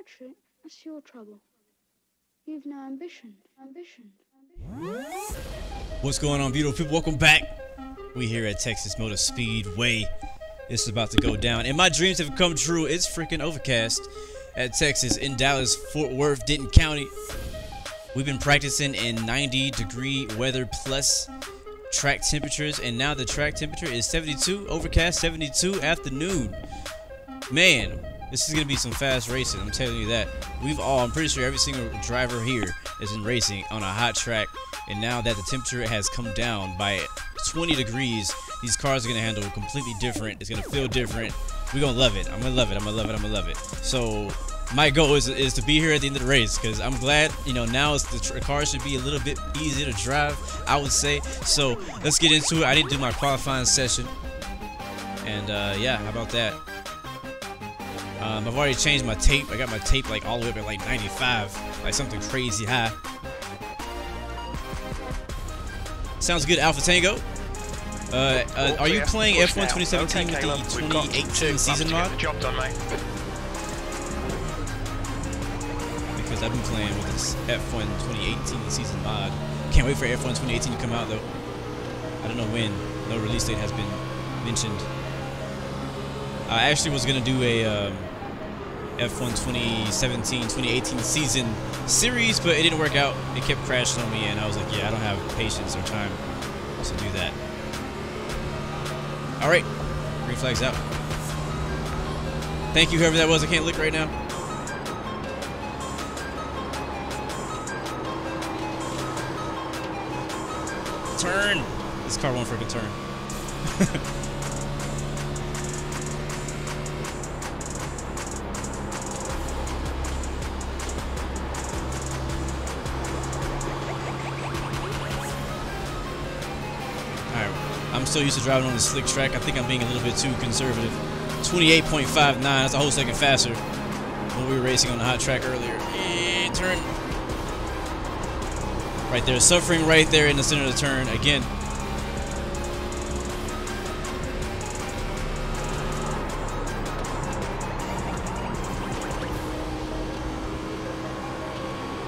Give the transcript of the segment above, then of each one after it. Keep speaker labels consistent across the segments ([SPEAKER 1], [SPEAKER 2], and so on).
[SPEAKER 1] touch it, that's your trouble. You've no ambition.
[SPEAKER 2] What's going on, beautiful people? Welcome back. We here at Texas Motor Speedway. This is about to go down, and my dreams have come true. It's freaking overcast at Texas, in Dallas, Fort Worth, Denton County. We've been practicing in 90-degree weather plus track temperatures, and now the track temperature is 72, overcast 72, afternoon. Man, this is gonna be some fast racing, I'm telling you that. I'm pretty sure every single driver here is in racing on a hot track, and now that the temperature has come down by 20 degrees, these cars are gonna handle completely different. It's gonna feel different. We're gonna love it. I'm gonna love it. So my goal is to be here at the end of the race, because I'm glad, you know, now the car should be a little bit easier to drive, I would say. So let's get into it. I didn't do my qualifying session, and yeah, how about that? I've already changed my tape. I got my tape like all the way up at like 95, like something crazy high. Sounds good, Alpha Tango. Are you playing F1 2017 with the 2018 season mod? Because I've been playing with this F1 2018 season mod. Can't wait for F1 2018 to come out though. I don't know when. No release date has been mentioned. I actually was gonna do a F1 2017-2018 season series, but it didn't work out. It kept crashing on me, and I was like, yeah, I don't have patience or time to do that. All right, green flag's out. Thank you, whoever that was. I can't look right now. Turn. This car won't freaking turn. I'm so used to driving on the slick track. I think I'm being a little bit too conservative. 28.59, that's a whole second faster when we were racing on the hot track earlier. Turn. Right there, suffering right there in the center of the turn again.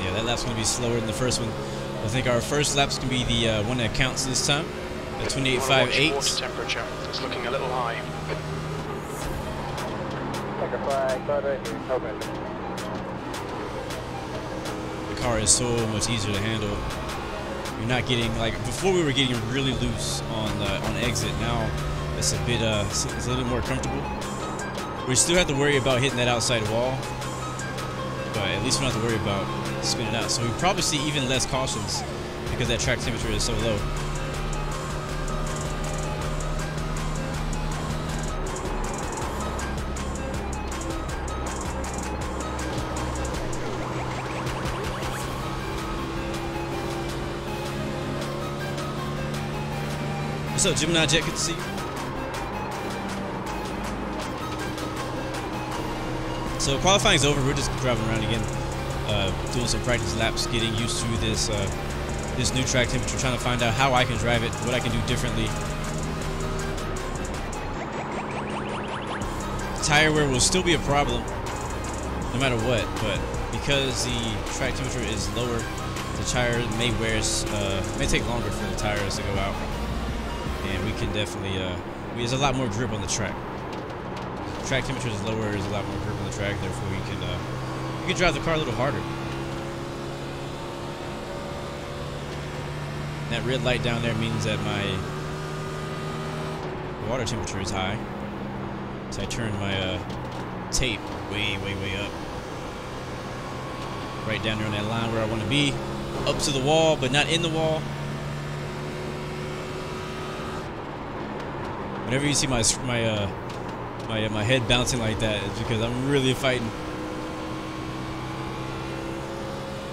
[SPEAKER 2] Yeah, that lap's going to be slower than the first one. I think our first lap's going to be the one that counts this time. 28.58.
[SPEAKER 3] Water temperature. It's looking a little high.
[SPEAKER 2] The car is so much easier to handle. You're not getting, like before we were getting really loose on exit. Now it's a bit it's a little bit more comfortable. We still have to worry about hitting that outside wall, but at least we don't have to worry about spinning out. So we probably see even less cautions because that track temperature is so low. What's up, Gemini Jet? Good to see you. So qualifying's over. We're just driving around again, doing some practice laps, getting used to this this new track temperature, trying to find out how I can drive it, what I can do differently. Tire wear will still be a problem, no matter what. But because the track temperature is lower, the tire may take longer for the tires to go out. And we can definitely, there's a lot more grip on the track. Track temperature is lower, there's a lot more grip on the track, therefore you can drive the car a little harder. That red light down there means that my water temperature is high. So I turn my tape way up. Right down there on that line where I want to be. Up to the wall, but not in the wall. Whenever you see my head bouncing like that, it's because I'm really fighting,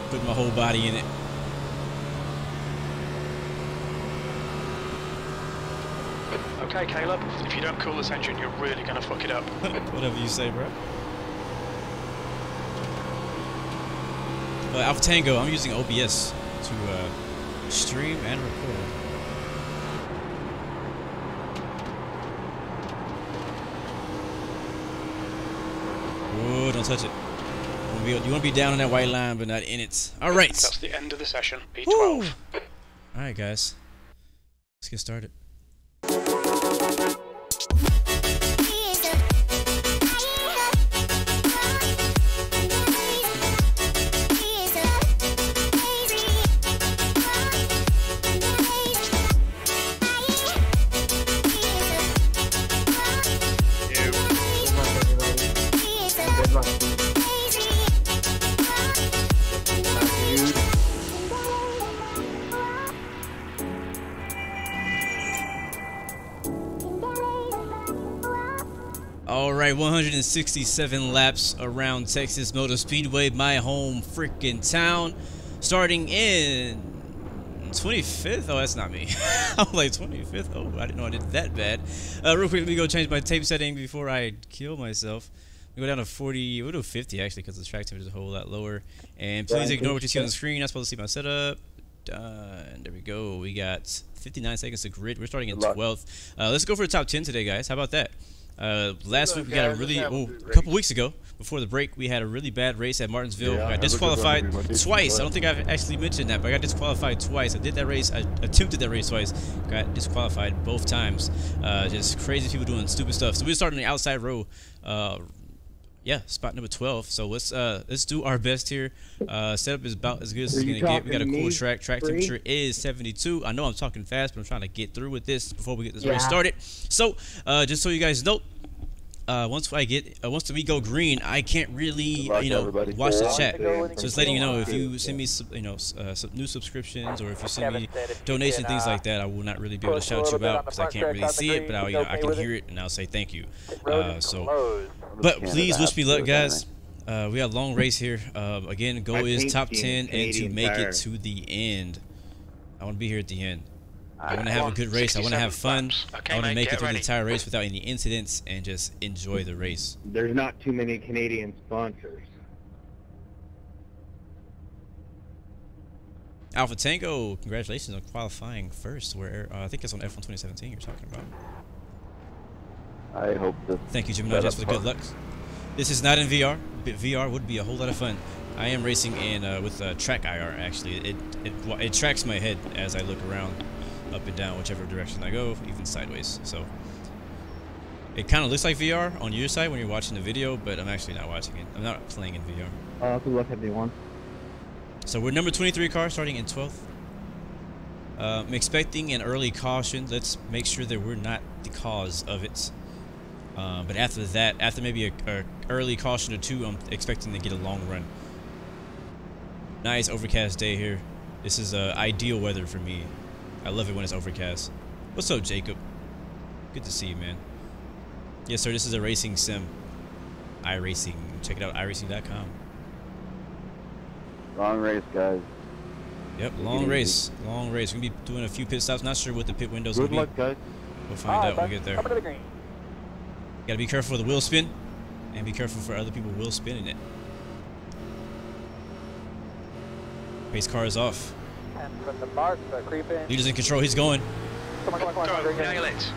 [SPEAKER 2] putting my whole body in it.
[SPEAKER 3] Okay, Caleb, if you don't cool this engine, you're really gonna fuck it up.
[SPEAKER 2] Whatever you say, bro. Alpha Tango, I'm using OBS to stream and record.
[SPEAKER 3] Ooh,
[SPEAKER 2] don't touch it. You want to be down on that white line, but not in it. All right.
[SPEAKER 3] That's the end of the session. P12.
[SPEAKER 2] Woo. All right, guys. Let's get started. All right, 167 laps around Texas Motor Speedway, my home freaking town. Starting in 25th. Oh, that's not me. I'm like 25th. Oh, I didn't know I did that bad. Real quick, let me go change my tape setting before I kill myself. We go down to 40. We'll do 50 actually because the track temperature is a whole lot lower. And please ignore what you see on the screen. Not supposed to see my setup. Done. There we go. We got 59 seconds to grid. We're starting in 12th. Let's go for the top 10 today, guys. How about that? Last week we got a really, a couple weeks ago, before the break, we had a really bad race at Martinsville. I got disqualified twice. I don't think I've actually mentioned that, but I got disqualified twice. I did that race, I attempted that race twice, got disqualified both times. Just crazy people doing stupid stuff. So we're starting the outside row. Yeah, spot number 12. So let's do our best here. Setup is about as good as it's gonna get. We got a cool track. Track temperature is 72. I know I'm talking fast, but I'm trying to get through with this before we get this race started. So just so you guys know, once we go green, I can't really watch the chat. So just letting you know, if you send me some new subscriptions, or if you send me donation, things like that, I will not really be able to shout you out because I can't really see it, but I can hear it and I'll say thank you. But please wish me luck, guys. We got a long race here. Again, goal is top 10 and to make it to the end. I want to be here at the end. I want to have a good race. I want to have fun. I want to make it through the entire race without any incidents and just enjoy the race.
[SPEAKER 4] There's not too many Canadian sponsors.
[SPEAKER 2] Alpha Tango, congratulations on qualifying first. Where I think it's on F1 2017 you're talking about.
[SPEAKER 4] I hope this.
[SPEAKER 2] Thank you, Gemini, just for the good luck. This is not in VR, but VR would be a whole lot of fun. I am racing in with track IR. Actually, it tracks my head as I look around, up and down, whichever direction I go, even sideways. So it kind of looks like VR on your side when you're watching the video, but I'm actually not watching it. I'm not playing in VR.
[SPEAKER 4] I'll have to look at the one.
[SPEAKER 2] So we're number 23 car, starting in 12th. I'm expecting an early caution. Let's make sure that we're not the cause of it. But after that, after maybe a early caution or two, I'm expecting to get a long run. Nice overcast day here. This is ideal weather for me. I love it when it's overcast. What's up, Jacob? Good to see you, man. Yes, sir, this is a racing sim. iRacing. Check it out, iRacing.com.
[SPEAKER 4] Long race, guys.
[SPEAKER 2] Yep, long race. Long race. We're going to be doing a few pit stops. Not sure what the pit window's going to be.
[SPEAKER 4] Good luck, guys.
[SPEAKER 2] We'll find out when we get there. Gotta be careful for the wheel spin, and be careful for other people wheel spinning it. Pace car is off.
[SPEAKER 5] And from the mark, creep in.
[SPEAKER 2] Leader's in control. He's going.
[SPEAKER 5] Come on.
[SPEAKER 3] Go, nail it.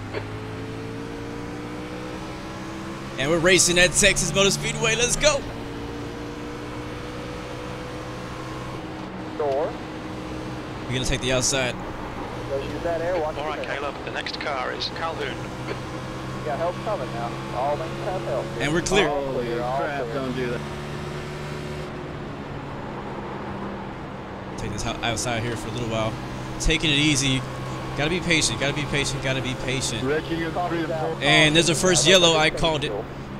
[SPEAKER 2] And we're racing at Texas Motor Speedway. Let's go.
[SPEAKER 5] Door.
[SPEAKER 2] We're gonna take the outside.
[SPEAKER 5] So use that air. Watch
[SPEAKER 3] All right, Caleb. The next car is Calhoun.
[SPEAKER 5] You got help coming now. All lanes have help.
[SPEAKER 2] And we're clear.
[SPEAKER 4] Holy crap, don't do that.
[SPEAKER 2] Take this outside here for a little while. Taking it easy. Gotta be patient. Gotta be patient. Gotta be patient. And there's a first yellow. I called it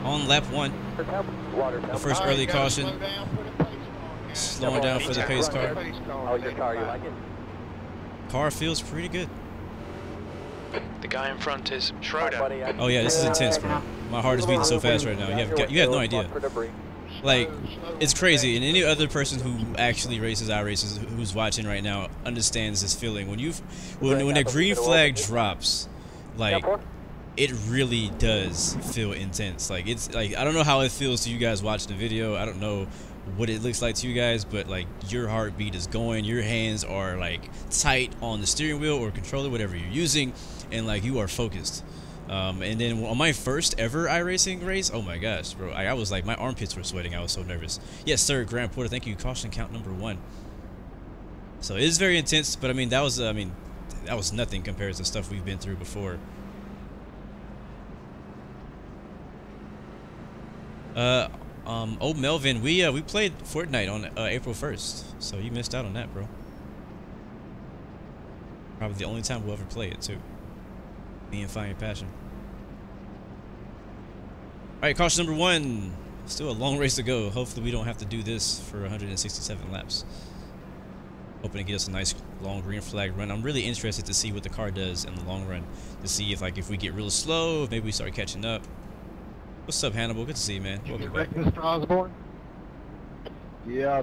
[SPEAKER 2] on lap 1. The first early caution. Slowing down for the pace car.
[SPEAKER 5] Oh, your car, you like it?
[SPEAKER 2] Car feels pretty good.
[SPEAKER 3] The guy in front is Schroeder.
[SPEAKER 2] Oh yeah, this is intense, bro. My heart is beating so fast right now. You have no idea. Like, it's crazy. And any other person who actually races iRaces who's watching right now understands this feeling. When a green flag drops, like, it really does feel intense. Like, it's like, I don't know how it feels to you guys watching the video. I don't know what it looks like to you guys, but like, your heartbeat is going, your hands are like tight on the steering wheel or controller, whatever you're using, and like, you are focused. And then on my first ever iRacing race, oh my gosh, bro, I was like, my armpits were sweating. I was so nervous. Yes, sir, Graeme Porter, thank you. Caution count number 1. So it is very intense, but I mean, that was nothing compared to stuff we've been through before. Old Melvin, we played Fortnite on April 1st, so you missed out on that, bro. Probably the only time we'll ever play it too. Me and Find Your Passion. Alright, caution number 1. Still a long race to go. Hopefully we don't have to do this for 167 laps. Hoping to get us a nice long green flag run. I'm really interested to see what the car does in the long run. To see if we get real slow, if maybe we start catching up. What's up, Hannibal? Good to see you, man. Welcome back.
[SPEAKER 6] Mr. Osborne? Yeah,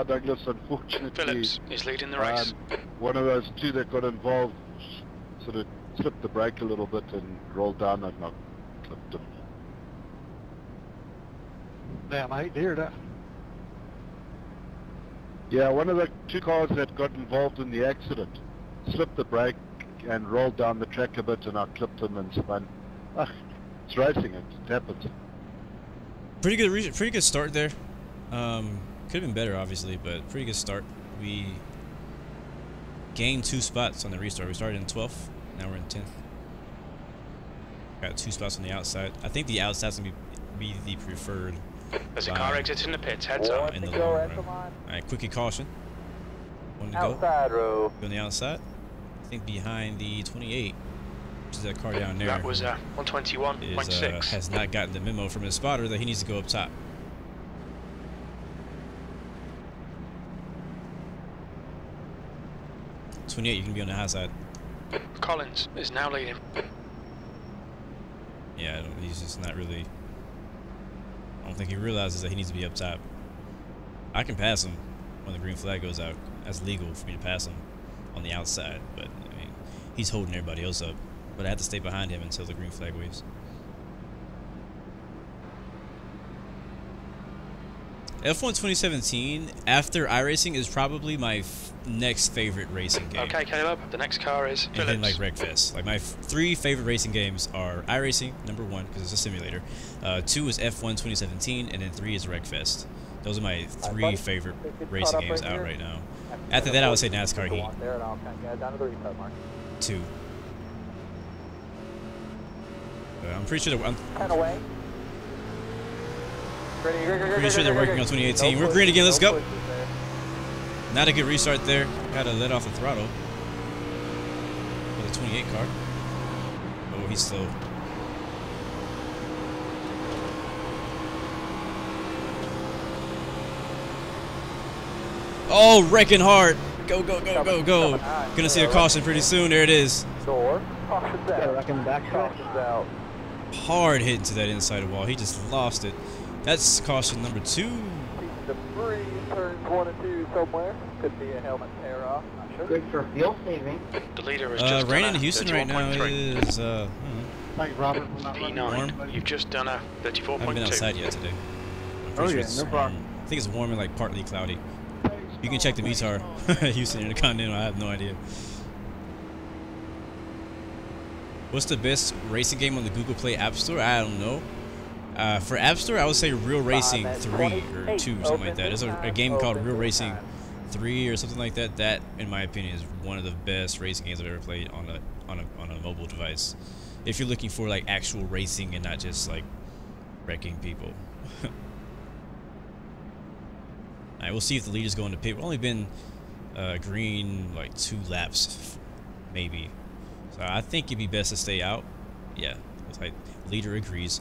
[SPEAKER 6] Douglas, unfortunately...
[SPEAKER 3] Phillips is leading the race.
[SPEAKER 6] One of those two that got involved sort of slipped the brake a little bit and rolled down and I clipped him.
[SPEAKER 7] Damn, I hate to hear that.
[SPEAKER 6] Yeah, one of the two cars that got involved in the accident slipped the brake and rolled down the track a bit and I clipped him and spun. It's racing, it happens.
[SPEAKER 2] Pretty good start there. Could have been better, obviously, but pretty good start. We gained 2 spots on the restart. We started in 12th, now we're in 10th. Got 2 spots on the outside. I think the outside's gonna be the preferred.
[SPEAKER 3] There's a car exiting the pits, heads up.
[SPEAKER 2] In the long run. Alright, quickie caution. One to go.
[SPEAKER 5] Outside row.
[SPEAKER 2] Go on the outside. I think behind the 28. Which is that car down there.
[SPEAKER 3] That was 121.6.
[SPEAKER 2] Has not gotten the memo from his spotter that he needs to go up top. You can be on the high side.
[SPEAKER 3] Collins is now leading.
[SPEAKER 2] Yeah, he's just not really. I don't think he realizes that he needs to be up top. I can pass him when the green flag goes out. That's legal for me to pass him on the outside, but I mean, he's holding everybody else up. But I have to stay behind him until the green flag waves. F1 2017 after iRacing is probably my next favorite racing game.
[SPEAKER 3] Okay, Caleb, the next car is Phillips.
[SPEAKER 2] And then like Wreckfest. Like my 3 favorite racing games are iRacing, number 1 because it's a simulator. 2 is F1 2017, and then 3 is Wreckfest. Those are my 3 favorite racing games out right now. After that, I would say NASCAR Heat. 2. I'm pretty sure that pretty sure they're working on 2018. We're green again. Let's go. Not a good restart there. Had to let off the throttle with a 28 car. Oh, he's slow. Oh, wrecking hard. Go, go, go, go, go. Gonna see a caution pretty soon. There it is. Hard hit into that inside wall. He just lost it. That's caution number 2.
[SPEAKER 5] Debris, turns 1 and 2 somewhere. Could be a helmet tear off. Not sure.
[SPEAKER 8] Good for fuel saving.
[SPEAKER 3] The leader is just
[SPEAKER 2] rain in Houston right now is
[SPEAKER 7] Thank you, Robert.
[SPEAKER 3] P9. You've just done a 34.2.
[SPEAKER 2] I haven't been outside yet today.
[SPEAKER 7] Oh yeah, no problem.
[SPEAKER 2] I think it's warm and like partly cloudy. You can check the METAR. Houston Intercontinental. I have no idea. What's the best racing game on the Google Play App Store? I don't know. For App Store, I would say Real Racing 3 or 2, something like that. There's a game called Real Racing 3 or something like that. That, in my opinion, is one of the best racing games I've ever played on a mobile device. If you're looking for like actual racing and not just like wrecking people. Alright, we'll see if the leaders go into pit. We've only been green like 2 laps, maybe. So I think it'd be best to stay out. Yeah, looks like leader agrees.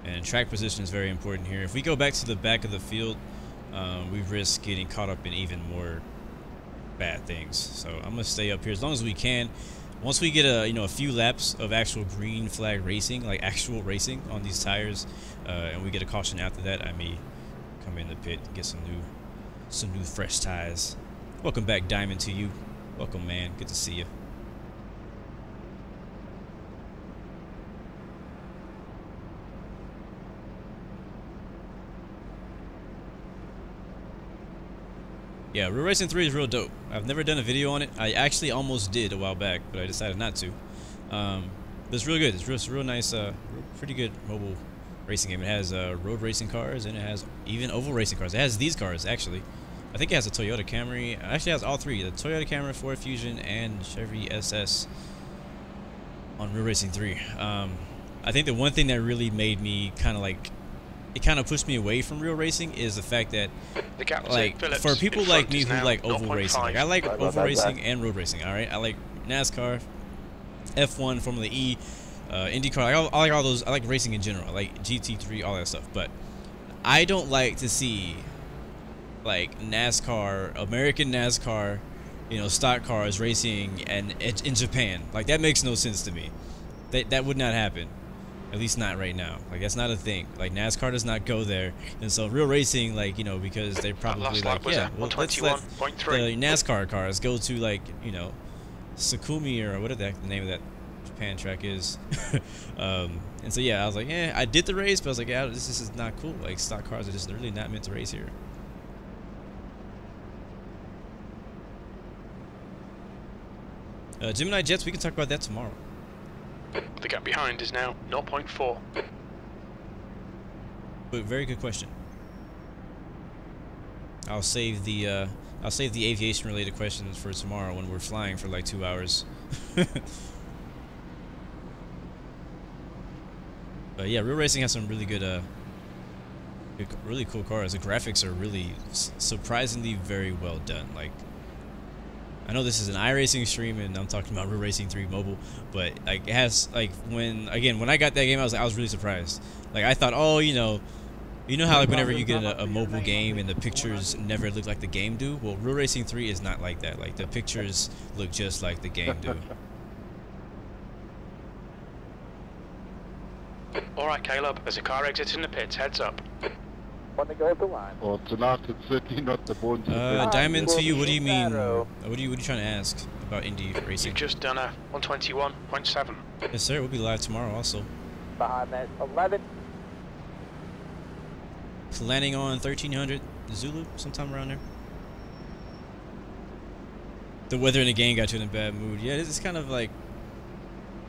[SPEAKER 2] And track position is very important here. If we go back to the back of the field, we risk getting caught up in even more bad things. So I'm gonna stay up here as long as we can. Once we get a few laps of actual green flag racing, like actual racing on these tires, and we get a caution after that, I may come in the pit and get some new fresh tires. Welcome back, Diamond, to you. Welcome, man. Good to see you. Yeah, Real Racing 3 is real dope. I've never done a video on it. I actually almost did a while back, but I decided not to. But it's real good. It's real nice, pretty good mobile racing game. It has road racing cars, and it has even oval racing cars. It has these cars, actually. I think it has a Toyota Camry. It actually has all three. The Toyota Camry, Ford Fusion, and Chevy SS on Real Racing 3. I think the one thing that really made me kind of like, it kind of pushed me away from real racing is the fact that, like, for people like me who like oval racing, like I like oval racing and road racing. All right, I like NASCAR, F1, Formula E, IndyCar. I like all those. I like racing in general. I like GT3, all that stuff. But I don't like to see like NASCAR, American NASCAR, you know, stock cars racing and in Japan. Like, that makes no sense to me. That would not happen. At least not right now. Like, that's not a thing. Like, NASCAR does not go there. And so real racing, like, you know, because they're probably like, yeah, well, let's let the NASCAR cars go to, like, you know, Sakumi or whatever the name of that Japan track is. And so, yeah, I was like, yeah, I did the race, but I was like, yeah, this is not cool. Like, stock cars are just really not meant to race here. Gemini Jets, we can talk about that tomorrow.
[SPEAKER 3] The gap behind is now 0.4.
[SPEAKER 2] But very good question. I'll save the aviation related questions for tomorrow when we're flying for like 2 hours. But yeah, Real Racing has some really good, really cool cars. The graphics are really surprisingly very well done. Like, I know this is an iRacing stream and I'm talking about Real Racing 3 mobile, but like, it has, like, when I got that game, I was really surprised. Like, I thought, oh, you know how like whenever you get a mobile game and the pictures never look like the game do? Well, Real Racing 3 is not like that. Like, the pictures look just like the game do.
[SPEAKER 3] Alright, Caleb, as a car exiting the pits, heads up.
[SPEAKER 5] When they go up the line.
[SPEAKER 6] Well, tonight it's certainly not the bones.
[SPEAKER 2] Diamond to you, what do you mean? What are you trying to ask about Indy racing?
[SPEAKER 3] You've just done a 121.7.
[SPEAKER 2] Yes, sir. We'll be live tomorrow also.
[SPEAKER 5] Behind that 11.
[SPEAKER 2] Planning on 1300 Zulu, sometime around there. The weather in the game got you in a bad mood. Yeah, it's kind of like,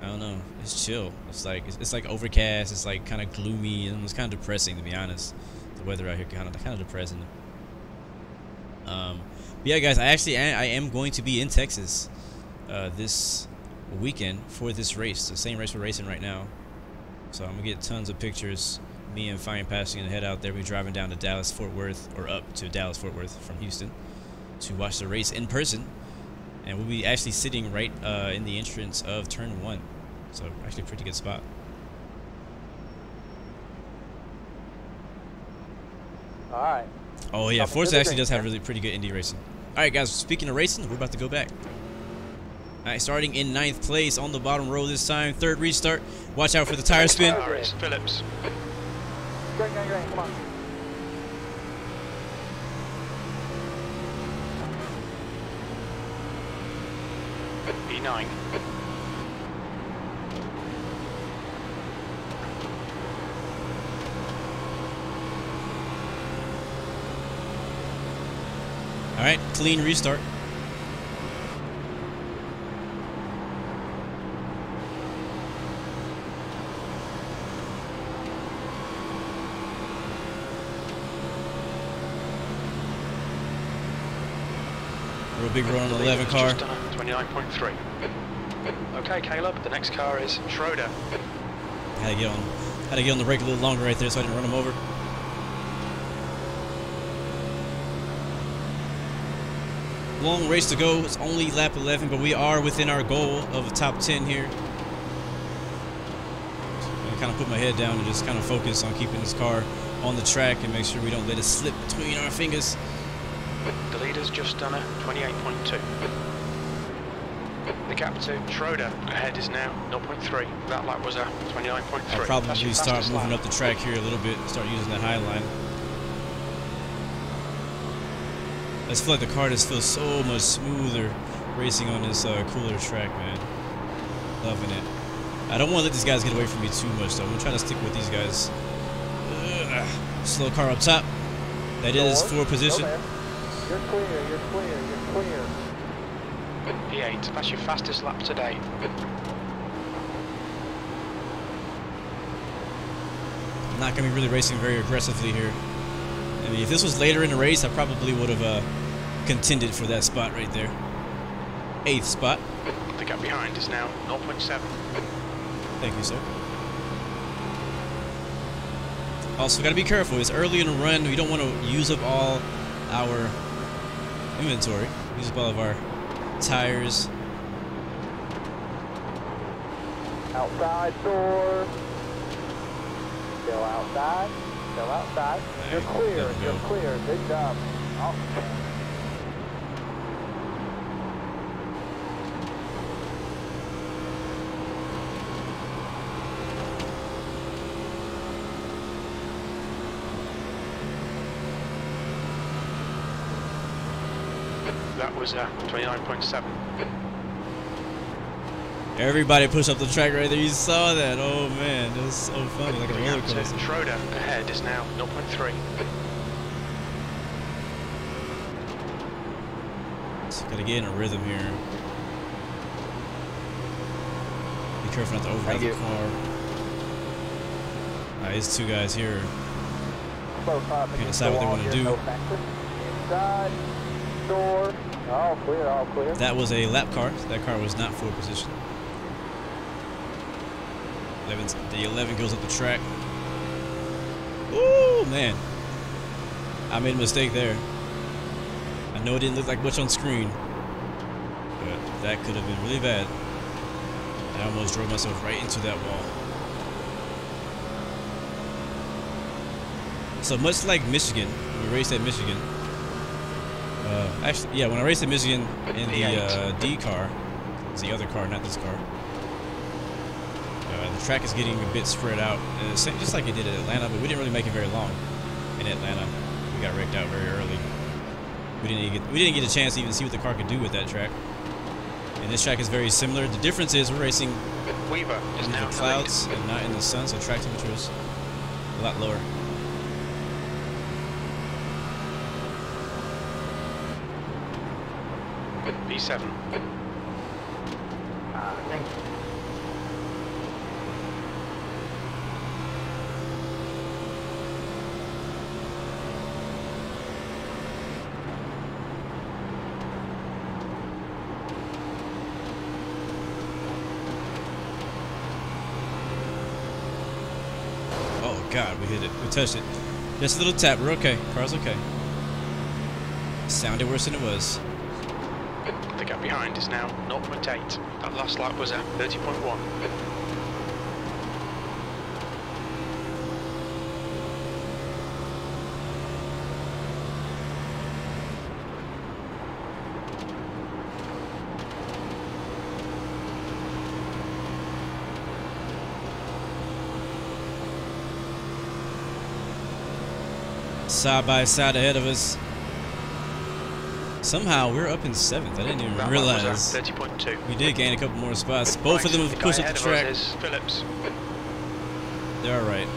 [SPEAKER 2] I don't know. It's chill. It's like overcast. It's like kind of gloomy and it's kind of depressing, to be honest. The weather out here kind of depressing. But yeah, guys, I am going to be in Texas this weekend for this race, the same race we're racing right now. So I'm gonna get tons of pictures. Me and Fine Passing and head out there. We're driving down to Dallas Fort Worth, or up to Dallas Fort Worth from Houston, to watch the race in person. And we'll be actually sitting right in the entrance of turn 1. So actually a pretty good spot.
[SPEAKER 5] Alright.
[SPEAKER 2] Oh yeah, Forza actually does have really pretty good Indy racing. Alright guys, speaking of racing, we're about to go back. Alright, starting in 9th place on the bottom row this time. 3rd restart. Watch out for the tire spin.
[SPEAKER 3] Phillips.
[SPEAKER 5] Green, come on.
[SPEAKER 3] E9.
[SPEAKER 2] Alright, clean restart. Real big run on the 11 car.
[SPEAKER 3] 29.3. Okay, Caleb, the next car is Schroeder.
[SPEAKER 2] Had to get on the brake a little longer right there so I didn't run him over. Long race to go. It's only lap 11, but we are within our goal of a top 10 here. I kind of put my head down and just kind of focus on keeping this car on the track and make sure we don't let it slip between our fingers.
[SPEAKER 3] The leader's just done a 28.2. The gap to Schroeder ahead is now 0.3. That lap was a 29.3.
[SPEAKER 2] I'll probably start moving up the track here a little bit, start using that high line. I just feel like the car just feels so much smoother racing on this cooler track, man. Loving it. I don't want to let these guys get away from me too much, though. I'm going to try to stick with these guys. Slow car up top. That is 4th position.
[SPEAKER 5] You're clear, you're clear, you're clear.
[SPEAKER 3] P8, that's your fastest lap today.
[SPEAKER 2] I'm not going to be really racing very aggressively here. I mean, if this was later in the race, I probably would have contended for that spot right there. 8th spot.
[SPEAKER 3] The gap behind is now 0.7.
[SPEAKER 2] Thank you, sir. Also, got to be careful. It's early in the run. We don't want to use up all our inventory. Use up all of our tires.
[SPEAKER 5] Outside door. Still outside. Still outside. You're clear. You're clear. Good job. Awesome.
[SPEAKER 3] That was 29.7.
[SPEAKER 2] Everybody push up the track right there. You saw that. Oh, man. That was so funny. Like a roller coaster.
[SPEAKER 3] Schroeder ahead is now 0.3.
[SPEAKER 2] Just gotta get in a rhythm here. Be careful not to override the car. There's 2 guys here. Can't decide what they want to do.
[SPEAKER 5] Inside door. All clear, all clear.
[SPEAKER 2] That was a lap car. So that car was not full position. The 11 goes up the track. Ooh, man. I made a mistake there. I know it didn't look like much on screen, but that could have been really bad. I almost drove myself right into that wall. So much like Michigan, we raced at Michigan. Actually, yeah, when I raced at Michigan in the D car, it's the other car, not this car. The track is getting a bit spread out, just like it did at Atlanta, but we didn't really make it very long in Atlanta. We got wrecked out very early. We didn't get a chance to even see what the car could do with that track. And this track is very similar. The difference is we're racing
[SPEAKER 3] Weaver is
[SPEAKER 2] in
[SPEAKER 3] now
[SPEAKER 2] the clouds and not in the sun, so track temperature is a lot lower.
[SPEAKER 3] P7.
[SPEAKER 4] Thanks.
[SPEAKER 2] Oh God, we hit it. We touched it. Just a little tap. We're okay. Car's okay. Sounded worse than it was.
[SPEAKER 3] The gap behind is now 0.8. That last lap was at 30.1.
[SPEAKER 2] Side by side ahead of us. Somehow we're up in 7th. I didn't even realize.
[SPEAKER 3] 30.2.
[SPEAKER 2] We did gain a couple more spots. Both of them have pushed up the track.
[SPEAKER 3] Phillips.
[SPEAKER 2] They're all right.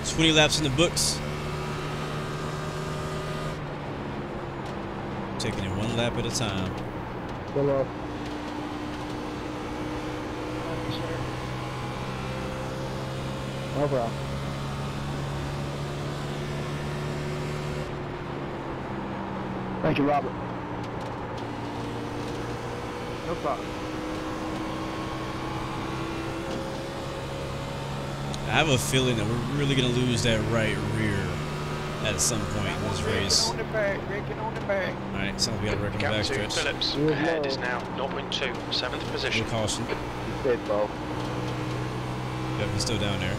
[SPEAKER 2] $20 laps in the books. Taking it 1 lap at a time.
[SPEAKER 4] Hello. No problem. Thank you, Robert. No problem.
[SPEAKER 2] I have a feeling that we're really going to lose that right rear at some point in this race.
[SPEAKER 7] On the back, braking on the back.
[SPEAKER 2] Alright, so we got to wreck on the
[SPEAKER 3] Gap to
[SPEAKER 2] backstretch.
[SPEAKER 3] Phillips ahead is now 0.2. 7th position.
[SPEAKER 2] With caution.
[SPEAKER 4] You stayed low.
[SPEAKER 2] Yep, he's still down there.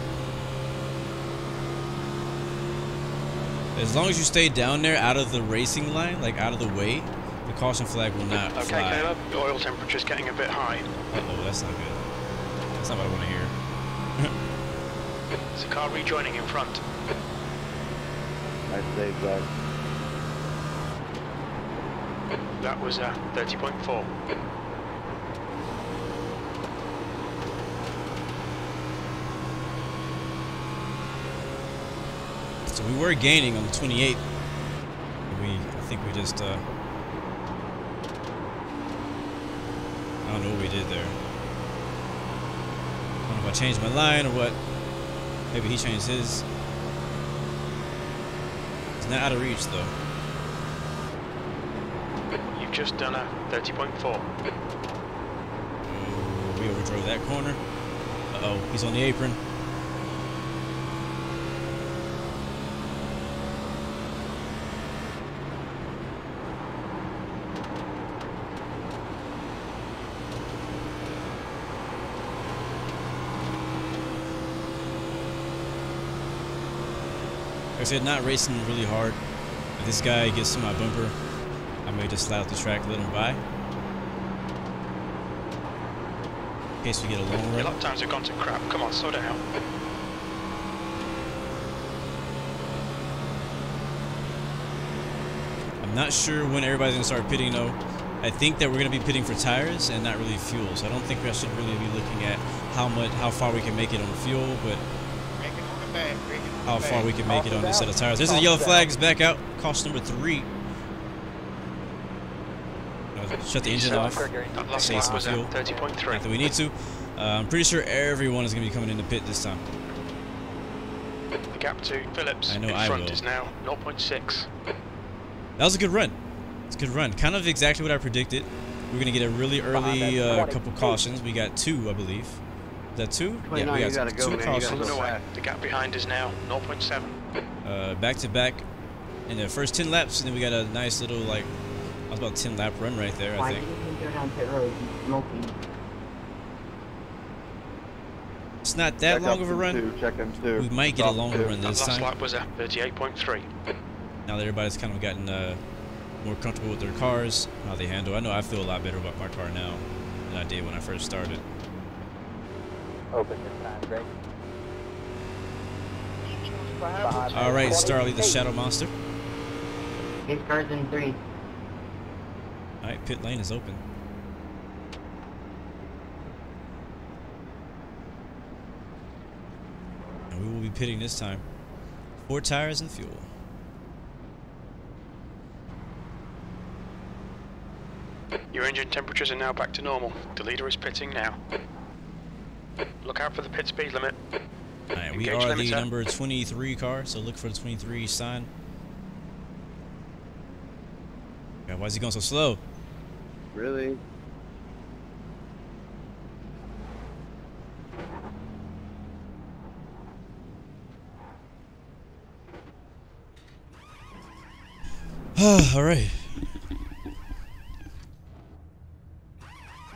[SPEAKER 2] As long as you stay down there out of the racing line, like out of the way, the caution flag will not
[SPEAKER 3] Okay,
[SPEAKER 2] fly.
[SPEAKER 3] Caleb, your oil temperature is getting a bit high.
[SPEAKER 2] Uh-oh, that's not good. That's not what I want to hear.
[SPEAKER 3] There's a car rejoining in front.
[SPEAKER 4] I saved that.
[SPEAKER 3] That was 30.4.
[SPEAKER 2] So we were gaining on the 28. I think we just, I don't know what we did there. I don't know if I changed my line or what. Maybe he changed his. It's not out of reach though.
[SPEAKER 3] You've just done a 30.4.
[SPEAKER 2] We overdrove that corner. Uh-oh, he's on the apron. Like I said, not racing really hard. If this guy gets to my bumper, I may just slide off the track, let him by. In case we get a long
[SPEAKER 3] Your
[SPEAKER 2] run.
[SPEAKER 3] lap times have gone to crap. Come on, slow down.
[SPEAKER 2] I'm not sure when everybody's gonna start pitting though. I think that we're gonna be pitting for tires and not really fuel. So I don't think we should really be looking at how far we can make it on fuel, but how far we can make it on this set of tires. There's a yellow flag, is back out. Caution number 3. Shut the engine off.
[SPEAKER 3] That last
[SPEAKER 2] Save
[SPEAKER 3] lap
[SPEAKER 2] some
[SPEAKER 3] was
[SPEAKER 2] fuel.
[SPEAKER 3] 30.3.
[SPEAKER 2] Not that we need to. I'm pretty sure everyone is going to be coming in the pit this time.
[SPEAKER 3] The gap to Phillips
[SPEAKER 2] I know
[SPEAKER 3] in
[SPEAKER 2] I
[SPEAKER 3] front
[SPEAKER 2] will.
[SPEAKER 3] is now 0.6.
[SPEAKER 2] That was a good run. It's a good run. Kind of exactly what I predicted. We're going to get a really early couple cautions. We got 2, I believe. Is that 2? Yeah, we got 2 cautions.
[SPEAKER 3] The gap behind is now 0.7.
[SPEAKER 2] Back to back in the first 10 laps, and then we got a nice little, like, I was about 10 lap run right there, I think. It's not that
[SPEAKER 4] Check
[SPEAKER 2] long
[SPEAKER 4] up
[SPEAKER 2] of a
[SPEAKER 4] them
[SPEAKER 2] run.
[SPEAKER 4] too, check them too.
[SPEAKER 2] We might get a longer run
[SPEAKER 3] That
[SPEAKER 2] this
[SPEAKER 3] last
[SPEAKER 2] time.
[SPEAKER 3] lap was 38.3.
[SPEAKER 2] Now that everybody's kind of gotten more comfortable with their cars, how they handle. I know I feel a lot better about my car now than I did when I first started.
[SPEAKER 5] Open this time, Greg.
[SPEAKER 2] All right, Starly, the Shadow Monster.
[SPEAKER 8] It's cars in 3.
[SPEAKER 2] All right, pit lane is open. And we will be pitting this time. 4 tires and fuel.
[SPEAKER 3] Your engine temperatures are now back to normal. The leader is pitting now. Look out for the pit speed limit.
[SPEAKER 2] All right, we
[SPEAKER 3] Engage
[SPEAKER 2] are the
[SPEAKER 3] limiter.
[SPEAKER 2] number 23 car, so look for the 23 sign. God, why is he going so slow?
[SPEAKER 4] Really?
[SPEAKER 2] All right.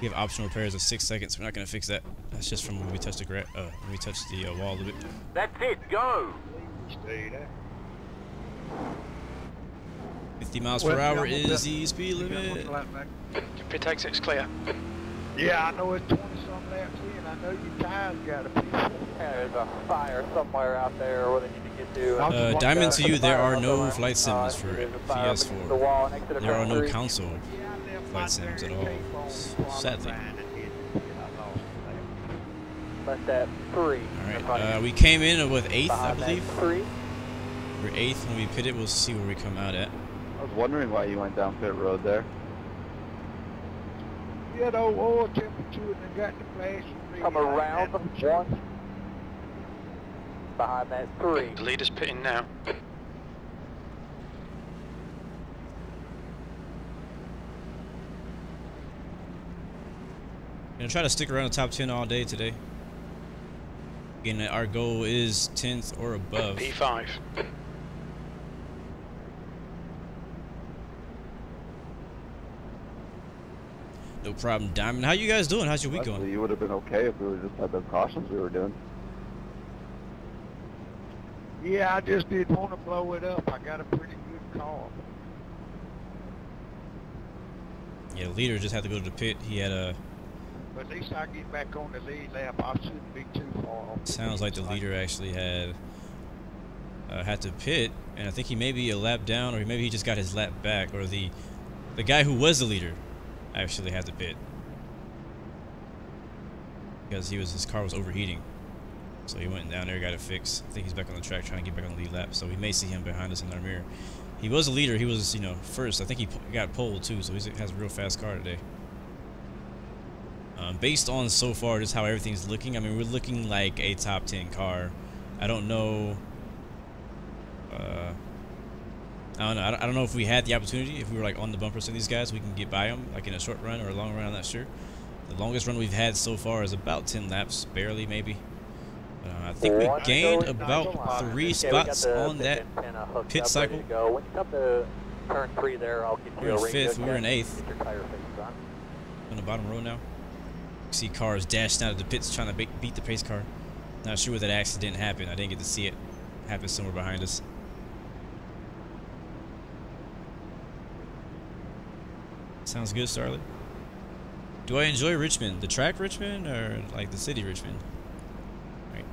[SPEAKER 2] We have optional repairs of 6 seconds. We're not gonna fix that. That's just from when we touched the when we touched the wall a little bit.
[SPEAKER 7] That's it, go!
[SPEAKER 2] 50 miles per hour is the speed limit.
[SPEAKER 3] Your pit exit's clear.
[SPEAKER 7] Yeah, I know it's 20-some laps in. I know your tires got a piece.
[SPEAKER 5] There's a fire somewhere out there where they need to get to.
[SPEAKER 2] Diamond to you, there are no
[SPEAKER 5] Fire
[SPEAKER 2] flight sims for
[SPEAKER 5] there's a fire
[SPEAKER 2] PS4.
[SPEAKER 5] beneath the wall next to the
[SPEAKER 2] There are no
[SPEAKER 5] concrete.
[SPEAKER 2] console flight sims at all, sadly.
[SPEAKER 5] Left at 3.
[SPEAKER 2] Alright, we came in with 8th, I
[SPEAKER 5] Behind that
[SPEAKER 2] believe.
[SPEAKER 5] 3.
[SPEAKER 2] We're 8th when we pitted. We'll see where we come out at.
[SPEAKER 4] I was wondering why you went down pit road there.
[SPEAKER 7] You know, oil temperature and they got the flash.
[SPEAKER 5] Come around the 1. Behind that 3.
[SPEAKER 3] The leader's pitting now.
[SPEAKER 2] Gonna try to stick around the top 10 all day today. Again, our goal is 10th or above.
[SPEAKER 3] P5.
[SPEAKER 2] No problem, Diamond. How you guys doing? How's your week
[SPEAKER 4] Actually,
[SPEAKER 2] going?
[SPEAKER 4] you would have been okay if we would just had the cautions we were doing.
[SPEAKER 7] Yeah, I just didn't want to blow it up. I got a pretty good car.
[SPEAKER 2] Yeah, leader just had to go to the pit. He had a.
[SPEAKER 7] But at least I get back on the lead lap. I shouldn't be too far off.
[SPEAKER 2] Sounds like the leader actually had had to pit, and I think he may be a lap down, or maybe he just got his lap back, or the guy who was the leader actually had to pit because his car was overheating. So he went down there, got it fixed. I think he's back on the track trying to get back on the lead lap. So we may see him behind us in our mirror. He was a leader. He was, first. I think he got pole too. So he has a real fast car today. Based on so far just how everything's looking, I mean, we're looking like a top 10 car. I don't know. I don't know if we had the opportunity, if we were like on the bumpers of these guys, we can get by them like in a short run or a long run. I'm not sure. The longest run we've had so far is about 10 laps, barely maybe. I think we gained about 3 spots on that pit cycle.
[SPEAKER 5] When you come to turn 3 there, I'll get you
[SPEAKER 2] We're
[SPEAKER 5] a
[SPEAKER 2] in 5th, we were in 8th.
[SPEAKER 5] Get your tire fixed on.
[SPEAKER 2] On the bottom row now. You see cars dashing out of the pits trying to beat the pace car. Not sure where that accident happened. I didn't get to see it happen somewhere behind us. Sounds good, Starlet. Do I enjoy Richmond? The track Richmond or like the city Richmond? Right.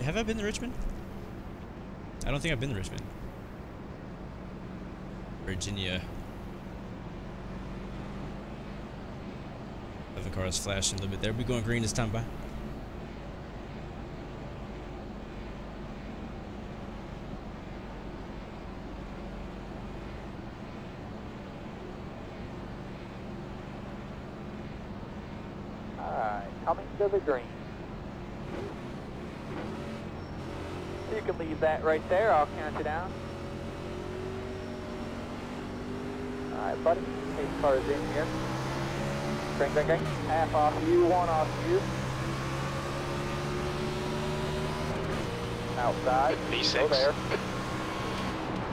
[SPEAKER 2] Have I been to Richmond? I don't think I've been to Richmond. Virginia. 11 cars flashing a little bit there. We going green this time, bye.
[SPEAKER 5] Coming to the green. You can leave that right there. I'll count you down. Alright, buddy. Pace car is in here. Green, green, green. Half off you, 1 off you. Outside.
[SPEAKER 3] B6.
[SPEAKER 5] Go there.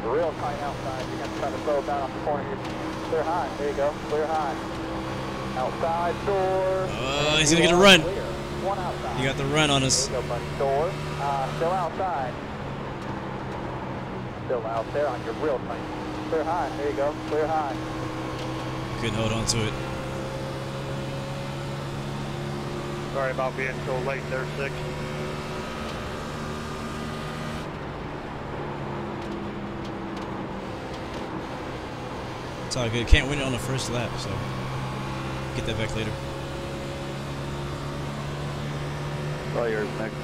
[SPEAKER 5] Real tight outside. You're going to try to slow down off the corner here. Clear high. There you go. Clear high. Outside door.
[SPEAKER 2] Oh, he's gonna get a run.
[SPEAKER 5] Clear. 1 outside.
[SPEAKER 2] He got the run on us.
[SPEAKER 5] There you go, buddy. Door. Still outside. Still out there on your real tight. Clear high. There you go. Clear high.
[SPEAKER 2] Couldn't hold on to it.
[SPEAKER 7] Sorry about being so late there, 6.
[SPEAKER 2] It's all good. Can't win it on the first lap, so get that back later.
[SPEAKER 4] All yours next.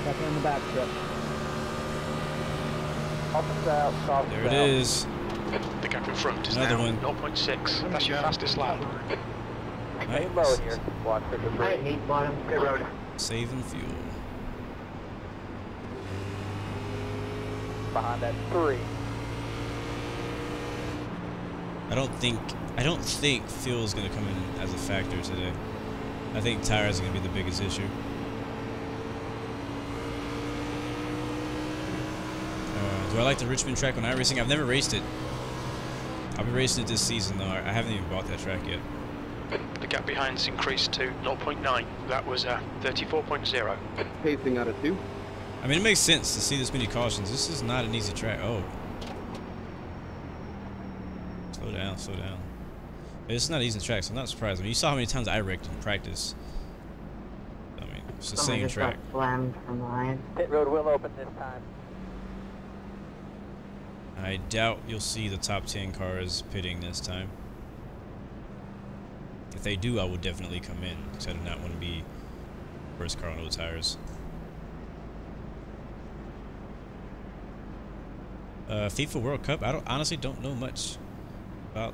[SPEAKER 5] Back in the back strip. Up and out, stop.
[SPEAKER 2] There it is.
[SPEAKER 3] The gap in front is
[SPEAKER 2] Another
[SPEAKER 3] now
[SPEAKER 2] one.
[SPEAKER 3] 0.6. That's your fastest lap.
[SPEAKER 5] Hey, low in here. Watch for
[SPEAKER 8] Alright,
[SPEAKER 5] debris.
[SPEAKER 8] Nate, bottom.
[SPEAKER 5] Hey, road.
[SPEAKER 2] Saving fuel.
[SPEAKER 5] Behind that 3.
[SPEAKER 2] I don't think fuel's gonna come in as a factor today. I think tires are gonna be the biggest issue. Do I like the Richmond track on iRacing? I've never raced it. I'll be racing it this season though. I haven't even bought that track yet.
[SPEAKER 3] The gap behind's increased to 0.9. That was 34.0.
[SPEAKER 4] Pacing out of 2.
[SPEAKER 2] I mean, it makes sense to see this many cautions. This is not an easy track. Oh. Slow down, slow down. It's not an easy track, so I'm not surprised. I mean, you saw how many times I wrecked in practice. I mean, it's the same
[SPEAKER 8] just
[SPEAKER 2] track.
[SPEAKER 8] got slammed from behind.
[SPEAKER 5] Pit road will open this time.
[SPEAKER 2] I doubt you'll see the top 10 cars pitting this time. If they do, I will definitely come in, because I do not want to be first car on old tires. FIFA World Cup. I honestly don't know much about.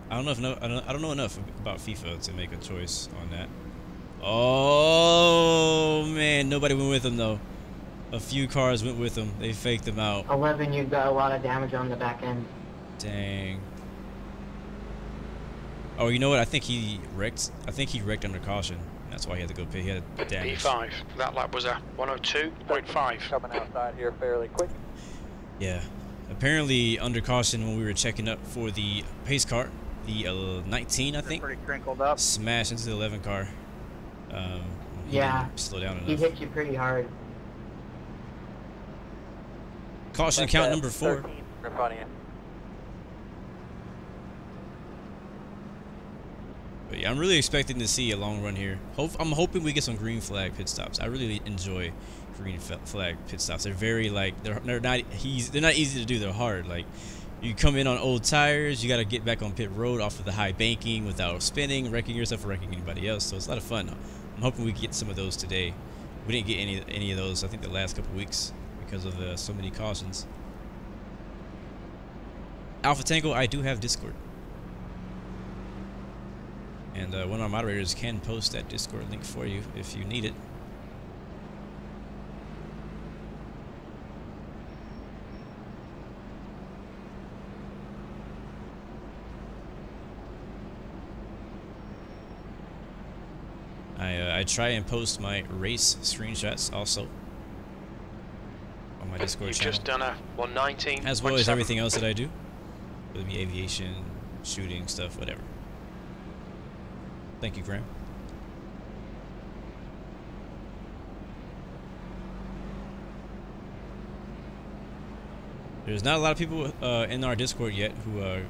[SPEAKER 2] I don't know enough about FIFA to make a choice on that. Oh man, nobody went with him though. A few cars went with him. They faked them out.
[SPEAKER 8] 11, you've got a lot of damage on the back end.
[SPEAKER 2] Dang. Oh, you know what? I think he wrecked. I think he wrecked under caution. That's why he had to go pit. He had damage.
[SPEAKER 3] P5. That lap was a 102.5.
[SPEAKER 5] Coming outside here fairly quick.
[SPEAKER 2] Yeah. Apparently, under caution when we were checking up for the pace car, the 19, I think,
[SPEAKER 7] Pretty crinkled up.
[SPEAKER 2] smashed into the 11 car. He
[SPEAKER 8] Yeah.
[SPEAKER 2] didn't slow down
[SPEAKER 8] He
[SPEAKER 2] enough.
[SPEAKER 8] hit you pretty hard.
[SPEAKER 2] Caution count number 4.
[SPEAKER 5] 13 in front of you.
[SPEAKER 2] But yeah, I'm really expecting to see a long run here. I'm hoping we get some green flag pit stops. I really enjoy green flag pit stops. They're very like they're not easy to do. They're hard. Like you come in on old tires, you got to get back on pit road off of the high banking without spinning, wrecking yourself or wrecking anybody else. So it's a lot of fun. I'm hoping we get some of those today. We didn't get any of those. I think the last couple weeks because of so many cautions. Alpha Tango, I do have Discord. And one of our moderators can post that Discord link for you if you need it. I try and post my race screenshots also on my Discord channel.
[SPEAKER 3] You've just done a 119.
[SPEAKER 2] As well as everything else that I do. Whether it be aviation, shooting, stuff, whatever. Thank you, Graeme. There's not a lot of people in our Discord yet who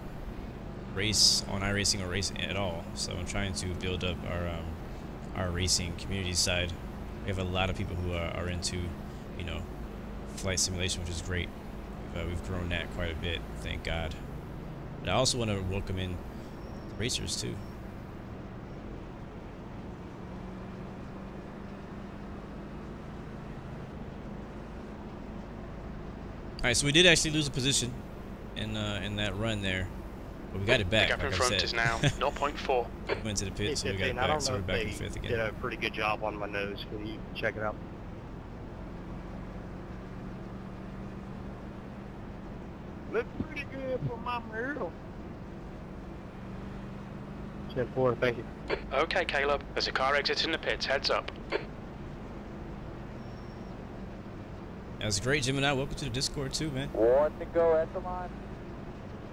[SPEAKER 2] race on iRacing or race at all. So I'm trying to build up our racing community side. We have a lot of people who are into, you know, flight simulation, which is great. We've grown that quite a bit, thank God. But I also want to welcome in the racers too. Alright, so we did actually lose a position in that run there, but we got it back.
[SPEAKER 3] The gap in
[SPEAKER 2] like
[SPEAKER 3] front
[SPEAKER 2] I said.
[SPEAKER 3] is now 0.4.
[SPEAKER 2] We went to the pit, so we got it
[SPEAKER 9] I
[SPEAKER 2] back.
[SPEAKER 9] don't
[SPEAKER 2] So
[SPEAKER 9] know
[SPEAKER 2] we're
[SPEAKER 9] if
[SPEAKER 2] back
[SPEAKER 9] they
[SPEAKER 2] in 5th again.
[SPEAKER 9] did a pretty good job on my nose. Can you check it out?
[SPEAKER 7] Look pretty good for my Myrtle.
[SPEAKER 9] 10-4, thank you.
[SPEAKER 3] Okay, Caleb. There's a car exiting the pits. Heads up.
[SPEAKER 2] That's great, Gemini. Welcome to the Discord too, man.
[SPEAKER 5] 1 to go at the line.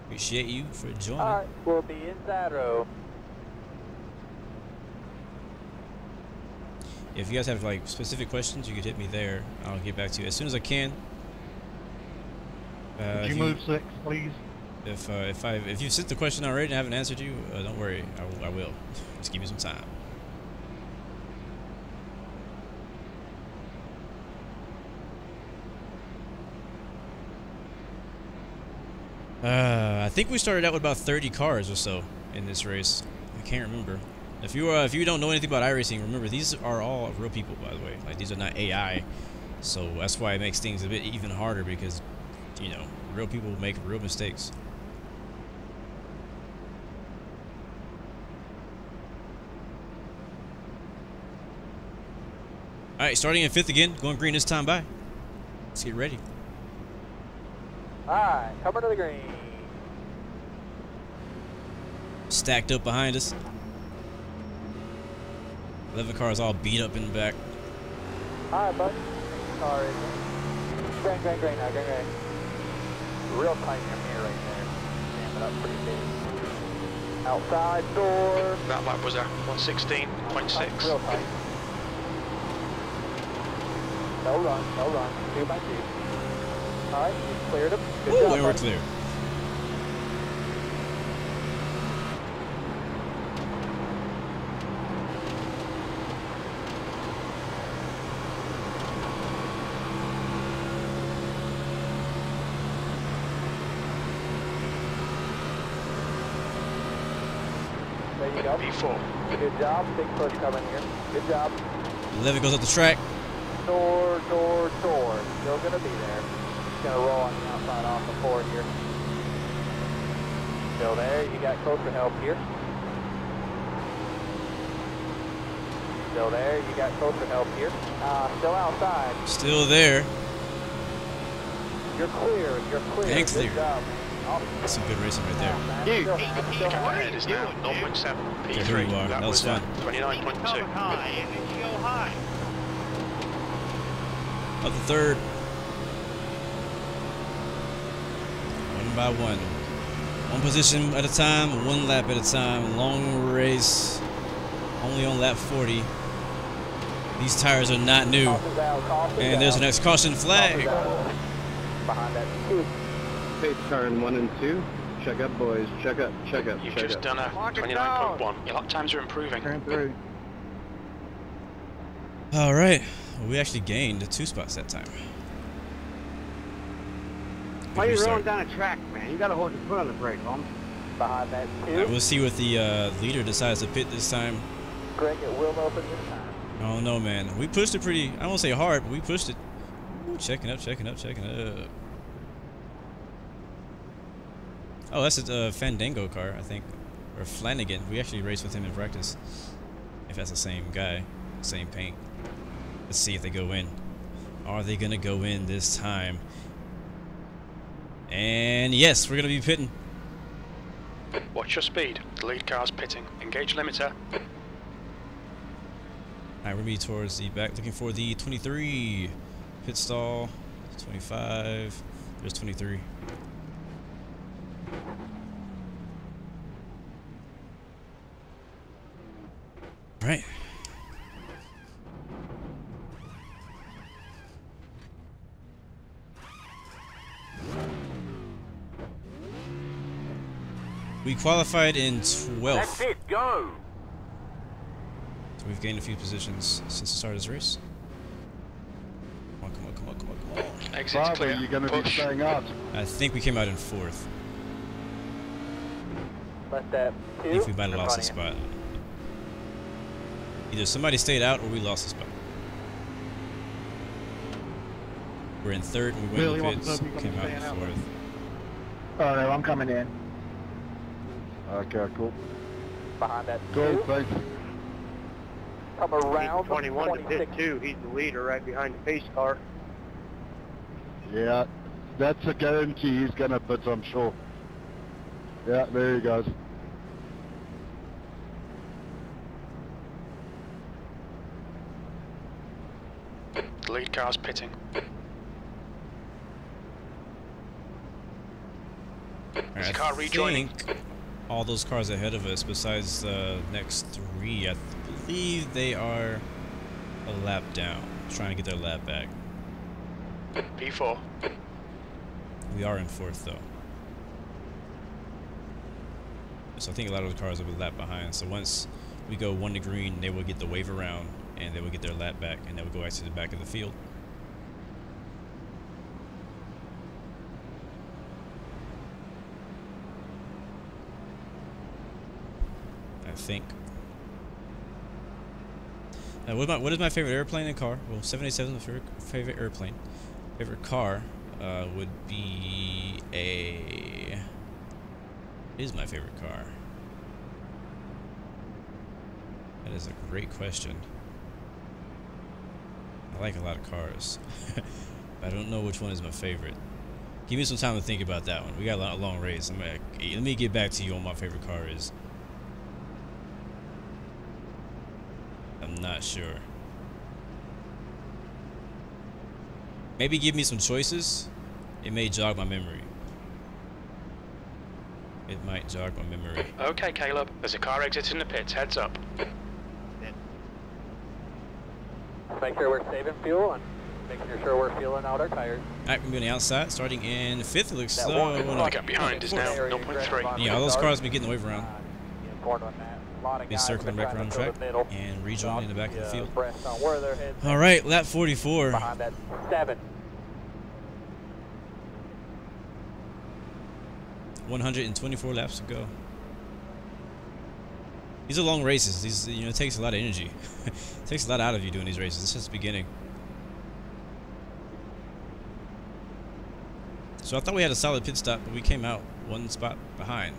[SPEAKER 2] Appreciate you for joining.
[SPEAKER 5] Alright, we'll be inside row.
[SPEAKER 2] If you guys have like specific questions, you could hit me there. I'll get back to you as soon as I can.
[SPEAKER 9] Could you move 6, please?
[SPEAKER 2] If you sent the question already and I haven't answered you, don't worry, I will. Just give me some time. I think we started out with about 30 cars or so in this race. I can't remember. If you don't know anything about iRacing, remember these are all real people, by the way. Like these are not AI, so that's why it makes things a bit even harder because, you know, real people make real mistakes. All right, starting in 5th again, going green this time. Bye. Let's get ready.
[SPEAKER 5] Alright, coming to the green.
[SPEAKER 2] Stacked up behind us. 11 cars all beat up in the back.
[SPEAKER 5] Alright, buddy. Car is grain now, grain. Real tight in here right there. Jam it up pretty big. Outside door.
[SPEAKER 3] That lap was a 116.6.
[SPEAKER 5] Real tight. No run. 2 by 2. Alright, you cleared him. Good job,
[SPEAKER 2] And we're
[SPEAKER 5] buddy.
[SPEAKER 2] clear.
[SPEAKER 5] There you go.
[SPEAKER 3] P4.
[SPEAKER 5] Good job. Big push coming here. Good job.
[SPEAKER 2] 11 goes up the track.
[SPEAKER 5] Door. Still gonna be there. Gonna roll on the outside off the forward here. Still there. You got closer help here. Still there. You got closer help here. Still outside.
[SPEAKER 2] Still there.
[SPEAKER 5] You're clear.
[SPEAKER 2] And clear.
[SPEAKER 5] Good job, man. Awesome.
[SPEAKER 2] That's some good racing right there.
[SPEAKER 9] Dude,
[SPEAKER 5] Still
[SPEAKER 3] Gap
[SPEAKER 5] high.
[SPEAKER 3] ahead is now 0.7.
[SPEAKER 2] Yeah, here you
[SPEAKER 3] P3.
[SPEAKER 2] are.
[SPEAKER 3] That
[SPEAKER 2] That was
[SPEAKER 3] was
[SPEAKER 2] fun.
[SPEAKER 3] 29.2.
[SPEAKER 7] High, and then you go high.
[SPEAKER 2] Up the 3rd. One by one. One position at a time, one lap at a time. Long race. Only on lap 40. These tires are not new.
[SPEAKER 5] Caution's out, caution's
[SPEAKER 2] And there's
[SPEAKER 5] out.
[SPEAKER 2] the next caution flag.
[SPEAKER 5] Caution's out. Behind that 2.
[SPEAKER 4] Pace car in 1 and 2. Check up, boys. Check up, check up,
[SPEAKER 3] You've
[SPEAKER 4] check
[SPEAKER 3] just
[SPEAKER 4] up.
[SPEAKER 3] done a
[SPEAKER 7] Lock it
[SPEAKER 3] 29.1. Your lap times are improving.
[SPEAKER 7] Turn through.
[SPEAKER 2] All right. Well, we actually gained 2 spots that time.
[SPEAKER 7] Why are you
[SPEAKER 2] Restart.
[SPEAKER 7] rolling down a track, man? You gotta hold your foot on the brake, Holmes.
[SPEAKER 5] Behind that 2.
[SPEAKER 2] All right, we'll see what the leader decides to pit this time.
[SPEAKER 5] Greg, it will open this time.
[SPEAKER 2] I don't know, man. We pushed it pretty, I won't say hard, but we pushed it. Ooh, checking up, checking up, checking up. Oh, that's a Fandango car, I think. Or Flanagan. We actually raced with him in practice. If that's the same guy, same paint. Let's see if they go in. Are they going to go in this time? And yes, we're going to be pitting.
[SPEAKER 3] Watch your speed. The lead car's pitting. Engage limiter.
[SPEAKER 2] Alright, we're going to be towards the back, looking for the 23. Pit stall. 25. There's 23. Right. We qualified in 12th.
[SPEAKER 5] That's it, go!
[SPEAKER 2] So we've gained a few positions since the start of this race. Come on, come on, come on, come on, come on.
[SPEAKER 3] Exit's
[SPEAKER 6] Bravo,
[SPEAKER 3] clear.
[SPEAKER 6] you're going to be
[SPEAKER 3] Push.
[SPEAKER 6] staying out.
[SPEAKER 2] I think we came out in 4th.
[SPEAKER 5] Let that 2.
[SPEAKER 2] I think we might have
[SPEAKER 5] in
[SPEAKER 2] lost a
[SPEAKER 5] front of
[SPEAKER 2] spot. Either somebody stayed out or we lost a spot. We're in 3rd and we went
[SPEAKER 9] Billy
[SPEAKER 2] to
[SPEAKER 9] wants to
[SPEAKER 2] pits,
[SPEAKER 9] know if he's
[SPEAKER 2] came out
[SPEAKER 9] gonna
[SPEAKER 2] in
[SPEAKER 9] stay out.
[SPEAKER 2] 4th.
[SPEAKER 7] Oh no, I'm coming in.
[SPEAKER 6] Okay, cool.
[SPEAKER 5] you. Behind that 2.
[SPEAKER 6] Cool, thanks.
[SPEAKER 5] Come around the
[SPEAKER 9] 21 to
[SPEAKER 5] 26.
[SPEAKER 9] pit 2. He's the leader right behind the pace car.
[SPEAKER 6] Yeah, that's a guarantee. He's going to pit, I'm sure. Yeah, there he goes.
[SPEAKER 3] The lead car's pitting. Is the car rejoining?
[SPEAKER 2] think all those cars ahead of us, besides the next 3, I believe they are a lap down, trying to get their lap back.
[SPEAKER 3] P4.
[SPEAKER 2] We are in 4th though. So I think a lot of the cars will be a lap behind. So once we go 1 to green, they will get the wave around and they will get their lap back and they will go back to the back of the field. I think. What is my favorite airplane and car? Well, 787 is my favorite airplane. Favorite car would be a... Is my favorite car? That is a great question. I like a lot of cars. I don't know which one is my favorite. Give me some time to think about that one. We got a long race. Let me get back to you on what my favorite car is. I'm not sure. Maybe give me some choices. It may jog my memory. It might jog my memory.
[SPEAKER 3] Okay, Caleb. There's a car exiting the pits. Heads up.
[SPEAKER 5] Make sure we're saving fuel and making sure we're fueling out our tires.
[SPEAKER 2] Alright, we're going to the outside, starting in 5th. It looks
[SPEAKER 5] That
[SPEAKER 2] slow.
[SPEAKER 5] one-
[SPEAKER 3] The gap behind is now 0.3.
[SPEAKER 2] Yeah, all those cars been getting the wave around.
[SPEAKER 5] Informed on that. A lot of
[SPEAKER 2] Be
[SPEAKER 5] guys
[SPEAKER 2] circling
[SPEAKER 5] are
[SPEAKER 2] back
[SPEAKER 5] trying
[SPEAKER 2] around
[SPEAKER 5] to
[SPEAKER 2] the
[SPEAKER 5] fill
[SPEAKER 2] track
[SPEAKER 5] the middle.
[SPEAKER 2] and rejoin in the back of the field.
[SPEAKER 5] Press on where their heads are.
[SPEAKER 2] Alright, lap 44.
[SPEAKER 5] Behind that 7.
[SPEAKER 2] 124 laps to go. These are long races. These, it takes a lot of energy. It takes a lot out of you doing these races. It's just the beginning. So I thought we had a solid pit stop, but we came out 1 spot behind.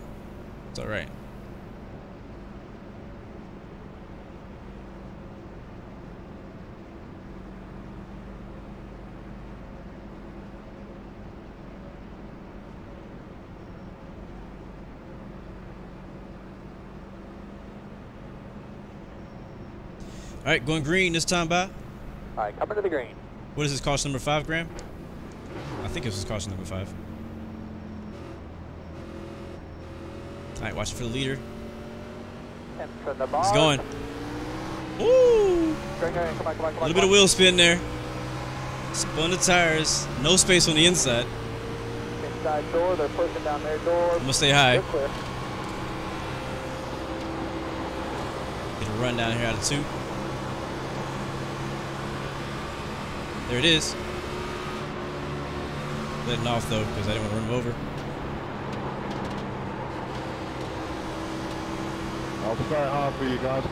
[SPEAKER 2] It's alright. Alright, going green this time, by.
[SPEAKER 5] Alright, coming to the green.
[SPEAKER 2] What is this, caution number 5, Graeme? I think this was caution number 5. Alright, watch it for the leader.
[SPEAKER 5] And from the bar.
[SPEAKER 2] He's going. Woo!
[SPEAKER 5] Come on, come on, come on,
[SPEAKER 2] A little bit of wheel spin there. Spun the tires. No space on the inside.
[SPEAKER 5] Inside door, they're pushing down their door.
[SPEAKER 2] I'm gonna stay high.
[SPEAKER 5] They're clear.
[SPEAKER 2] Get a run down here out of 2. There it is. Letting off though, because I didn't want to run him over.
[SPEAKER 6] I'll stay hard for you guys.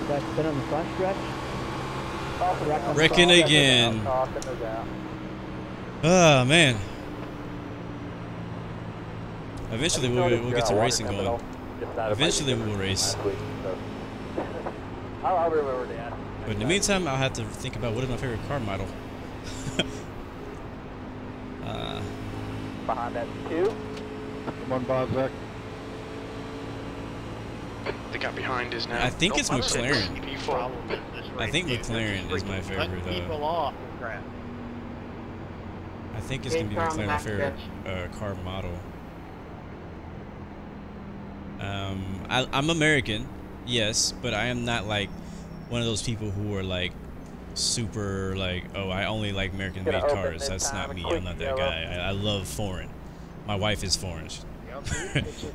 [SPEAKER 9] You guys been on the front stretch?
[SPEAKER 2] Wrecking again.
[SPEAKER 5] Caution is out.
[SPEAKER 2] Oh man. Eventually we'll get some racing going. Eventually we will race.
[SPEAKER 5] I'll remember that.
[SPEAKER 2] But in the meantime, I'll have to think about what is my favorite car model.
[SPEAKER 5] Behind that 2.
[SPEAKER 6] Come on, Barzak.
[SPEAKER 3] The gap behind is now.
[SPEAKER 2] I think it's
[SPEAKER 3] 0.6
[SPEAKER 2] McLaren.
[SPEAKER 3] TB4.
[SPEAKER 2] I think McLaren is my favorite
[SPEAKER 9] People
[SPEAKER 2] though.
[SPEAKER 9] off, crap.
[SPEAKER 2] I think it's gonna be McLaren my favorite car model. I'm American, yes, but I am not like one of those people who are like super like, oh, I only like American made cars. That's not me. I'm not that guy. I love foreign. My wife is foreign.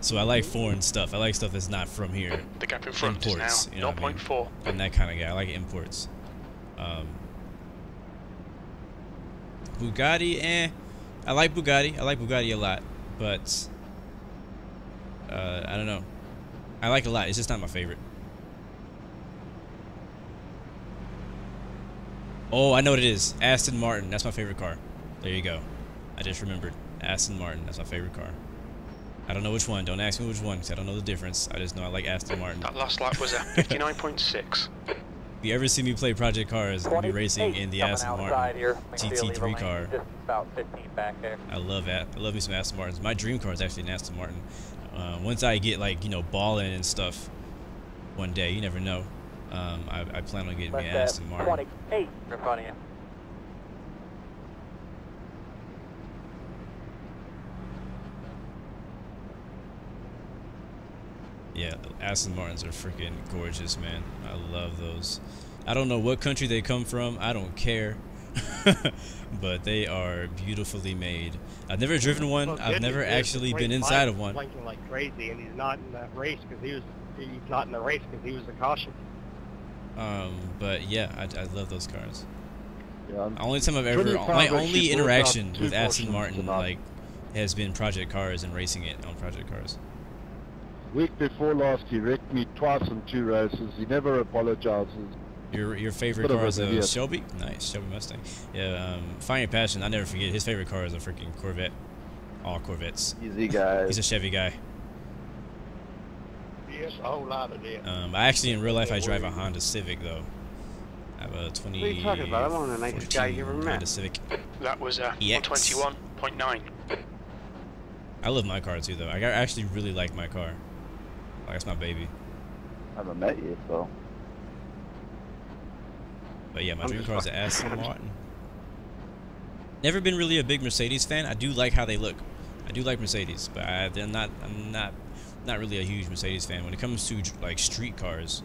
[SPEAKER 2] So I like foreign stuff. I like stuff that's not from here.
[SPEAKER 3] The gap in front
[SPEAKER 2] Imports,
[SPEAKER 3] is
[SPEAKER 2] you
[SPEAKER 3] now
[SPEAKER 2] know what I mean?
[SPEAKER 3] 0.4.
[SPEAKER 2] I'm that kind of guy. I like imports. Bugatti, I like Bugatti. I like Bugatti a lot, but I don't know. I like it a lot. It's just not my favorite. Oh, I know what it is. Aston Martin. That's my favorite car. There you go. I just remembered. Aston Martin. That's my favorite car. I don't know which one. Don't ask me which one, because I don't know the difference. I just know I like Aston Martin.
[SPEAKER 3] That last lap was a 59.6.
[SPEAKER 2] If you ever see me play Project Cars, I'll be racing in the Aston Martin GT3 car.
[SPEAKER 5] Just about 15 back there.
[SPEAKER 2] I love that. I love me some Aston Martins. My dream car is actually an Aston Martin. Once I get like, you know, balling and stuff one day, you never know. I plan on getting me an Aston Martin.
[SPEAKER 5] 28 in front of you.
[SPEAKER 2] Yeah, Aston Martins are freaking gorgeous, man. I love those. I don't know what country they come from. I don't care. But they are beautifully made. I've never driven one. I've never actually been inside of one.
[SPEAKER 9] Blinking like crazy, and he's not in that race because he's not in the race because he was the caution.
[SPEAKER 2] But yeah, I love those cars.
[SPEAKER 6] Yeah,
[SPEAKER 2] Only time I've ever, my only interaction with Aston Martin like has been Project Cars and racing it on Project Cars.
[SPEAKER 6] Week before last, he wrecked me twice in 2 races. He never apologizes.
[SPEAKER 2] Your favorite car is a Shelby? Nice, Shelby Mustang. Yeah, Find Your Passion, I never forget. His favorite car is a freaking Corvette. All Corvettes.
[SPEAKER 4] Easy guys.
[SPEAKER 2] He's a Chevy guy.
[SPEAKER 9] Yes, a whole lot of them.
[SPEAKER 2] I actually, in real life, I drive a Honda Civic, though. I have a 20.
[SPEAKER 4] What are you talking about? I'm one of the nicest guys you ever met.
[SPEAKER 2] Honda Civic.
[SPEAKER 3] That was a 121.9.
[SPEAKER 2] I love my car, too, though. I actually really like my car. Like, it's my baby.
[SPEAKER 4] I haven't met you, so.
[SPEAKER 2] But yeah, my dream car is an Aston Martin. Never been really a big Mercedes fan. I do like how they look. I do like Mercedes, but I'm not really a huge Mercedes fan when it comes to like street cars.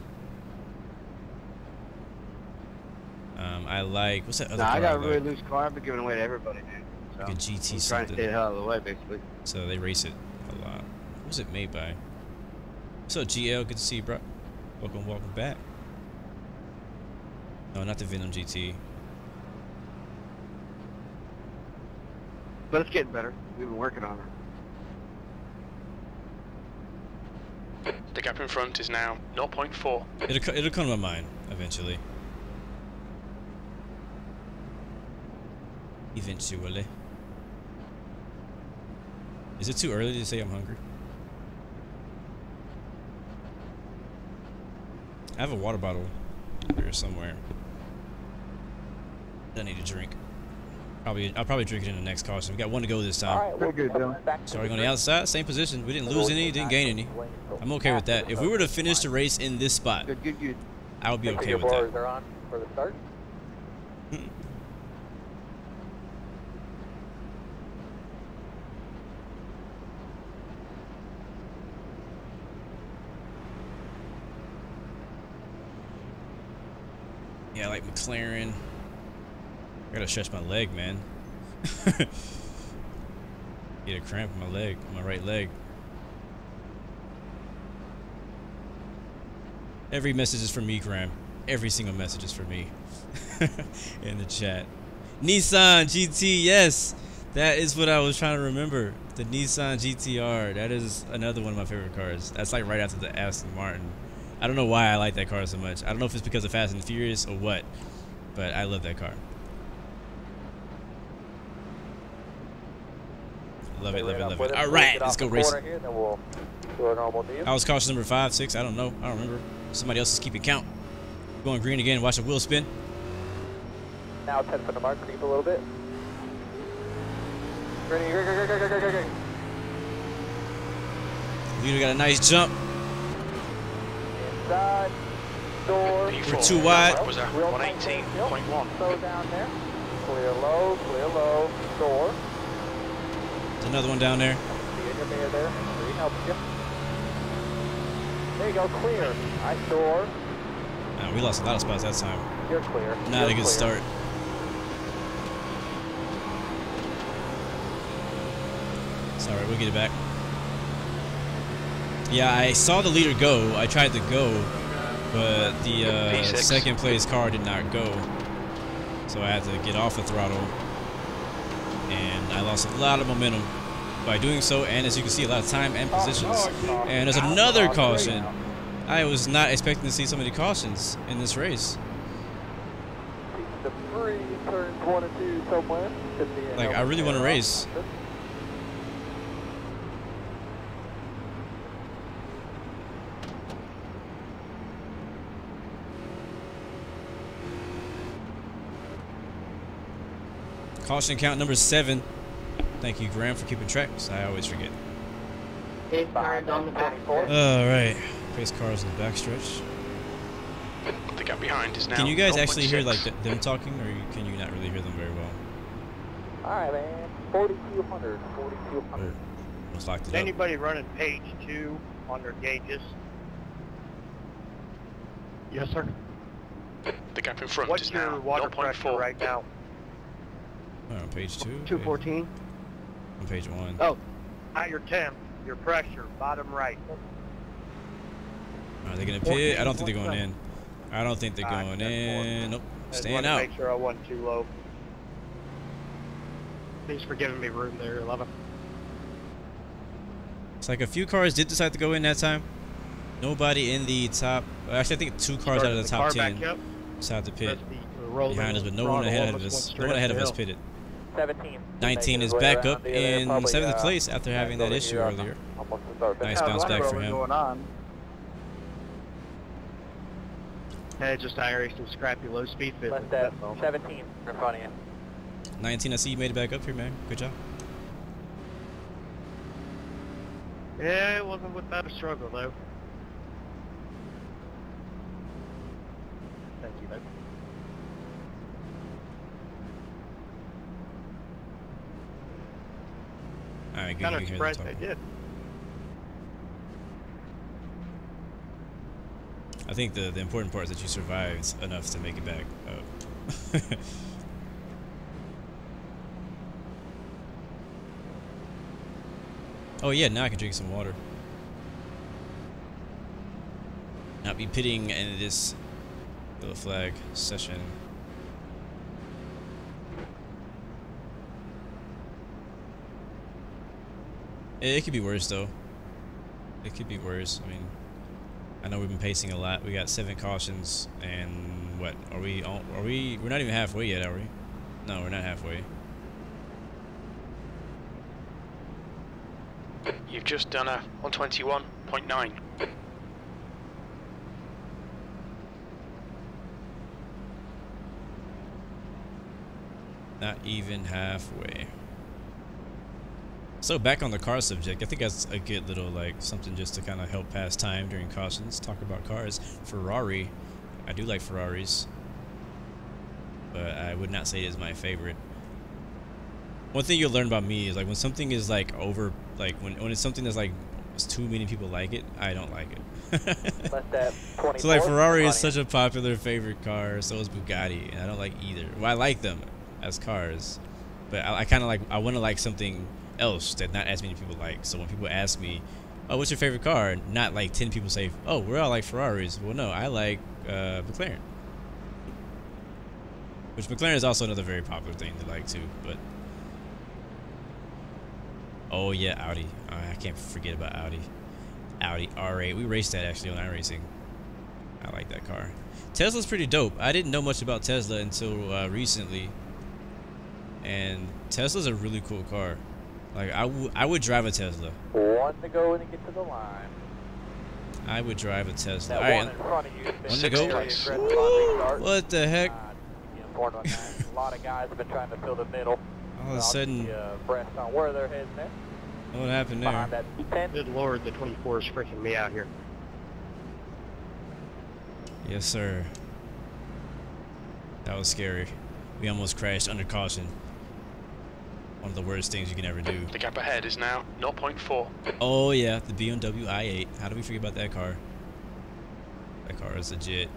[SPEAKER 2] I like, what's that other car?
[SPEAKER 4] I got a really loose car. I've been giving away to everybody, man. So
[SPEAKER 2] like a GT
[SPEAKER 4] I'm trying
[SPEAKER 2] something.
[SPEAKER 4] to stay the hell out of the way, basically.
[SPEAKER 2] So they race it a lot. What was it made by? What's up, GL? Good to see you, bro. Welcome back. No, not the Venom GT.
[SPEAKER 4] But it's getting better. We've been working on it.
[SPEAKER 3] The gap in front is now 0.4.
[SPEAKER 2] It'll come to my mind eventually. Eventually. Is it too early to say I'm hungry? I have a water bottle here somewhere. I need a drink. I'll probably drink it in the next car. So we got one to go this time.
[SPEAKER 5] All right,
[SPEAKER 4] Pretty good, Dylan.
[SPEAKER 2] Starting on the outside, same position. We didn't lose any, didn't gain any. I'm okay with that. If we were to finish the race in this spot,
[SPEAKER 4] Good.
[SPEAKER 2] I would be okay with
[SPEAKER 5] blowers
[SPEAKER 2] that.
[SPEAKER 5] are on for the start.
[SPEAKER 2] Yeah, I like McLaren. I gotta stretch my leg, man. Get a cramp in my leg, my right leg. Every message is for me, Graeme. Every single message is for me. In the chat. Nissan GT, yes! That is what I was trying to remember. The Nissan GTR. That is another one of my favorite cars. That's like right after the Aston Martin. I don't know why I like that car so much. I don't know if it's because of Fast and Furious or what, but I love that car. Love it, love it, love it. All right, let's go racing. I was caution number 5, 6. I don't know. I don't remember. Somebody else is keeping count. Going green again. Watch the wheel spin.
[SPEAKER 5] Now 10 from the mark. Creep a little bit. Ready, go.
[SPEAKER 2] Leader got a nice jump.
[SPEAKER 5] Inside. Door.
[SPEAKER 2] We're too wide.
[SPEAKER 3] Was that 118.1?
[SPEAKER 5] So down there. Clear low. Door.
[SPEAKER 2] There's another one down there.
[SPEAKER 5] See in your mirror there. Three helps you. There you go, clear. Nice door.
[SPEAKER 2] We lost a lot of spots that time.
[SPEAKER 5] You're clear.
[SPEAKER 2] Not a good start. It's alright, we'll get it back. Yeah, I saw the leader go. I tried to go, but the second place car did not go. So I had to get off the throttle. And I lost a lot of momentum by doing so, and as you can see, a lot of time and positions. And there's another caution. I was not expecting to see so many cautions in this race.
[SPEAKER 5] The free turns 1 and 2 somewhere.
[SPEAKER 2] Like, I really want to race. Caution count number 7. Thank you, Graeme, for keeping track. I always forget.
[SPEAKER 8] Pace cars on the back.
[SPEAKER 2] Alright. Pace cars on the backstretch.
[SPEAKER 3] The gap behind is now.
[SPEAKER 2] Can you guys actually hear
[SPEAKER 3] 0.6.
[SPEAKER 2] like them talking, or can you not really hear them very well?
[SPEAKER 5] Alright, man. 4,200. 4,200.
[SPEAKER 2] Almost locked it
[SPEAKER 9] Is
[SPEAKER 2] up.
[SPEAKER 9] anybody running page 2 on their gauges?
[SPEAKER 6] Yes, sir.
[SPEAKER 3] The gap in front
[SPEAKER 9] What's
[SPEAKER 3] is
[SPEAKER 9] your
[SPEAKER 3] now
[SPEAKER 9] water pressure
[SPEAKER 3] 0.4.
[SPEAKER 9] right now?
[SPEAKER 2] On page 2.
[SPEAKER 6] 214.
[SPEAKER 2] On page 1.
[SPEAKER 6] Oh,
[SPEAKER 9] Not your temp, your pressure, bottom right.
[SPEAKER 2] Are they gonna pit? I don't think they're going in. I don't think they're going in. Nope.
[SPEAKER 9] I just
[SPEAKER 2] Staying
[SPEAKER 9] wanted to
[SPEAKER 2] out.
[SPEAKER 9] make sure I wasn't too low. Thanks for giving me room there, 11.
[SPEAKER 2] It's like a few cars did decide to go in that time. Nobody in the top. Actually, I think 2 cars out of the top 10 decided to pit behind us, but no one ahead of us. No one ahead of us pitted.
[SPEAKER 5] 17.
[SPEAKER 2] 19 is back up in 7th place after having that issue earlier. Nice bounce back for him.
[SPEAKER 9] Hey, just iRacing some scrappy low speed fit.
[SPEAKER 5] Left at 17 in front of you.
[SPEAKER 2] 19, I see you made it back up here, man. Good job.
[SPEAKER 9] Yeah, it wasn't without a struggle though. Thank you, though.
[SPEAKER 2] Alright, good.
[SPEAKER 9] Kind
[SPEAKER 2] You
[SPEAKER 9] of
[SPEAKER 2] can hear them
[SPEAKER 9] surprised
[SPEAKER 2] talking.
[SPEAKER 9] they did.
[SPEAKER 2] I think the important part is that you survived enough to make it back up. Oh yeah, now I can drink some water. Not be pitting in this little flag session. It could be worse though. It could be worse. I mean, I know we've been pacing a lot. We got 7 cautions, and what are we? We're not even halfway yet, are we? No, we're not halfway.
[SPEAKER 3] You've just done a 121.9.
[SPEAKER 2] Not even halfway. So back on the car subject, I think that's a good little like something just to kind of help pass time during cautions. Talk about cars. Ferrari, I do like Ferraris, but I would not say it is my favorite. One thing you'll learn about me is like when something is like over, like when it's something that's like It's too many people like it. I don't like it.
[SPEAKER 5] Let that 24
[SPEAKER 2] So like Ferrari is
[SPEAKER 5] running.
[SPEAKER 2] such a popular favorite car, so is Bugatti, and I don't like either. Well, I like them as cars, but I kind of like, I want to like something else that not as many people like. So when people ask me, oh, what's your favorite car? Not like 10 people say, oh, we're all like Ferraris. Well, no, I like McLaren. Which McLaren is also another very popular thing to like too, but oh yeah, Audi. I can't forget about Audi. Audi R8. We raced that actually on iRacing. I like that car. Tesla's pretty dope. I didn't know much about Tesla until recently, and Tesla's a really cool car. Like I would drive a Tesla.
[SPEAKER 5] One to go when you get to the line.
[SPEAKER 2] I would drive a Tesla.
[SPEAKER 5] That
[SPEAKER 2] All right,
[SPEAKER 5] one in front of you.
[SPEAKER 2] one to go. What the heck?
[SPEAKER 5] A lot of guys have been trying to fill the middle.
[SPEAKER 2] All of a sudden,
[SPEAKER 5] Breast on where they're heading there.
[SPEAKER 2] what happened
[SPEAKER 5] Behind
[SPEAKER 2] there?
[SPEAKER 5] that 10.
[SPEAKER 9] Good lord, the 24 is freaking me out here.
[SPEAKER 2] Yes, sir. That was scary. We almost crashed under caution. One of the worst things you can ever do.
[SPEAKER 3] The gap ahead is now 0.4.
[SPEAKER 2] Oh yeah, the BMW i8. How do we forget about that car? That car is legit.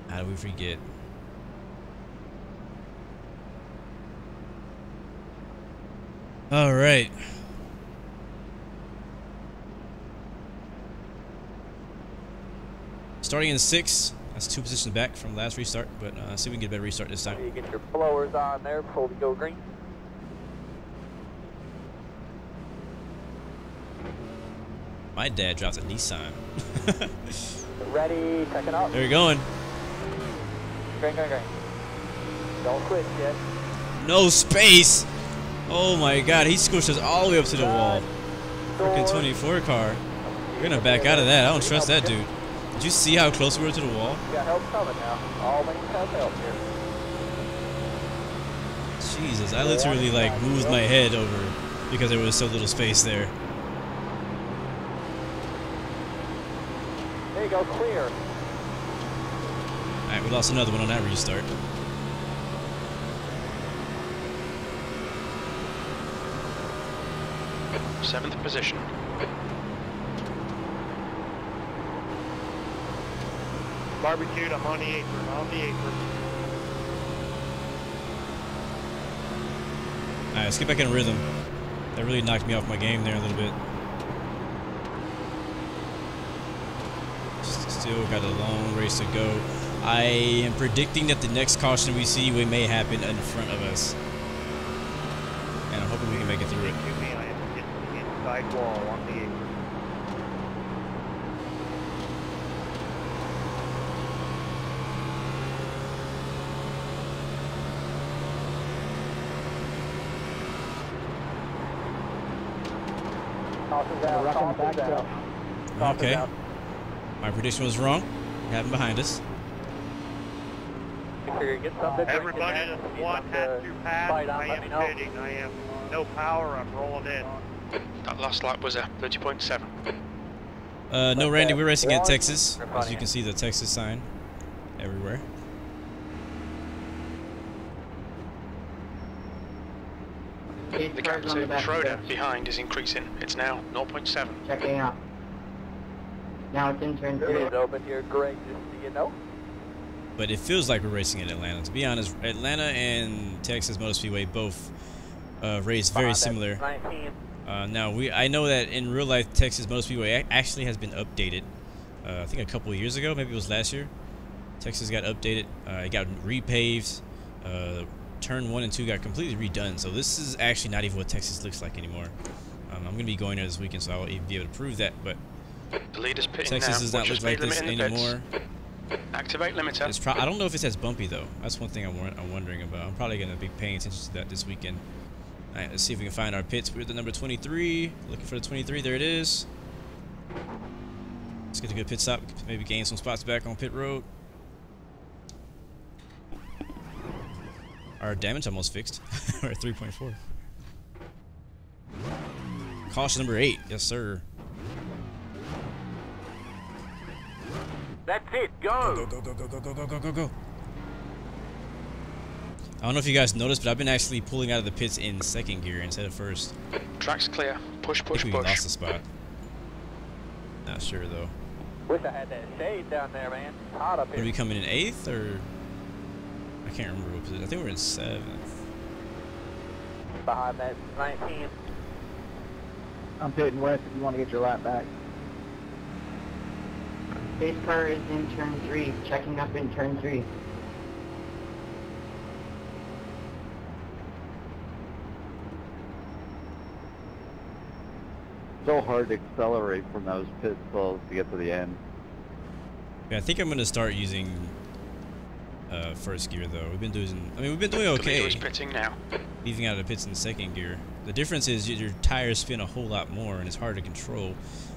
[SPEAKER 2] How do we forget? All right. Starting in 6. That's 2 positions back from last restart, but see if we can get a better restart this time.
[SPEAKER 5] You get your blowers on there before we go green.
[SPEAKER 2] My dad dropped a Nissan.
[SPEAKER 5] Ready, checking out.
[SPEAKER 2] There we going.
[SPEAKER 5] Green. Don't switch yet.
[SPEAKER 2] No space. Oh my God, he squished us all the way up to the wall. Freaking 24 car. We're gonna back out of that. I don't trust that dude. Did you see how close we were to the wall?
[SPEAKER 5] You got help coming now. All lanes have help here.
[SPEAKER 2] Jesus, I literally like moved my head over because there was so little space there.
[SPEAKER 5] There you go, clear.
[SPEAKER 2] Alright, we lost another one on that restart.
[SPEAKER 3] Seventh position.
[SPEAKER 9] Barbecued, I'm on the apron,
[SPEAKER 2] Alright, let's get back in rhythm. That really knocked me off my game there a little bit. Still got a long race to go. I am predicting that the next caution we see may happen in front of us. And I'm hoping we can make it through it.
[SPEAKER 9] I am hitting the inside wall on the apron.
[SPEAKER 2] Okay. My prediction was wrong. We have him behind us.
[SPEAKER 9] Everybody that's one has to pass. I am pitting. I am no power. I'm rolling in.
[SPEAKER 3] That last lap was a 30.7.
[SPEAKER 2] No, Randy, we're racing at Texas. As you can see the Texas sign everywhere.
[SPEAKER 3] The gap to Schroeder behind is increasing. It's now 0.7.
[SPEAKER 8] Checking out. Now it's in turn 3.
[SPEAKER 5] It's open here, Greg, just so you know.
[SPEAKER 2] But it feels like we're racing in Atlanta. To be honest, Atlanta and Texas Motor Speedway both race very similar. Now, I know that in real life, Texas Motor Speedway actually has been updated. I think a couple of years ago, maybe it was last year. Texas got updated. It got repaved. Turn 1 and 2 got completely redone. So this is actually not even what Texas looks like anymore. I'm going to be going there this weekend, so I'll even be able to prove that. But
[SPEAKER 3] The leader's pitting
[SPEAKER 2] Texas
[SPEAKER 3] now.
[SPEAKER 2] does not
[SPEAKER 3] Watch your
[SPEAKER 2] look like
[SPEAKER 3] speed
[SPEAKER 2] this
[SPEAKER 3] limit in the pits.
[SPEAKER 2] anymore.
[SPEAKER 3] Activate limiter.
[SPEAKER 2] I don't know if it's as bumpy though. That's one thing I'm wondering about. I'm probably gonna be paying attention to that this weekend. All right, let's see if we can find our pits. We're at the number 23. Looking for the 23. There it is. Let's get a good pit stop. Maybe gain some spots back on pit road. Our damage almost fixed. We're at 3.4. Caution number 8. Yes, sir.
[SPEAKER 5] That's it, go!
[SPEAKER 2] Go. I don't know if you guys noticed, but I've been actually pulling out of the pits in second gear instead of first.
[SPEAKER 3] Track's clear. Push,
[SPEAKER 2] I
[SPEAKER 3] push,
[SPEAKER 2] think we
[SPEAKER 3] push.
[SPEAKER 2] lost the spot. Not sure though.
[SPEAKER 5] Wish I had that shade down there, man. Hot up
[SPEAKER 2] Are
[SPEAKER 5] here.
[SPEAKER 2] we coming in 8th or? I can't remember what position. I think we're in 7th.
[SPEAKER 5] Behind that 19.
[SPEAKER 7] I'm pitting west if you want to get your lap back.
[SPEAKER 8] Pace car is in turn 3, checking up in turn 3.
[SPEAKER 4] So hard to accelerate from those pit stalls to get to the end.
[SPEAKER 2] Yeah, I think I'm gonna start using first gear though. We've been doing. I mean, we've been doing okay.
[SPEAKER 3] The leader is pitting now.
[SPEAKER 2] Leaving out of the pits in second gear. The difference is your tires spin a whole lot more, and it's hard to control.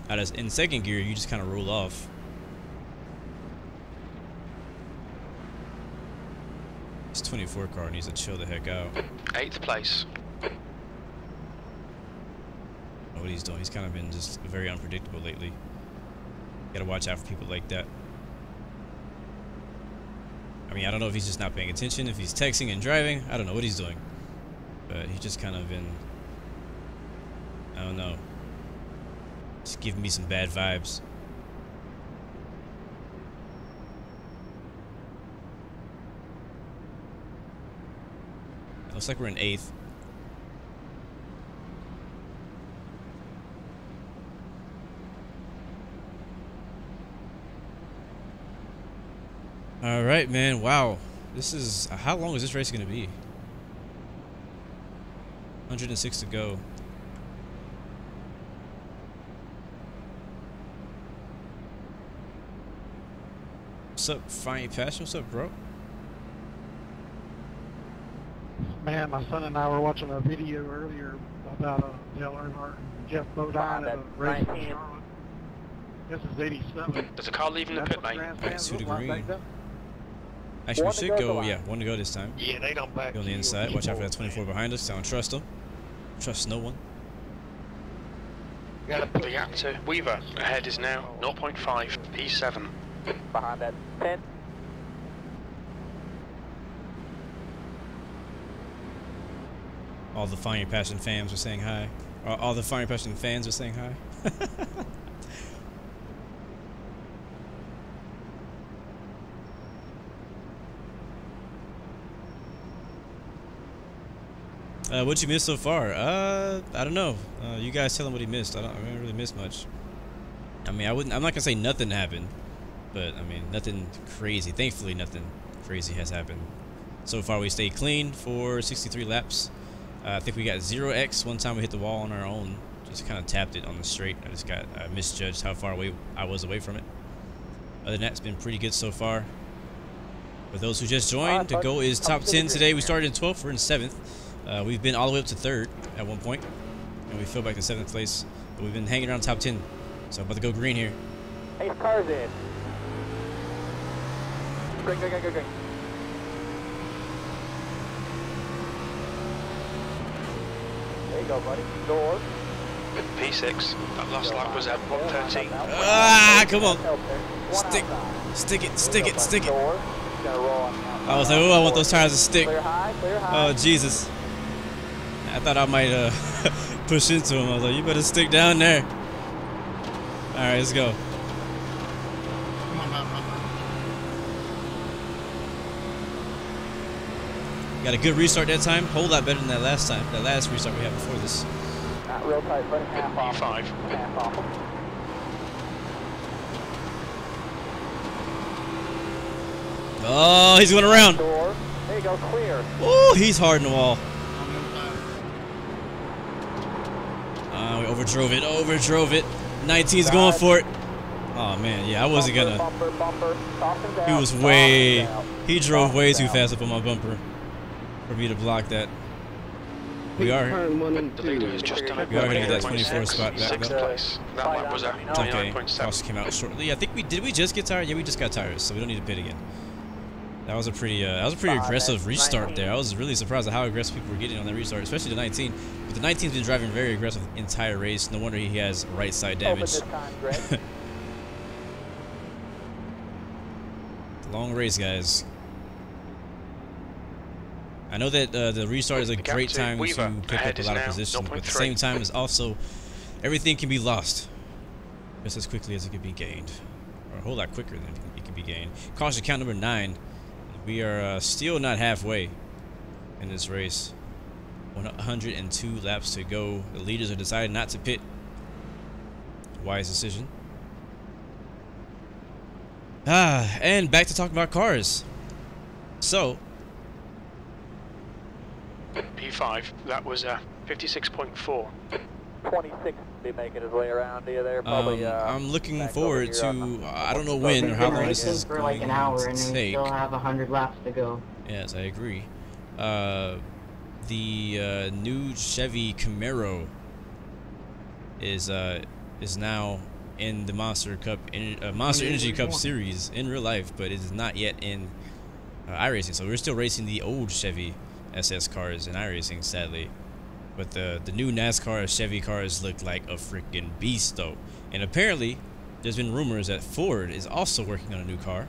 [SPEAKER 2] In second gear, you just kind of roll off. This 24 car needs to chill the heck out.
[SPEAKER 3] 8th place.
[SPEAKER 2] What he's doing, he's kind of been just very unpredictable lately. Gotta watch out for people like that. I mean, I don't know if he's just not paying attention, if he's texting and driving. I don't know what he's doing, but he's just kind of been, I don't know, just giving me some bad vibes. Looks like we're in 8th. All right, man. Wow, this is how long is this race gonna be? 106 to go. What's up, Fine Passion? What's up, bro?
[SPEAKER 7] Man, my son and I were watching a video earlier about Dale Earnhardt and Jeff Bodine at a race in Charlotte. This is 87.
[SPEAKER 3] There's a car leaving the
[SPEAKER 7] That's
[SPEAKER 3] pit,
[SPEAKER 7] what
[SPEAKER 3] mate.
[SPEAKER 7] grandstands
[SPEAKER 2] Two to
[SPEAKER 7] look like
[SPEAKER 2] green.
[SPEAKER 7] back then.
[SPEAKER 2] Actually, we
[SPEAKER 5] One to
[SPEAKER 2] should
[SPEAKER 5] go,
[SPEAKER 2] go.
[SPEAKER 5] Delon.
[SPEAKER 2] Yeah, one to go this time.
[SPEAKER 7] Yeah, they don't back
[SPEAKER 2] Go on the
[SPEAKER 7] you
[SPEAKER 2] inside. Watch out for
[SPEAKER 7] anymore,
[SPEAKER 2] that 24
[SPEAKER 7] man.
[SPEAKER 2] behind us. I don't trust them. Trust no one.
[SPEAKER 7] You gotta put
[SPEAKER 3] The gap to Weaver ahead is now 0.5 P7.
[SPEAKER 5] Behind that 10.
[SPEAKER 2] All the Fire Passion fans are saying hi. All the Fire Passion fans are saying hi. What'd you miss so far? I don't know. You guys tell him what he missed. I didn't really miss much. I mean, I'm not gonna say nothing happened, but I mean, nothing crazy. Thankfully, nothing crazy has happened. So far, we stayed clean for 63 laps. I think we got 0x one time we hit the wall on our own. Just kind of tapped it on the straight. I misjudged how far away I was away from it. Other than that, it's been pretty good so far. For those who just joined, the goal is top 10 today. We started in 12th, we're in 7th. We've been all the way up to 3rd at one point, and we fell back to 7th place. But we've been hanging around top 10. So I'm about to go green here.
[SPEAKER 5] Ace cars in. Green, green, green, green, green. There you go, buddy. Door.
[SPEAKER 3] P6. That last lap was at 113.
[SPEAKER 2] Ah, come on. Stick it. I was like, oh, I want those tires to stick.
[SPEAKER 5] Clear high, clear high.
[SPEAKER 2] Oh, Jesus. I thought I might push into him. I was like, you better stick down there. All right, let's go. Got a good restart that time. Whole lot better than that last time. That last restart we had before this.
[SPEAKER 5] Not real tight, buddy. Half off.
[SPEAKER 3] P5.
[SPEAKER 5] Half off.
[SPEAKER 2] Oh, he's going around.
[SPEAKER 5] Door. There you go, clear.
[SPEAKER 2] Oh, he's hard in the wall. We overdrove it. 19's going for it. Oh man, yeah, I wasn't gonna.
[SPEAKER 5] Bumper.
[SPEAKER 2] He was way. He drove way too fast up on my bumper for me to block that. We are.
[SPEAKER 4] Turn 1 and
[SPEAKER 3] The
[SPEAKER 4] 2.
[SPEAKER 3] leader has just done a
[SPEAKER 2] We are gonna get that 24 spot back,
[SPEAKER 3] 6th
[SPEAKER 2] though.
[SPEAKER 3] place. That lap was at
[SPEAKER 2] Okay,
[SPEAKER 3] 29.7.
[SPEAKER 2] cost came out shortly. I think we just get tires. Yeah, we just got tires, so we don't need to pit again. That was a pretty aggressive restart there. I was really surprised at how aggressive people were getting on that restart, especially the 19. But the 19's been driving very aggressive the entire race. No wonder he has right side damage. Long race, guys. I know that the restart is a great time to
[SPEAKER 3] Weaver.
[SPEAKER 2] pick
[SPEAKER 3] Ahead
[SPEAKER 2] up a
[SPEAKER 3] is
[SPEAKER 2] lot of
[SPEAKER 3] now
[SPEAKER 2] positions, but at the
[SPEAKER 3] 0.3.
[SPEAKER 2] same time, is also everything can be lost just as quickly as it can be gained, or a whole lot quicker than it can be gained. Caution count number 9. We are still not halfway in this race. 102 laps to go. The leaders have decided not to pit. Wise decision. And back to talking about cars. So,
[SPEAKER 3] P5, that was 56.4.
[SPEAKER 5] 26 be making his way around here there. Probably,
[SPEAKER 2] I'm looking
[SPEAKER 5] back
[SPEAKER 2] forward
[SPEAKER 5] over here
[SPEAKER 2] to,
[SPEAKER 5] on the-
[SPEAKER 2] I don't know
[SPEAKER 8] We've
[SPEAKER 2] when or how
[SPEAKER 8] been
[SPEAKER 2] long this
[SPEAKER 8] racing
[SPEAKER 2] is
[SPEAKER 8] for
[SPEAKER 2] going
[SPEAKER 8] like an hour
[SPEAKER 2] to
[SPEAKER 8] and we
[SPEAKER 2] take.
[SPEAKER 8] still have 100 laps to go.
[SPEAKER 2] Yes, I agree. The new Chevy Camaro is now in the Monster Energy Cup series in real life, but it is not yet in iRacing. So we're still racing the old Chevy SS cars in iRacing, sadly. But the new NASCAR Chevy cars look like a freaking beast, though. And apparently, there's been rumors that Ford is also working on a new car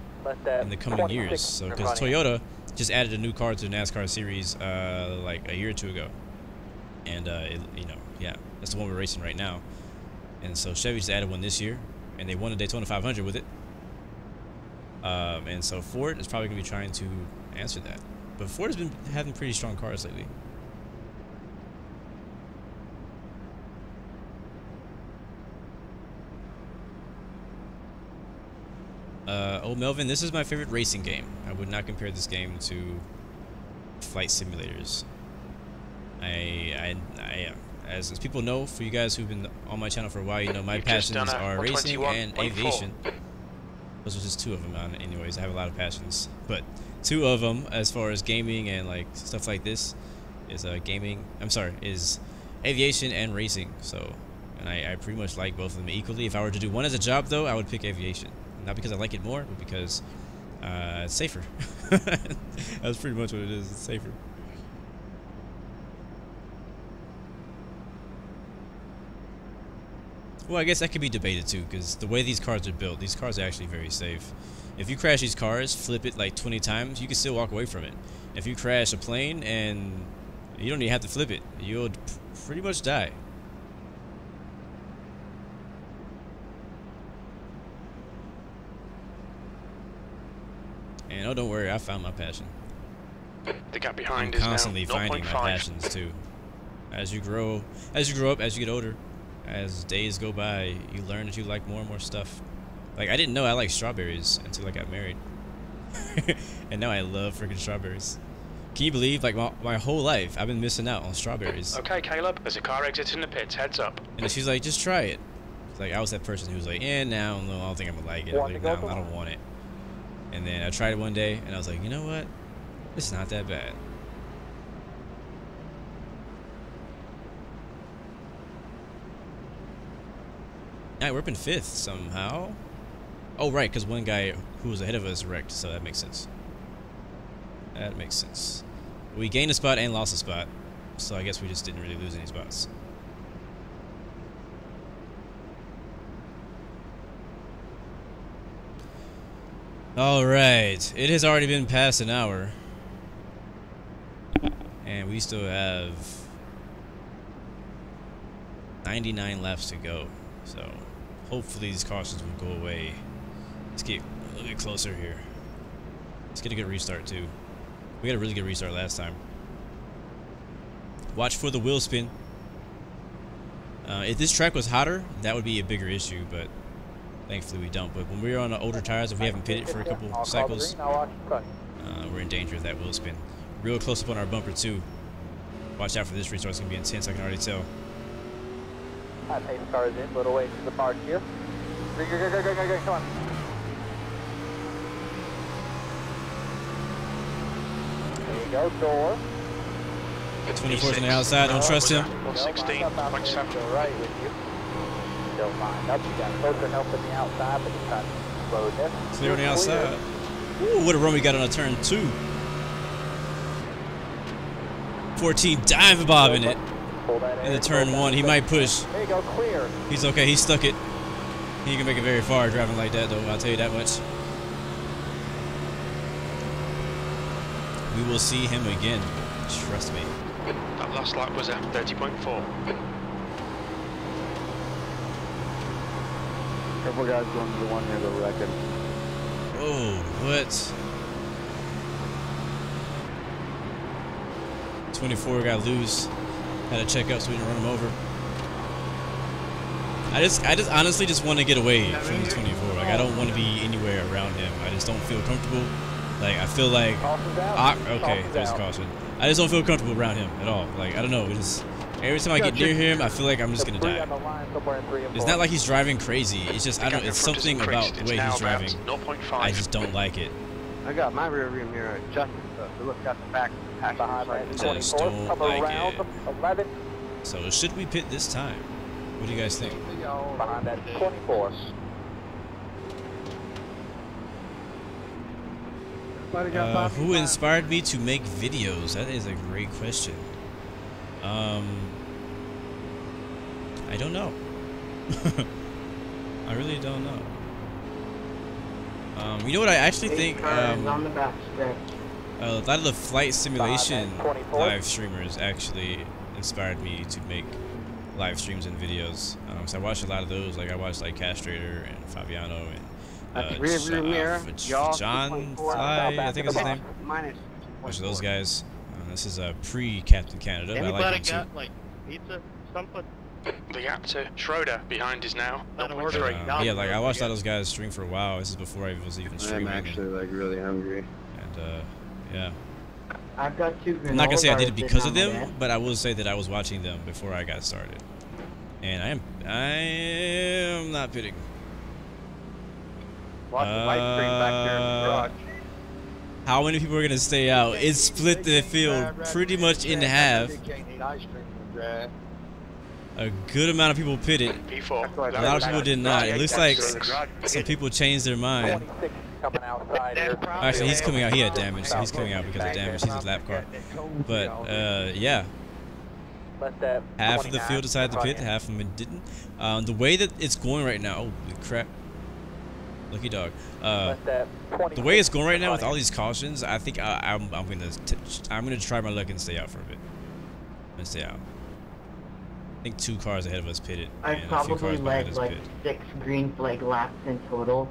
[SPEAKER 2] in the coming years. So because Toyota just added a new car to the NASCAR series like a year or two ago, and that's the one we're racing right now. And so Chevy just added one this year, and they won a Daytona 500 with it. And so Ford is probably going to be trying to answer that. But Ford has been having pretty strong cars lately. Oh, Melvin, this is my favorite racing game. I would not compare this game to flight simulators. As people know, for you guys who've been on my channel for a while, you know my passions are racing and aviation. Those are just two of them, anyways. I have a lot of passions, but two of them, as far as gaming and like stuff like this, is is aviation and racing. So, and I pretty much like both of them equally. If I were to do one as a job, though, I would pick aviation. Not because I like it more, but because it's safer. That's pretty much what it is. It's safer. Well, I guess that could be debated too, because the way these cars are built, these cars are actually very safe. If you crash these cars, flip it like 20 times, you can still walk away from it. If you crash a plane and you don't even have to flip it, you'll pretty much die. And oh, don't worry, I found my passion.
[SPEAKER 3] The gap behind
[SPEAKER 2] I'm
[SPEAKER 3] is
[SPEAKER 2] constantly
[SPEAKER 3] now
[SPEAKER 2] finding
[SPEAKER 3] 0.5.
[SPEAKER 2] my passions too. As you grow up, as you get older, as days go by, you learn that you like more and more stuff. Like, I didn't know I liked strawberries until I got married. And now I love freaking strawberries. Can you believe, like, my whole life, I've been missing out on strawberries.
[SPEAKER 3] Okay, Caleb, there's a car exiting the pits. Heads up.
[SPEAKER 2] And she's like, just try it. Like, I was that person who was like, now, no, I don't think I'm gonna like it. I'm like, no, I don't want it. And then I tried it one day, and I was like, you know what? It's not that bad. Alright, we're up in 5th somehow. Oh, right, because one guy who was ahead of us wrecked, so that makes sense. That makes sense. We gained a spot and lost a spot, so I guess we just didn't really lose any spots. Alright, it has already been past an hour. And we still have 99 laps to go. So hopefully these cautions will go away. Let's get a little bit closer here. Let's get a good restart too. We got a really good restart last time. Watch for the wheel spin. If this track was hotter, that would be a bigger issue, but thankfully we don't. But when we're on the older tires, if we haven't pitted for a couple cycles, we're in danger of that wheel spin. Real close up on our bumper too. Watch out for this restart. It's going to be intense, I can already tell.
[SPEAKER 5] High pace cars in, little way to the park here. Go, come on. There you go, door.
[SPEAKER 2] 24's on the outside, don't trust him.
[SPEAKER 3] 16.7.
[SPEAKER 5] Go right with you. Still lined up, you got closer help in the outside, but you're trying to slow this.
[SPEAKER 2] Clear on the outside. Ooh, what a run we got on a turn 2. 14 dive bobbing it. In the turn 1, he might push.
[SPEAKER 5] There you go, clear.
[SPEAKER 2] He's okay, he stuck it. He can make it very far driving like that, though, I'll tell you that much. We will see him again. Trust me.
[SPEAKER 3] That last lap was at 30.4.
[SPEAKER 5] Couple guys going to the one near the wreckage.
[SPEAKER 2] Oh, what? 24 got loose. Had to check up so we didn't run him over. I just honestly just want to get away from the 24. Like I don't want to be anywhere around him. I just don't feel comfortable. Like I feel like okay, there's a caution. I just don't feel comfortable around him at all. Like I don't know. It's just every time I get near him, I feel like I'm just gonna die. It's not like he's driving crazy. It's just I don't. It's something about the way he's driving. I just don't like it.
[SPEAKER 4] I got my rear view mirror adjusted to look at the back of the passenger.
[SPEAKER 2] Just don't like it. So should we pit this time? What do you guys think?
[SPEAKER 5] Behind that 24.
[SPEAKER 2] Who inspired me to make videos? That is a great question. I don't know. I really don't know. You know what I actually think? A lot of the flight simulation live streamers actually inspired me to make live streams and videos. So I watched a lot of those. Like I watched like Castrator and Fabiano and John Fly, I think is his name. Watch those guys. This is a pre-Captain Canada. But I like him too.
[SPEAKER 9] got like pizza, something?
[SPEAKER 3] The gap to Schroeder behind is now 0.3.
[SPEAKER 2] Yeah, like I watched all those guys stream for a while. This is before I was even streaming.
[SPEAKER 4] I'm actually like really hungry.
[SPEAKER 2] And yeah.
[SPEAKER 8] I've got 2 granola
[SPEAKER 2] I'm not gonna say I did it
[SPEAKER 8] bars
[SPEAKER 2] because
[SPEAKER 8] sitting
[SPEAKER 2] of
[SPEAKER 8] on my
[SPEAKER 2] them,
[SPEAKER 8] desk.
[SPEAKER 2] but I will say that I was watching them before I got started. And I am not pitting.
[SPEAKER 5] Watch the light screen back there in the garage.
[SPEAKER 2] How many people are gonna stay out? It split the field pretty much in half. A good amount of people pitted.
[SPEAKER 3] P4.
[SPEAKER 2] A lot of people did not. It looks like some people changed their mind.
[SPEAKER 5] 26 coming outside here.
[SPEAKER 2] Actually, he's coming out. He had damage, so he's coming out because of damage. He's a lap car. But yeah, half of the field decided to pit, half of them didn't. The way that it's going right now, holy crap, lucky dog. The way it's going right now with all these cautions, I think I'm gonna try my luck and stay out for a bit. I'm gonna stay out. I think 2 cars ahead of us pitted.
[SPEAKER 8] I've
[SPEAKER 2] and a few
[SPEAKER 8] probably
[SPEAKER 2] cars behind
[SPEAKER 8] led
[SPEAKER 2] us
[SPEAKER 8] like
[SPEAKER 2] pitted.
[SPEAKER 8] 6 green flag laps in total.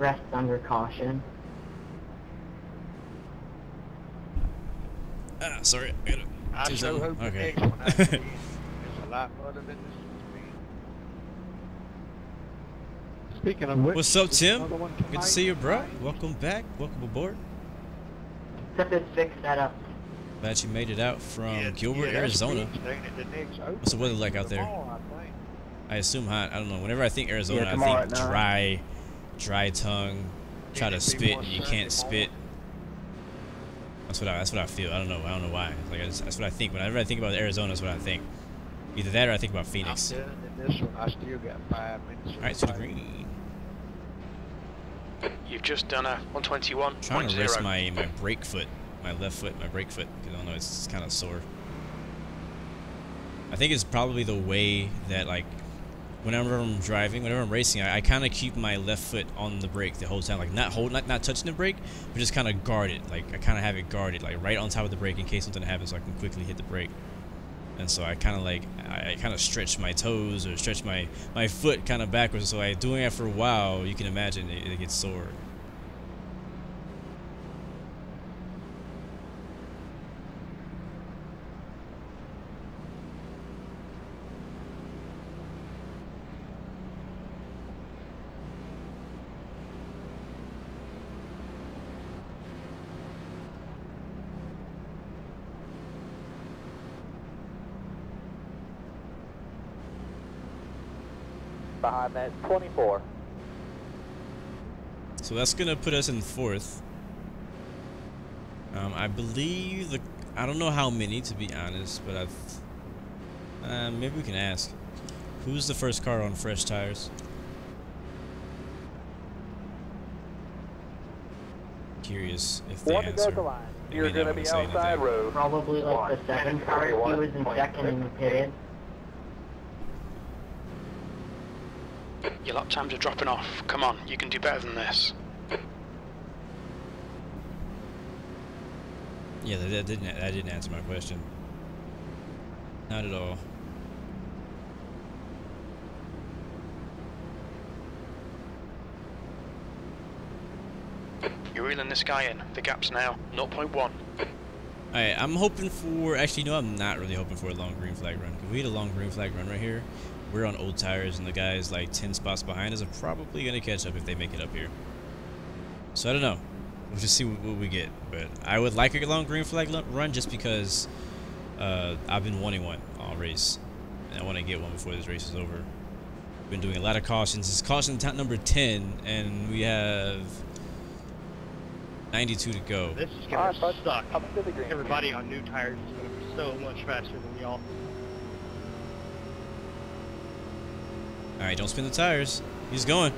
[SPEAKER 8] Rest under caution.
[SPEAKER 2] Ah, sorry. I gotta
[SPEAKER 6] I
[SPEAKER 2] do
[SPEAKER 6] so
[SPEAKER 2] something.
[SPEAKER 6] hope the
[SPEAKER 2] Okay.
[SPEAKER 6] next one I see is a lot better than this speed.
[SPEAKER 7] Speaking of which,
[SPEAKER 2] What's up, Tim?
[SPEAKER 7] another one
[SPEAKER 2] Good to
[SPEAKER 7] tonight.
[SPEAKER 2] see you, bro. Welcome back. Welcome aboard.
[SPEAKER 8] Except it's fixed that up.
[SPEAKER 2] Glad you made it out from
[SPEAKER 6] Yeah,
[SPEAKER 2] Gilbert,
[SPEAKER 6] yeah,
[SPEAKER 2] Arizona.
[SPEAKER 6] speed's staying at the next open
[SPEAKER 2] What's the weather like out there?
[SPEAKER 6] tomorrow, I think.
[SPEAKER 2] I assume hot. I don't know. Whenever I think Arizona,
[SPEAKER 4] Yeah,
[SPEAKER 2] I
[SPEAKER 4] tomorrow
[SPEAKER 2] think
[SPEAKER 4] at 9.
[SPEAKER 2] dry tongue, try to spit and you can't spit. That's what I feel. I don't know why. Like that's what I think. Whenever I think about Arizona, that's what I think. Either that or I think about Phoenix.
[SPEAKER 6] I'm done in this one. I still got 5 minutes.
[SPEAKER 2] All right, to the green.
[SPEAKER 3] You've just done a 121.0.
[SPEAKER 2] Trying to rest my brake foot, my left foot, my brake foot. Because I don't know, it's kind of sore. I think it's probably the way that like whenever I'm driving, whenever I'm racing, I kind of keep my left foot on the brake the whole time, like not touching the brake, but just kind of guard it. Like I kind of have it guarded, like right on top of the brake in case something happens, so I can quickly hit the brake. And so I kind of like I kind of stretch my toes or stretch my foot kind of backwards. So I doing that for a while, you can imagine it gets sore.
[SPEAKER 5] Behind that 24.
[SPEAKER 2] So that's gonna put us in 4th. I believe I don't know how many, to be honest, but maybe we can ask. Who's the first car on fresh tires? Curious if they answer.
[SPEAKER 5] You're
[SPEAKER 2] Maybe
[SPEAKER 5] going to
[SPEAKER 2] not
[SPEAKER 5] be
[SPEAKER 2] say
[SPEAKER 5] outside
[SPEAKER 2] anything.
[SPEAKER 5] road.
[SPEAKER 8] Probably like the 7 car. He was in second and pitted.
[SPEAKER 3] Your lap times are dropping off. Come on, you can do better than this.
[SPEAKER 2] Yeah, that didn't answer my question. Not at all.
[SPEAKER 3] You're reeling this guy in. The gap's now 0.1.
[SPEAKER 2] Alright, I'm hoping for... Actually, no, I'm not really hoping for a long green flag run. If we had a long green flag run right here, we're on old tires, and the guys like 10 spots behind us are probably going to catch up if they make it up here. So, I don't know. We'll just see what we get. But I would like a long green flag run just because I've been wanting one all race. And I want to get one before this race is over. Been doing a lot of cautions. It's caution number 10, and we have 92 to go.
[SPEAKER 7] This is going to suck. Everybody on new tires is going to be so much faster than y'all.
[SPEAKER 2] Alright, don't spin the tires. He's going.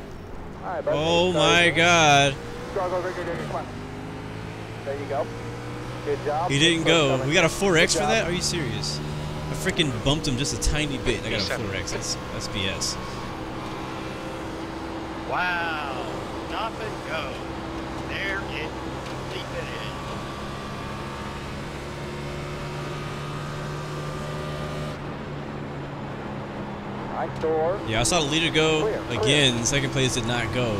[SPEAKER 5] Alright,
[SPEAKER 2] oh my god.
[SPEAKER 5] Go. There you go. Good job.
[SPEAKER 2] He didn't go. We got a 4X for that? Are you serious? I freaking bumped him just a tiny bit. I got a 4X. That's BS.
[SPEAKER 7] Wow. Stop and go. There it deep it is.
[SPEAKER 5] Nice door.
[SPEAKER 2] Yeah, I saw the leader go again. Second place did not go.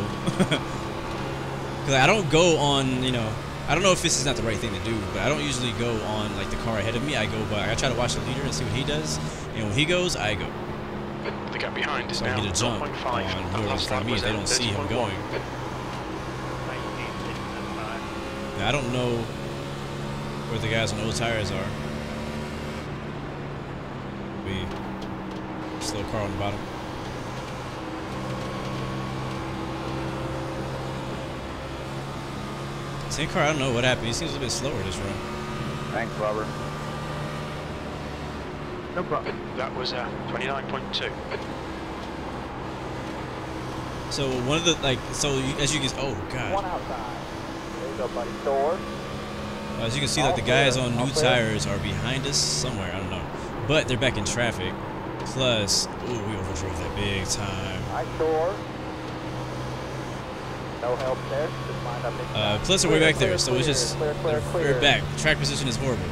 [SPEAKER 2] Because I don't go on, you know, I don't know if this is not the right thing to do, but I don't usually go on like the car ahead of me. I go by, I try to watch the leader and see what he does, and when he goes, I go.
[SPEAKER 3] The gap behind is
[SPEAKER 2] so
[SPEAKER 3] now
[SPEAKER 2] I get a jump
[SPEAKER 3] 0.5.
[SPEAKER 2] on whoever's in front of me if they don't see him going. Now, I don't know where the guys on old tires are. We slow car on the bottom. Same car, I don't know what happened. He seems a bit slower this run.
[SPEAKER 4] Thanks, Robert.
[SPEAKER 3] No problem. That was 29.2.
[SPEAKER 2] So one of the as you can, oh god.
[SPEAKER 5] One outside. There you go, buddy. Door.
[SPEAKER 2] As you can see, like the guys on new tires are behind us somewhere. I don't know, but they're back in traffic. Plus, ooh, we overdrove that big time.
[SPEAKER 5] Nice door. No help there. Just mind up.
[SPEAKER 2] Plus, they're way back there, so it's just we're back. The track position is horrible.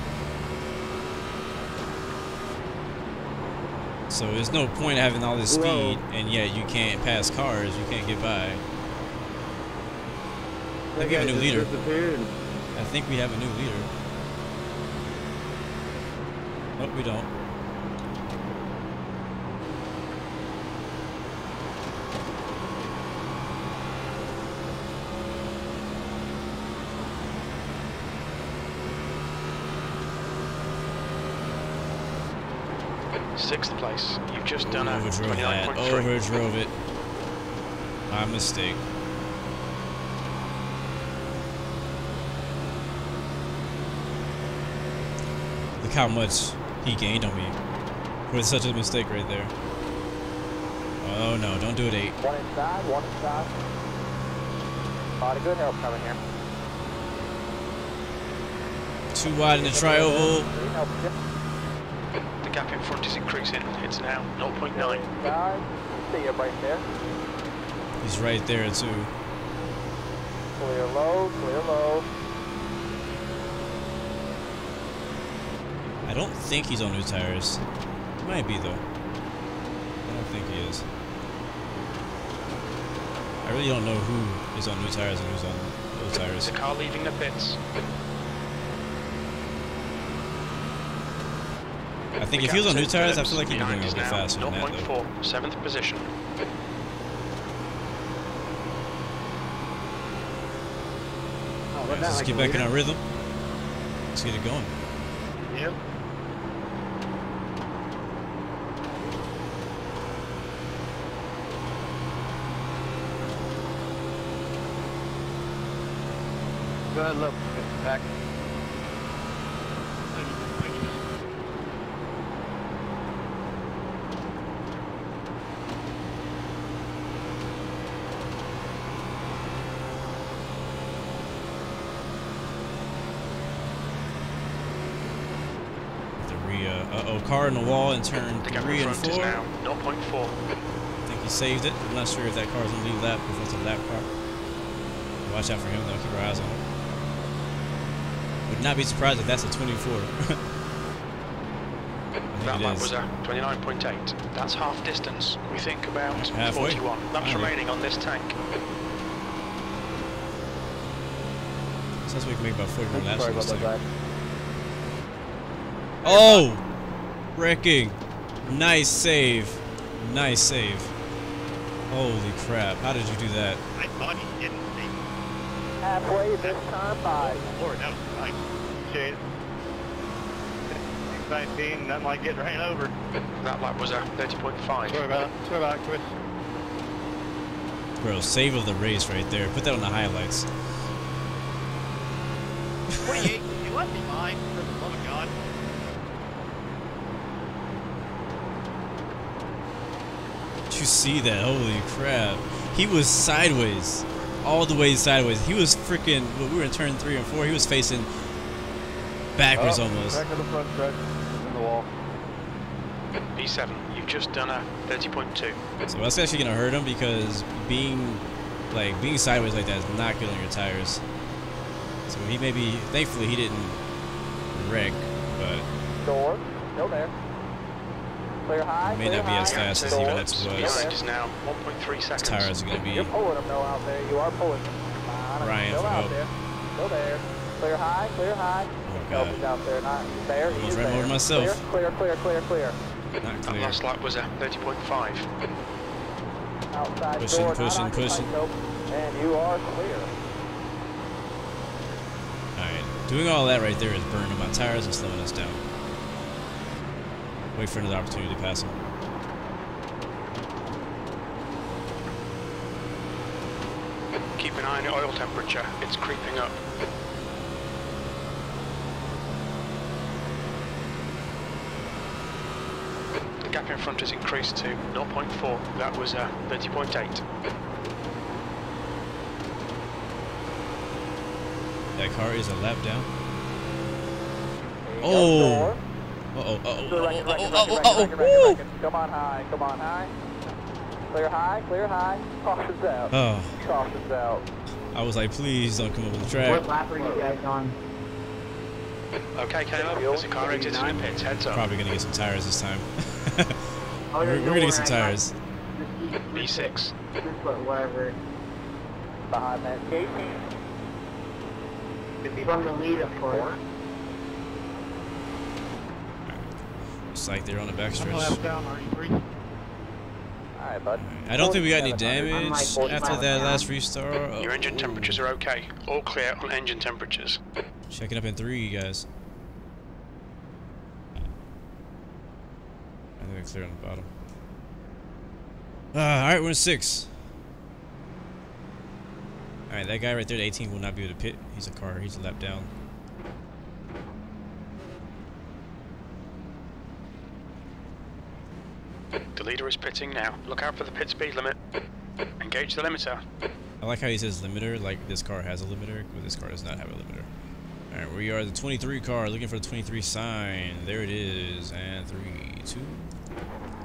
[SPEAKER 2] So there's no point in having all this speed, and yet you can't pass cars. You can't get by. I think we have a new leader. I think we have a new leader. Nope, we don't.
[SPEAKER 3] Sixth place. You've just done a
[SPEAKER 2] overdrove that.
[SPEAKER 3] 29.3.
[SPEAKER 2] Overdrove it. My mistake. Look how much he gained on me with such a mistake right there. Oh no, don't do it 8.
[SPEAKER 5] One inside, one inside. A lot of good help coming here.
[SPEAKER 2] Too wide in the tri-oval.
[SPEAKER 3] The gap in front is increasing. It's now 0.9.
[SPEAKER 5] Guys, see you right there.
[SPEAKER 2] He's right there too.
[SPEAKER 5] Clear low, clear low.
[SPEAKER 2] I don't think he's on new tires. He might be though. I don't think he is. I really don't know who is on new tires and who's on old tires.
[SPEAKER 3] The car leaving the pits.
[SPEAKER 2] I think if he was on new tires, I feel like he'd be going a little bit faster than that though.
[SPEAKER 3] 0.4, 7th position.
[SPEAKER 2] Right, let's get back in our rhythm. Let's get it going.
[SPEAKER 7] Yep.
[SPEAKER 4] Go ahead, look. Back.
[SPEAKER 2] Car in the wall in turn
[SPEAKER 3] The gap
[SPEAKER 2] 3
[SPEAKER 3] in
[SPEAKER 2] and
[SPEAKER 3] front
[SPEAKER 2] 4.
[SPEAKER 3] is now 0.4.
[SPEAKER 2] I think he saved it. I'm not sure if that car's gonna leave lap, if it's a lap car. Watch out for him though, keep our eyes on him. not be surprised if that's a 24.
[SPEAKER 3] That lap was a 29.8. That's half distance. We think about
[SPEAKER 2] halfway.
[SPEAKER 3] 41 laps remaining on this tank.
[SPEAKER 2] So we can make about 41 laps on this tank.
[SPEAKER 4] that.
[SPEAKER 2] Oh! Wrecking. Nice save. Nice save. Holy crap. How did you do that?
[SPEAKER 9] I thought he didn't see.
[SPEAKER 5] Halfway this time by.
[SPEAKER 9] Lord, that was nice. Shade. 19, nothing like getting ran over.
[SPEAKER 3] That lap was a 30.5.
[SPEAKER 9] Sorry about it. Sorry about it, Chris.
[SPEAKER 2] Bro, save of the race right there. Put that on the highlights.
[SPEAKER 9] 28, you left me mine, for the love of God.
[SPEAKER 2] Did you see that? Holy crap. He was sideways. All the way sideways. He was freaking, we were in turn 3 and 4. He was facing backwards almost.
[SPEAKER 4] Back of the front stretch. In the wall.
[SPEAKER 3] B7, you've just done a 30.2.
[SPEAKER 2] So that's actually going to hurt him because being sideways like that is not good on your tires. So he maybe, thankfully he didn't wreck, but
[SPEAKER 5] Door. Still there. Clear high.
[SPEAKER 2] he may not be as fast as he once
[SPEAKER 3] Speed
[SPEAKER 2] was.
[SPEAKER 3] range is now 1.3
[SPEAKER 2] His
[SPEAKER 3] seconds.
[SPEAKER 2] tires are going to be
[SPEAKER 5] You're pulling them though out there. You are pulling them.
[SPEAKER 2] Ryan
[SPEAKER 5] Still
[SPEAKER 2] for
[SPEAKER 5] out
[SPEAKER 2] help.
[SPEAKER 5] there. Still there. Clear high. Clear high.
[SPEAKER 2] Oh
[SPEAKER 5] Help
[SPEAKER 2] god.
[SPEAKER 5] is out there. Not he's there.
[SPEAKER 2] Almost
[SPEAKER 5] He's
[SPEAKER 2] ran
[SPEAKER 5] there.
[SPEAKER 2] over myself.
[SPEAKER 5] Clear.
[SPEAKER 2] Not
[SPEAKER 3] That
[SPEAKER 2] clear.
[SPEAKER 3] last lap was a 30.5.
[SPEAKER 5] Outside
[SPEAKER 2] Pushing,
[SPEAKER 5] door.
[SPEAKER 2] pushing,
[SPEAKER 5] not
[SPEAKER 2] pushing.
[SPEAKER 5] occupied, nope. And you are clear.
[SPEAKER 2] Alright. Doing all that right there is burning my tires and slowing us down. Wait for another opportunity to pass him.
[SPEAKER 3] Keep an eye on your oil temperature. It's creeping up. The gap in front has increased to 0.4. That was a 30.8.
[SPEAKER 2] That car is a lap down.
[SPEAKER 5] There you
[SPEAKER 2] Oh.
[SPEAKER 5] go, door.
[SPEAKER 2] Woo!
[SPEAKER 5] Come on high. Come on high. Clear high. Clear high. Caution's out.
[SPEAKER 2] Oh,
[SPEAKER 5] Caution's out.
[SPEAKER 2] I was like, please don't come over the
[SPEAKER 8] What
[SPEAKER 2] track.
[SPEAKER 8] lap are you guys on?
[SPEAKER 3] Okay, Caleb, as the car exits the pits, heads up.
[SPEAKER 2] Probably gonna get some tires this time.
[SPEAKER 8] Oh,
[SPEAKER 2] we're
[SPEAKER 8] there's
[SPEAKER 2] gonna
[SPEAKER 8] no
[SPEAKER 2] get some
[SPEAKER 8] more, I got
[SPEAKER 2] tires.
[SPEAKER 3] B6.
[SPEAKER 8] Whatever.
[SPEAKER 5] Behind that gate.
[SPEAKER 8] From the lead, of course.
[SPEAKER 2] Looks like they're on the
[SPEAKER 7] I'm left
[SPEAKER 2] backstretch.
[SPEAKER 7] down, are you free?
[SPEAKER 5] Alright, bud.
[SPEAKER 2] I don't think we got any
[SPEAKER 5] 4700.
[SPEAKER 2] damage
[SPEAKER 8] 45
[SPEAKER 2] after that
[SPEAKER 8] down.
[SPEAKER 2] last restart. Oh,
[SPEAKER 3] Your engine temperatures are okay. All clear on engine temperatures.
[SPEAKER 2] Checking up in 3, guys. I think we're clear on the bottom. Alright, we're in 6. Alright, that guy right there, the 18, will not be able to pit. He's a car, he's a lap down.
[SPEAKER 3] The leader is pitting now. Look out for the pit speed limit. Engage the limiter.
[SPEAKER 2] I like how he says limiter, like this car has a limiter, but this car does not have a limiter. Alright, we are the 23 car, looking for the 23 sign. There it is, and 3, 2.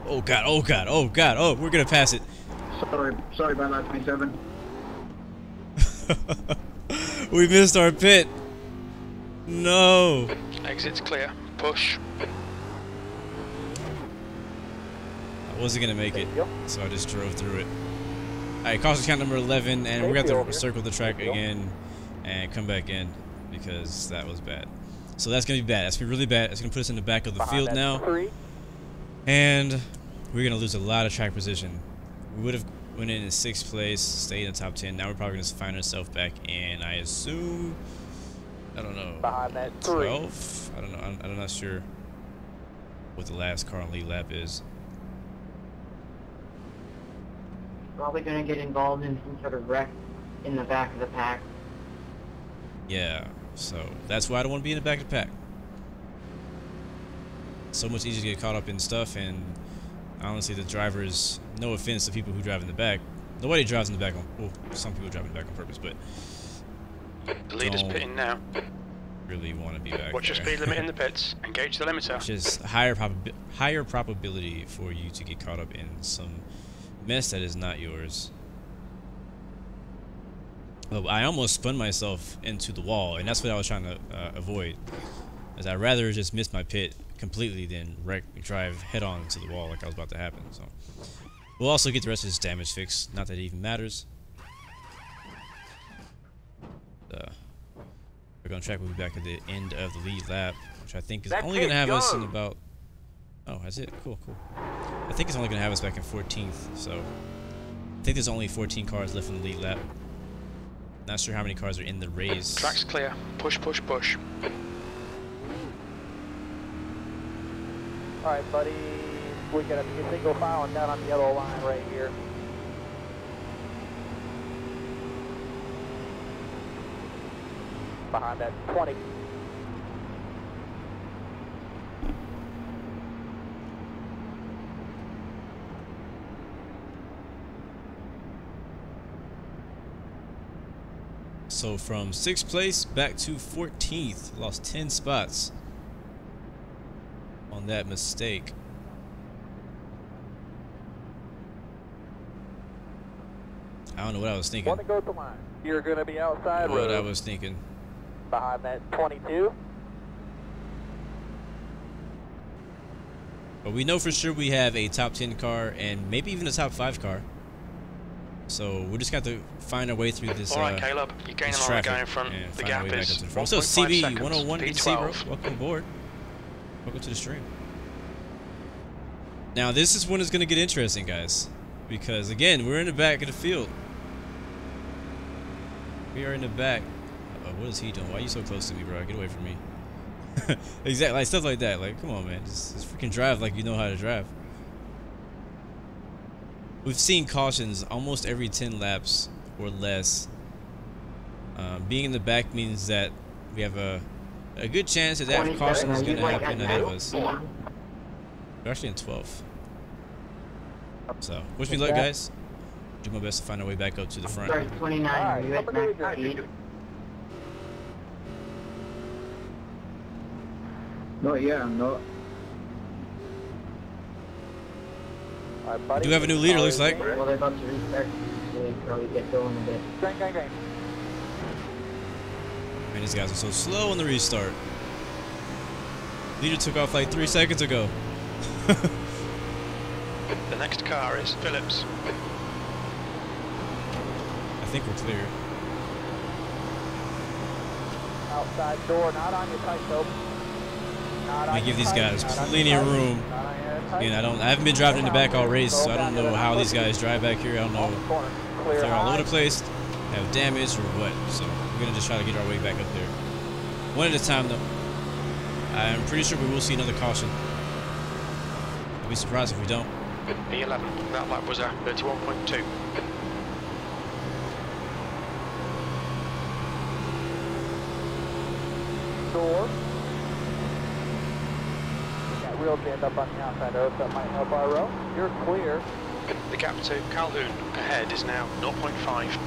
[SPEAKER 2] Oh god, oh god, oh god, oh, we're gonna pass it.
[SPEAKER 4] Sorry about that, 27.
[SPEAKER 2] We missed our pit. No.
[SPEAKER 3] Exit's clear. Push.
[SPEAKER 2] I wasn't gonna make it, so I just drove through it. Alright, caution count number 11, and we're gonna have to circle the track again and come back in because that was bad. So that's gonna be bad. That's gonna be really bad. It's gonna put us in the back of the field now, and we're gonna lose a lot of track position. We would have went in 6th place, stayed in the top 10. Now we're probably gonna find ourselves back in, I assume, I don't know, 12. I don't know. I'm not sure what the last car on lead lap is.
[SPEAKER 8] Probably gonna get involved in some sort of wreck in the back of the pack.
[SPEAKER 2] Yeah, so that's why I don't want to be in the back of the pack. So much easier to get caught up in stuff, and honestly, the drivers, no offense to people who drive in the back, nobody drives in the back on, well, some people drive in the back on purpose, but
[SPEAKER 3] The leader's
[SPEAKER 2] don't
[SPEAKER 3] pitting now.
[SPEAKER 2] really want to be back
[SPEAKER 3] Watch your
[SPEAKER 2] there.
[SPEAKER 3] speed limit in the pits. Engage the limiter.
[SPEAKER 2] Which is higher probability for you to get caught up in some mess that is not yours. Well, I almost spun myself into the wall, and that's what I was trying to avoid. As I'd rather just miss my pit completely than drive head-on into the wall like I was about to happen. So we'll also get the rest of this damage fixed. Not that it even matters. We're gonna track. We'll be back at the end of the lead lap, which I think is only gonna have us in about. Oh, that's it. Cool, cool. I think it's only gonna have us back in 14th. So I think there's only 14 cars left in the lead lap. Not sure how many cars are in the race.
[SPEAKER 3] Track's clear. Push, push, push.
[SPEAKER 5] Alright, buddy. We're going to be a single file and down on the yellow line right here. Behind that 20.
[SPEAKER 2] So from 6th place back to 14th, lost 10 spots on that mistake. I don't know what I was thinking.
[SPEAKER 5] Want to go to the line. You're going to be outside
[SPEAKER 2] What
[SPEAKER 5] road.
[SPEAKER 2] I was thinking.
[SPEAKER 5] Behind that 22.
[SPEAKER 2] But we know for sure we have a top 10 car and maybe even a top 5 car. So we're just got to find our way through this.
[SPEAKER 3] All right, Caleb, you're gaining a lot of guy in front. The gap is 1.5
[SPEAKER 2] So CB
[SPEAKER 3] seconds.
[SPEAKER 2] 101, good to see you, bro.
[SPEAKER 3] P12.
[SPEAKER 2] Welcome aboard. Welcome to the stream. Now this is when it's going to get interesting, guys, because again we're in the back of the field. We are in the back. What is he doing? Why are you so close to me, bro? Get away from me. Exactly, like stuff like that. Like, come on, man, just freaking drive like you know how to drive. We've seen cautions almost every 10 laps or less. Being in the back means that we have a good chance that that caution is going to happen ahead of us. We're actually in 12th. So, wish me luck, guys. Do my best to find our way back up to the front.
[SPEAKER 8] 29, US max speed.
[SPEAKER 10] Not yet, I'm not.
[SPEAKER 2] We do have a new leader, looks like.
[SPEAKER 8] Well, they're about to restart, so they probably get going a bit.
[SPEAKER 5] Green.
[SPEAKER 2] Man, these guys are so slow on the restart. Leader took off like 3 seconds ago.
[SPEAKER 3] The next car is Phillips.
[SPEAKER 2] I think we're clear.
[SPEAKER 5] Outside door, not on your tight rope.
[SPEAKER 2] Let me give these guys plenty of room. And I haven't been driving in the back all race, so I don't know how these guys drive back here. I don't know if they're all over the place, have damage or what. So we're gonna just try to get our way back up there. One at a time, though. I'm pretty sure we will see another caution. I'll be surprised if we don't.
[SPEAKER 3] P11. That lap was a 31.2.
[SPEAKER 5] Door. Got real jammed up on the outside road, so that might help our row. You're clear.
[SPEAKER 3] The gap to Calhoun ahead is now 0.5.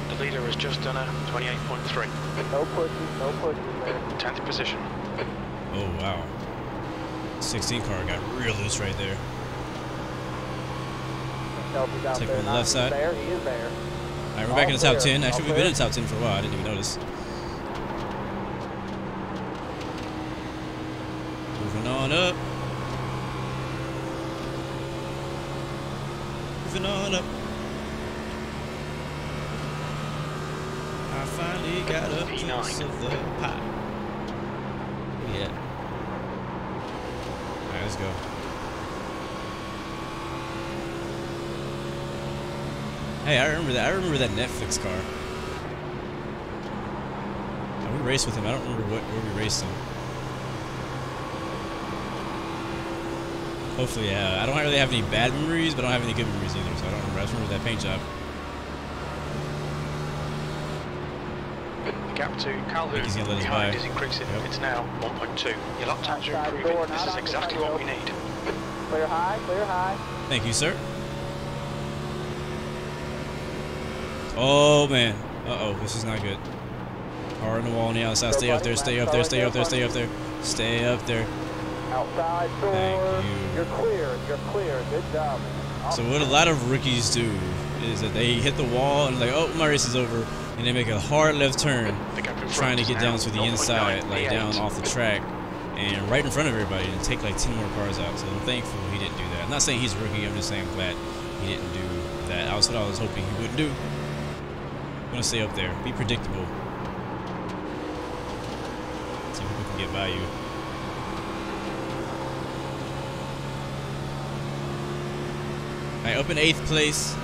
[SPEAKER 3] The leader has just done a 28.3.
[SPEAKER 5] No pushes there.
[SPEAKER 3] 10th position.
[SPEAKER 2] Oh, wow. 16 car got real loose right there. Take from the left side.
[SPEAKER 5] There, he is there.
[SPEAKER 2] All right, we're back in the top 10. Actually, we've been in the top 10 for a while. I didn't even notice. Moving on up. Moving on up. I finally got a piece of the pie. Yeah. All right, let's go. Hey, I remember that. I remember that Netflix car. We raced with him. I don't remember where we raced him. Hopefully, yeah. I don't really have any bad memories, but I don't have any good memories either. So I don't remember. I just remember that paint job.
[SPEAKER 3] The gap to Calhoun behind is increasing. Yep. It's now 1.2. Your lap times are improving. This is exactly what we need.
[SPEAKER 5] Clear high, clear high.
[SPEAKER 2] Thank you, sir. Oh, man. Uh-oh, this is not good. Car on the wall on the outside. Stay up there, stay up there, stay up there, stay up there. Stay up there.
[SPEAKER 5] Outside door.
[SPEAKER 2] Thank you.
[SPEAKER 5] You're clear. You're clear. Good job, man.
[SPEAKER 2] So what a lot of rookies do is that they hit the wall and like, oh, my race is over, and they make a hard left turn, trying to get down to the inside, like down off the track, and right in front of everybody, and take like 10 more cars out. So I'm thankful he didn't do that. I'm not saying he's a rookie. I'm just saying I'm glad he didn't do that. That's what I was hoping he wouldn't do. I'm gonna stay up there, be predictable, see if we can get by you. All right, up in 8th place.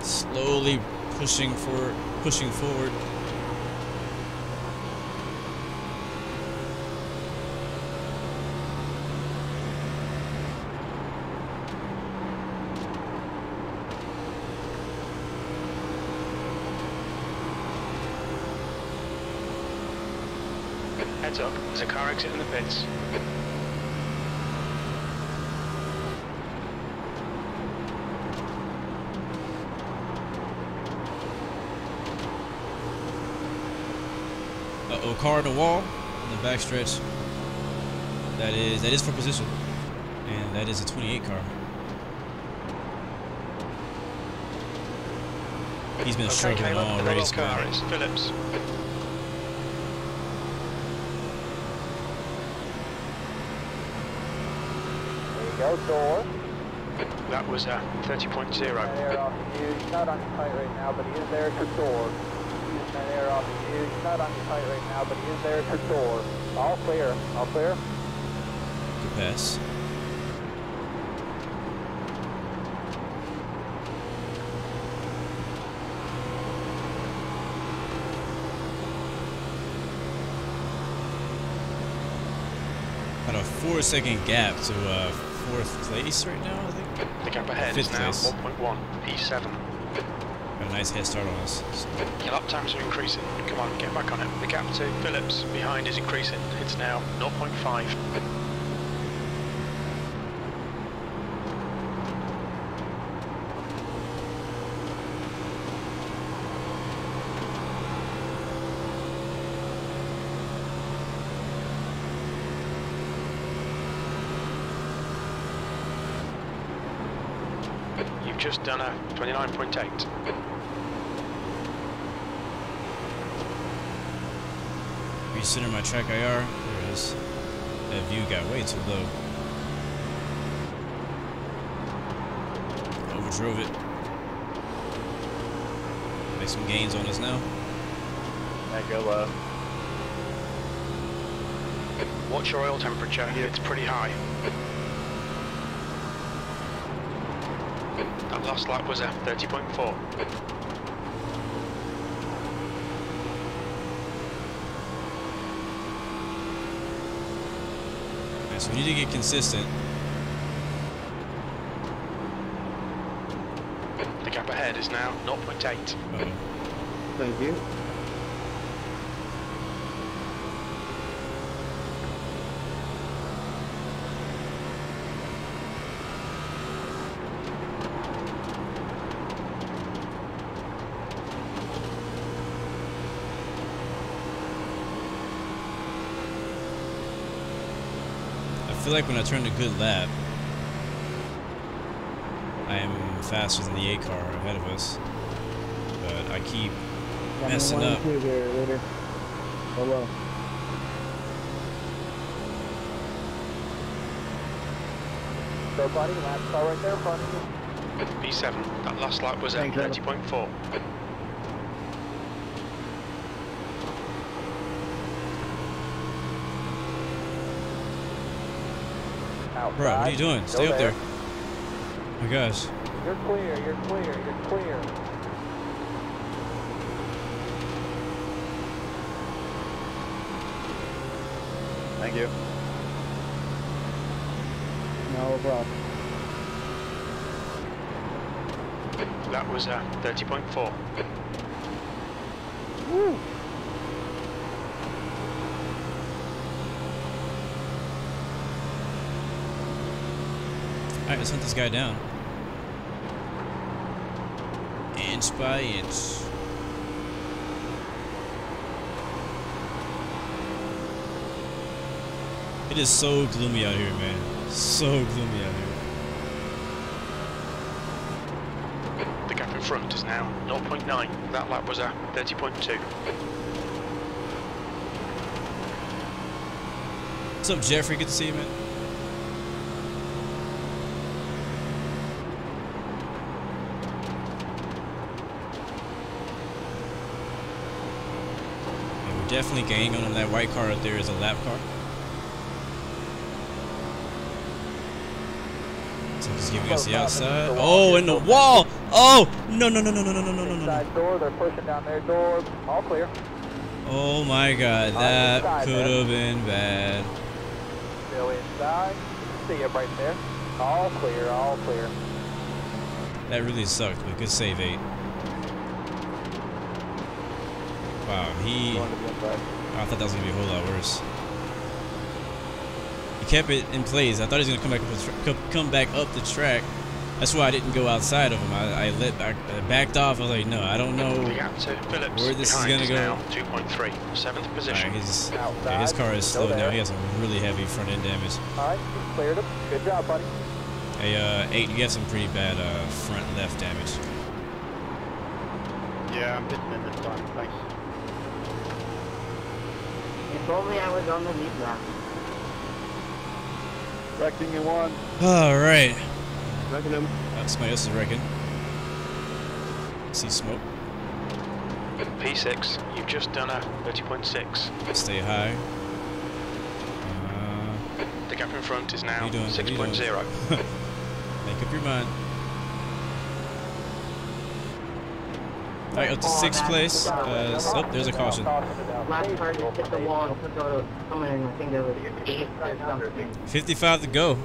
[SPEAKER 2] Slowly pushing forward.
[SPEAKER 3] Heads up, there's a car exiting the pits.
[SPEAKER 2] Uh-oh, car on the wall in the backstretch. That is for position, and that is a 28 car. He's been struggling all race, man.
[SPEAKER 3] It's Phillips.
[SPEAKER 5] Go door.
[SPEAKER 3] That was 30.0.
[SPEAKER 5] Air off of you. He's not on your tight right now, but he is there at your door. Using that air off of you. He's not on your tight right now, but he is there at your door. All clear. All clear.
[SPEAKER 2] Good pass. About a 4-second gap to 4th place right now, I think.
[SPEAKER 3] The gap ahead is now 1.1, P7.
[SPEAKER 2] Got a nice head start on us. So.
[SPEAKER 3] Your lap times are increasing. Come on, get back on it. The gap to Phillips behind is increasing. It's now 0.5. You've just done a 29.8.
[SPEAKER 2] Recenter my track IR. There it is. That view got way too low. Overdrove it. Make some gains on us now.
[SPEAKER 4] That go low.
[SPEAKER 3] Watch your oil temperature. It's pretty high. That last lap was a 30.4.
[SPEAKER 2] So we need to get consistent.
[SPEAKER 3] The gap ahead is now 0.8.
[SPEAKER 2] Uh-oh.
[SPEAKER 10] Thank you.
[SPEAKER 2] I feel like when I turn a good lap, I am faster than the A car ahead of us, but I keep messing up.
[SPEAKER 10] Hello.
[SPEAKER 5] Go, buddy. Lap car right there in front of you.
[SPEAKER 3] P7. That last lap was a 30.4.
[SPEAKER 5] Outside.
[SPEAKER 2] Bro, what are you doing? Stay up there. Oh my gosh.
[SPEAKER 5] You're clear. You're clear. You're clear.
[SPEAKER 4] Thank you.
[SPEAKER 10] No problem.
[SPEAKER 3] That was a 30.4.
[SPEAKER 10] Woo!
[SPEAKER 2] Alright, let's hunt this guy down. Inch by inch. It is so gloomy out here, man. So gloomy out here.
[SPEAKER 3] The gap in front is now 0.9. That lap was a 30.2.
[SPEAKER 2] What's up, Jeffrey? Good to see you, man. Yeah, we're definitely gaining on him. That white car up there is a lap car. So he's giving us the outside. Oh, in the wall! Oh! No, no, no, no, no, no, no, no, no, no.
[SPEAKER 5] Inside door, they're pushing down their door. All clear.
[SPEAKER 2] Oh my god, that could have been bad.
[SPEAKER 5] Still inside. See you right there. All clear, all clear.
[SPEAKER 2] That really sucked, but good save, 8. Wow, I thought that was going to be a whole lot worse. He kept it in place. I thought he was going to come back up the track. That's why I didn't go outside of him. I backed off. I was like, no, I don't know where this is going to go.
[SPEAKER 3] 2.3, 7th position.
[SPEAKER 2] Right, yeah, his car is slow now. He has some really heavy front end damage.
[SPEAKER 5] Alright, you cleared him. Good job, buddy.
[SPEAKER 2] Hey, 8, you have some pretty bad front left damage.
[SPEAKER 4] Yeah, I'm hitting in this one. Thanks.
[SPEAKER 8] If only I was on the lead lap.
[SPEAKER 4] Wrecking in one.
[SPEAKER 2] Alright.
[SPEAKER 4] Wrecking him.
[SPEAKER 2] Somebody else is wrecking. See smoke.
[SPEAKER 3] P6, you've just done a 30.6.
[SPEAKER 2] Stay high.
[SPEAKER 3] The gap in front is now 6.0.
[SPEAKER 2] Make up your mind. Alright, up to 6th place. Oh, there's a caution.
[SPEAKER 8] Last car just hit the wall and took out someone, and I think there was 8 or something.
[SPEAKER 2] 55 to go.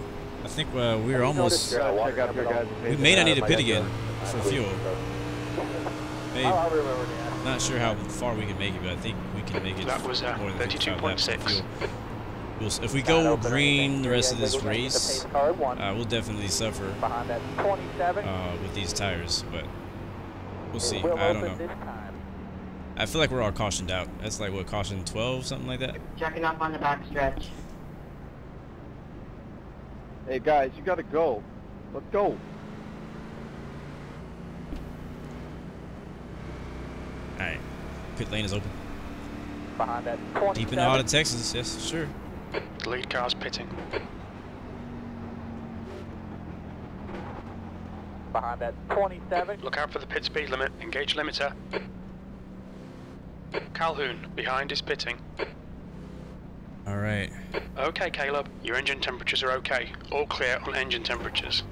[SPEAKER 2] I think we're almost. We may not need to pit again for fuel. Maybe. Not sure how far we can make it, but I think we can make it
[SPEAKER 3] That was
[SPEAKER 2] more than
[SPEAKER 3] 32.6.
[SPEAKER 2] If we go green the rest of this race, we'll definitely suffer with these tires, but we'll see. I don't know. I feel like we're all cautioned out. That's like, what, caution 12, something like that?
[SPEAKER 8] Checking up on the back stretch.
[SPEAKER 4] Hey guys, you gotta go. Let's go.
[SPEAKER 2] Alright. Pit lane is open.
[SPEAKER 5] Behind that 27.
[SPEAKER 2] Deep in the heart of Texas, yes, sure.
[SPEAKER 3] The lead car's pitting.
[SPEAKER 5] Behind that 27.
[SPEAKER 3] Look out for the pit speed limit. Engage limiter. Calhoun, behind is pitting.
[SPEAKER 2] Alright.
[SPEAKER 3] Okay, Caleb. Your engine temperatures are okay. All clear on engine temperatures.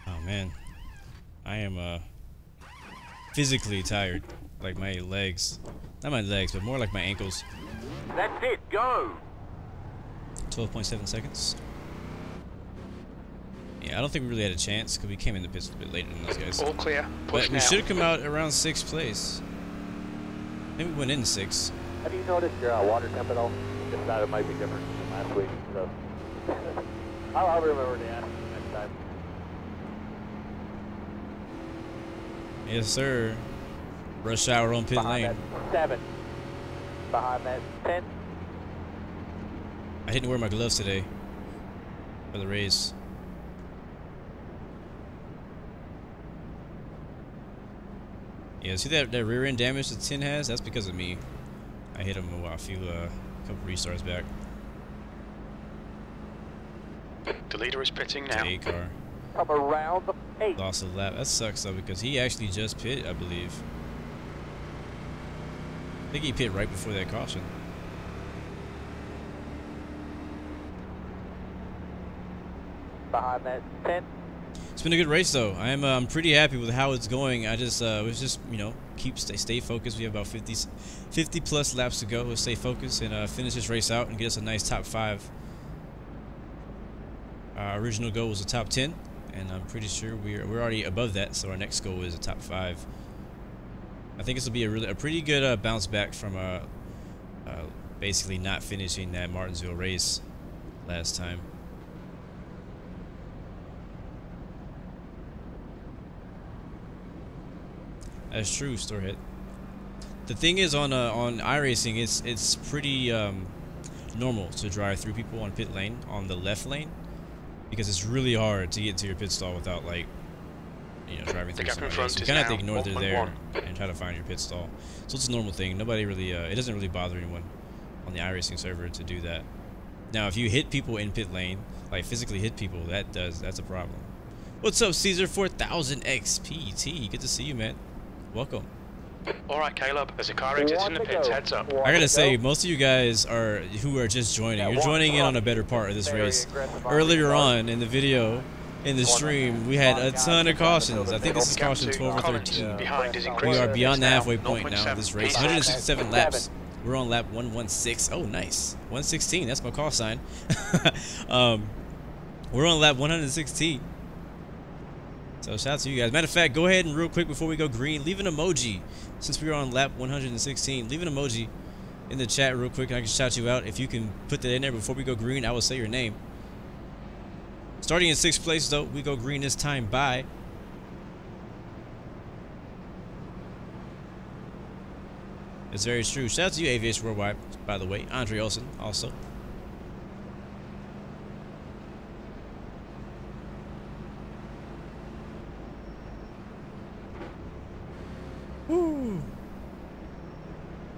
[SPEAKER 2] Oh man. I am physically tired. Like my legs. Not my legs, but more like my ankles.
[SPEAKER 5] That's it, go!
[SPEAKER 2] 12.7 seconds. Yeah, I don't think we really had a chance because we came in the pits a bit later than those guys.
[SPEAKER 3] All clear. Push
[SPEAKER 2] But
[SPEAKER 3] now.
[SPEAKER 2] we should have come out around 6th place. Maybe we went in 6.
[SPEAKER 5] Have you noticed your water temp at all? Just thought it might be different from last week, so I'll remember to ask you next time.
[SPEAKER 2] Yes, sir. Rush hour on pit
[SPEAKER 5] Behind
[SPEAKER 2] lane.
[SPEAKER 5] that 7. Behind that 10.
[SPEAKER 2] I didn't wear my gloves today for the race. Yeah, see that rear end damage the 10 has? That's because of me. I hit him a couple restarts back.
[SPEAKER 3] The leader is pitting now.
[SPEAKER 2] 8 car.
[SPEAKER 5] Come around the 8.
[SPEAKER 2] Lost a lap. That sucks though because he actually just pitted, I believe. I think he pit right before that caution.
[SPEAKER 5] Behind that 10.
[SPEAKER 2] It's been a good race though. I'm pretty happy with how it's going. I just was just, you know, stay focused. We have about 50 plus laps to go. We'll stay focused and finish this race out and get us a nice top 5. Our original goal was a top 10, and I'm pretty sure we're already above that. So our next goal is a top 5. I think this will be a pretty good bounce back from basically not finishing that Martinsville race last time. That's true, Storehead. The thing is, on iRacing, it's pretty normal to drive through people on pit lane, on the left lane, because it's really hard to get to your pit stall without, like, you know, driving through somebody else. You kind of have to ignore they're there and try to find your pit stall. So it's a normal thing. Nobody really, it doesn't really bother anyone on the iRacing server to do that. Now, if you hit people in pit lane, like physically hit people, that's a problem. What's up, Caesar 4000 XPT? Good to see you, man. Welcome.
[SPEAKER 3] Alright, Caleb, there's a car exiting the pits, heads up.
[SPEAKER 2] I gotta say, most of you guys who are just joining, you're joining in on a better part of this race. Earlier on in the video, in the stream, we had a ton of cautions. I think this is caution 12 or 13. We are beyond the halfway point now of this race. 167 laps. We're on lap 116. Oh, nice. 116, that's my call sign. We're on lap 116. So shout out to you guys. Matter of fact, go ahead and real quick before we go green, leave an emoji. Since we are on lap 116, leave an emoji in the chat real quick and I can shout you out. If you can put that in there before we go green, I will say your name. Starting in 6th place though, we go green this time by it's very true. Shout out to you, Aviation Worldwide, by the way. Andre Olsen also. Woo.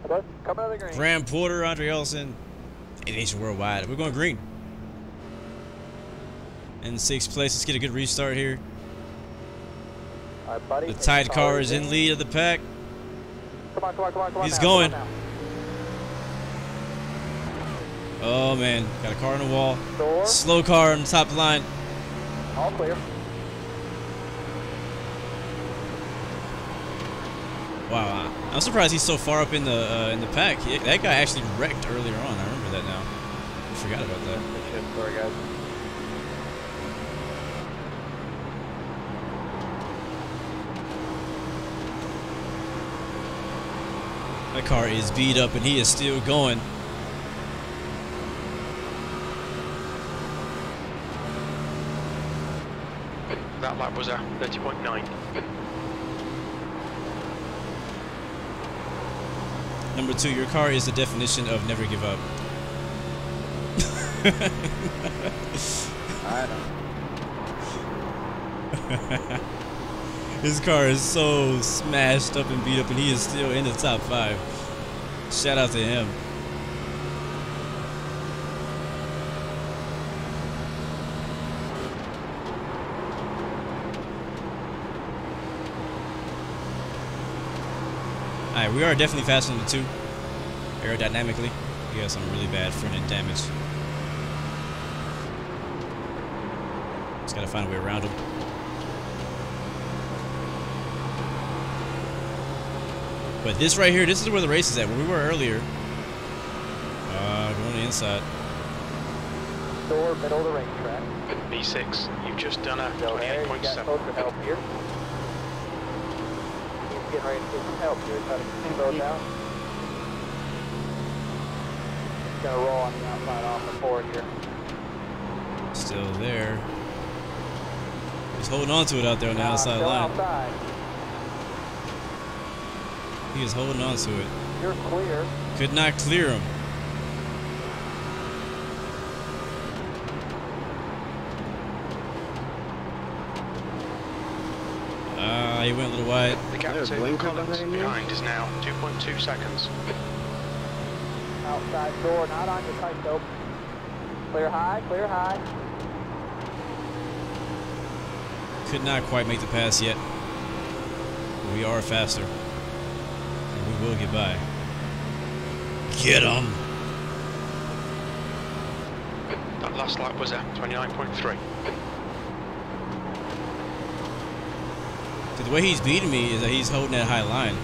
[SPEAKER 5] Coming out of the green.
[SPEAKER 2] Graeme Porter, Andre Olsen, Aviation Worldwide. We're going green. In 6th place, let's get a good restart here.
[SPEAKER 5] All right, buddy.
[SPEAKER 2] The Tide car is in lead of the pack.
[SPEAKER 5] Come on, come on, come on, come on.
[SPEAKER 2] He's
[SPEAKER 5] now,
[SPEAKER 2] going.
[SPEAKER 5] come on
[SPEAKER 2] Oh man, got a car on the wall.
[SPEAKER 5] Door.
[SPEAKER 2] Slow car on the top line.
[SPEAKER 5] All clear.
[SPEAKER 2] Wow, I'm surprised he's so far up in the pack. That guy actually wrecked earlier on. I remember that now. I forgot about that.
[SPEAKER 4] Good shit, sorry guys.
[SPEAKER 2] That car is beat up and he is still going.
[SPEAKER 3] That lap was a 30.9.
[SPEAKER 2] Number 2, your car is the definition of never give up.
[SPEAKER 4] I know.
[SPEAKER 2] His car is so smashed up and beat up and he is still in the top 5. Shout out to him. Alright, we are definitely faster than the 2. Aerodynamically, we have some really bad front end damage. Just gotta find a way around him. But this right here, this is where the race is at, where we were earlier. Going to the inside.
[SPEAKER 5] Door, middle of the racetrack.
[SPEAKER 3] B6, you've just done a
[SPEAKER 5] Go ahead, you got
[SPEAKER 3] 28.7.
[SPEAKER 5] folks to help here. He's getting ready to get some help here. Try to slow down. He's going to roll on the outside off the forward here.
[SPEAKER 2] Still there. He's holding on to it out there on the outside
[SPEAKER 5] still
[SPEAKER 2] line.
[SPEAKER 5] Outside.
[SPEAKER 2] He is holding on to it.
[SPEAKER 5] You're clear.
[SPEAKER 2] Could not clear him. He went a little wide.
[SPEAKER 3] The gap to Collins behind is now 2.2 seconds.
[SPEAKER 5] Outside door, not on your tight scope. Clear high, clear high.
[SPEAKER 2] Could not quite make the pass yet. But we are faster. And we will get by. Get him!
[SPEAKER 3] That last lap was at 29.3.
[SPEAKER 2] The way he's beating me is that he's holding that high line,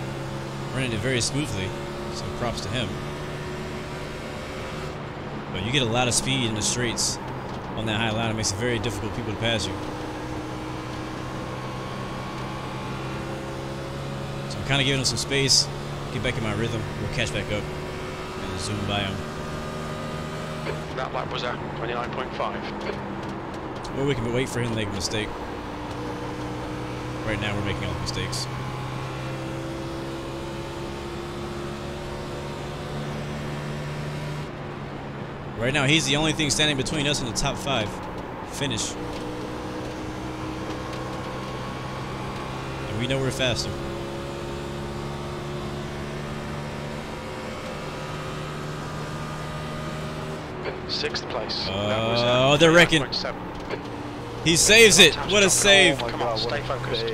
[SPEAKER 2] running it very smoothly, so props to him. But you get a lot of speed in the straights on that high line. It makes it very difficult for people to pass you. So I'm kind of giving him some space, get back in my rhythm, we'll catch back up, and zoom by him.
[SPEAKER 3] That lap was at 29.5.
[SPEAKER 2] Or we can wait for him to make a mistake. Right now we're making all the mistakes. Right now, he's the only thing standing between us and the top 5 finish. And we know we're faster.
[SPEAKER 3] Sixth place.
[SPEAKER 2] Oh, they're wrecking. He saves it. What a save.
[SPEAKER 3] Come on, stay focused.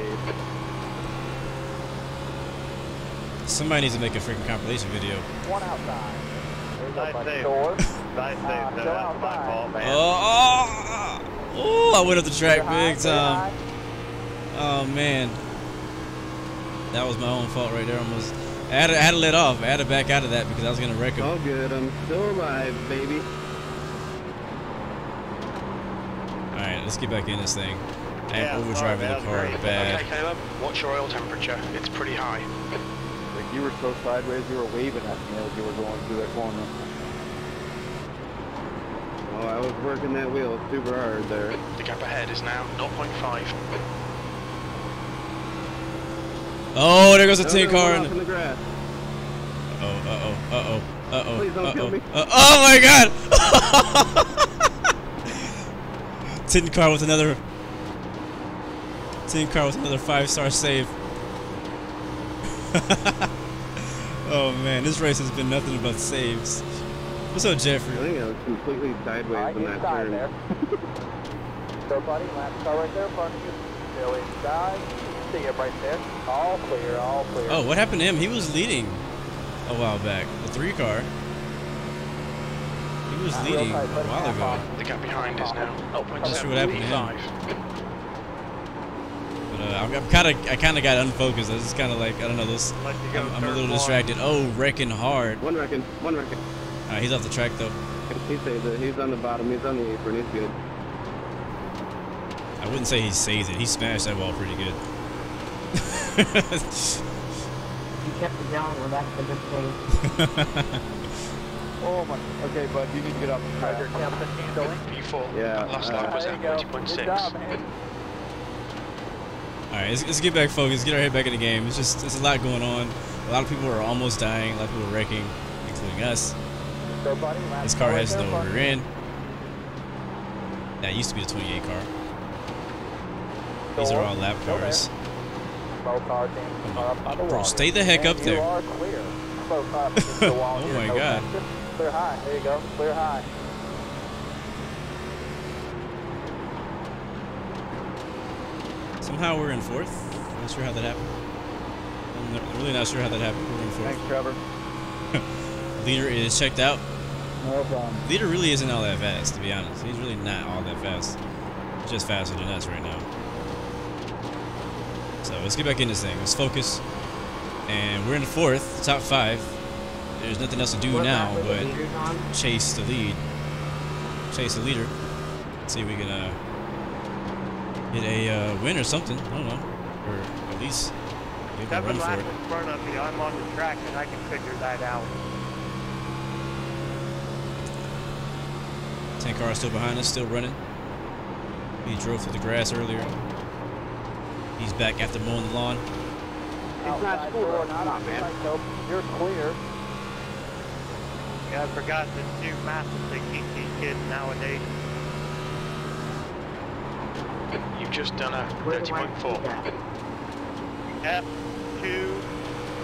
[SPEAKER 2] Somebody needs to make a freaking compilation video.
[SPEAKER 5] One outside.
[SPEAKER 9] Nice save. Nice save. That's my fault, man.
[SPEAKER 2] Oh, I went up the track big time. Oh, man. That was my own fault right there almost. I had to let off. I had to back out of that because I was going to wreck him.
[SPEAKER 10] All good. I'm still alive, baby.
[SPEAKER 2] Alright, let's get back in this thing. I am
[SPEAKER 9] Yeah,
[SPEAKER 2] overdriving the car bad.
[SPEAKER 3] Okay, Caleb, watch your oil temperature. It's pretty high.
[SPEAKER 4] Like you were so sideways, you were waving at me as you were going through that corner.
[SPEAKER 10] Oh, I was working that wheel super hard there.
[SPEAKER 3] The gap ahead is now 0.5.
[SPEAKER 2] Oh, there goes the
[SPEAKER 10] No,
[SPEAKER 2] tin
[SPEAKER 10] no,
[SPEAKER 2] car.
[SPEAKER 10] off in the grass.
[SPEAKER 2] Uh-oh.
[SPEAKER 10] Please don't kill me.
[SPEAKER 2] Oh my god! Tin car with another 5-star save. Oh man, this race has been nothing but saves. What's up,
[SPEAKER 10] I
[SPEAKER 2] Jeffrey?
[SPEAKER 10] think I was completely sideways in that turn.
[SPEAKER 5] There. So, buddy, last car right there in front of you. Still inside. See it right there. All clear, all clear.
[SPEAKER 2] Oh, what happened to him? He was leading a while back. The 3 car. He was leading a while ago.
[SPEAKER 3] The gap behind is now 0.75.
[SPEAKER 2] Not sure what happened to him. But I kind of got unfocused. I was just kind of like, I don't know, I'm a little distracted. Oh, wrecking hard.
[SPEAKER 10] One wrecking.
[SPEAKER 2] He's off the track though.
[SPEAKER 10] He saved it. He's on the bottom. He's on the apron. He's good.
[SPEAKER 2] I wouldn't say he saved it. He smashed that wall pretty good.
[SPEAKER 8] You kept it down. Well, that's a good thing.
[SPEAKER 4] Oh my. Okay, bud, you need to get up.
[SPEAKER 5] Roger, Captain, handling.
[SPEAKER 3] P4.
[SPEAKER 10] Yeah,
[SPEAKER 3] Last lap was
[SPEAKER 5] There
[SPEAKER 3] at
[SPEAKER 5] you go.
[SPEAKER 3] 20.6.
[SPEAKER 5] Good job, man.
[SPEAKER 2] Alright, let's get back focused. Get our head back in the game. There's a lot going on. A lot of people are almost dying. A lot of people are wrecking, including us.
[SPEAKER 5] So, buddy, last
[SPEAKER 2] This car
[SPEAKER 5] right
[SPEAKER 2] has
[SPEAKER 5] there
[SPEAKER 2] no
[SPEAKER 5] in front of
[SPEAKER 2] rear
[SPEAKER 5] you.
[SPEAKER 2] end. That used to be the 28 car. These are all lap cars.
[SPEAKER 5] Both cars in, up on the
[SPEAKER 2] Bro,
[SPEAKER 5] wall
[SPEAKER 2] stay
[SPEAKER 5] here.
[SPEAKER 2] the heck
[SPEAKER 5] And
[SPEAKER 2] up there.
[SPEAKER 5] You are clear. Both up against the wall
[SPEAKER 2] Oh
[SPEAKER 5] here.
[SPEAKER 2] my
[SPEAKER 5] No
[SPEAKER 2] God.
[SPEAKER 5] center. Clear high. There you go. Clear high.
[SPEAKER 2] Somehow we're in 4th. I'm not sure how that happened. I'm really not sure how that happened. We're in 4th.
[SPEAKER 4] Thanks, Trevor.
[SPEAKER 2] Leader is checked out.
[SPEAKER 4] No problem.
[SPEAKER 2] Leader really isn't all that fast, to be honest. He's really not all that fast. He's just faster than us right now. So let's get back in this thing. Let's focus. And we're in the 4th, top 5. There's nothing else to do now but chase the lead. Chase the leader. See if we can get a win or something. I don't know. Or at least give a run
[SPEAKER 9] 7
[SPEAKER 2] for
[SPEAKER 9] laps
[SPEAKER 2] it.
[SPEAKER 9] in front of me. I'm on the track and I can figure that out.
[SPEAKER 2] 10 cars still behind us, still running. He drove through the grass earlier. He's back after mowing the lawn.
[SPEAKER 5] It's not school, not on, man. Nope, you're clear.
[SPEAKER 9] Yeah, I forgot this new map that they teach these kids nowadays.
[SPEAKER 3] You've just done a 30.4.
[SPEAKER 9] F2,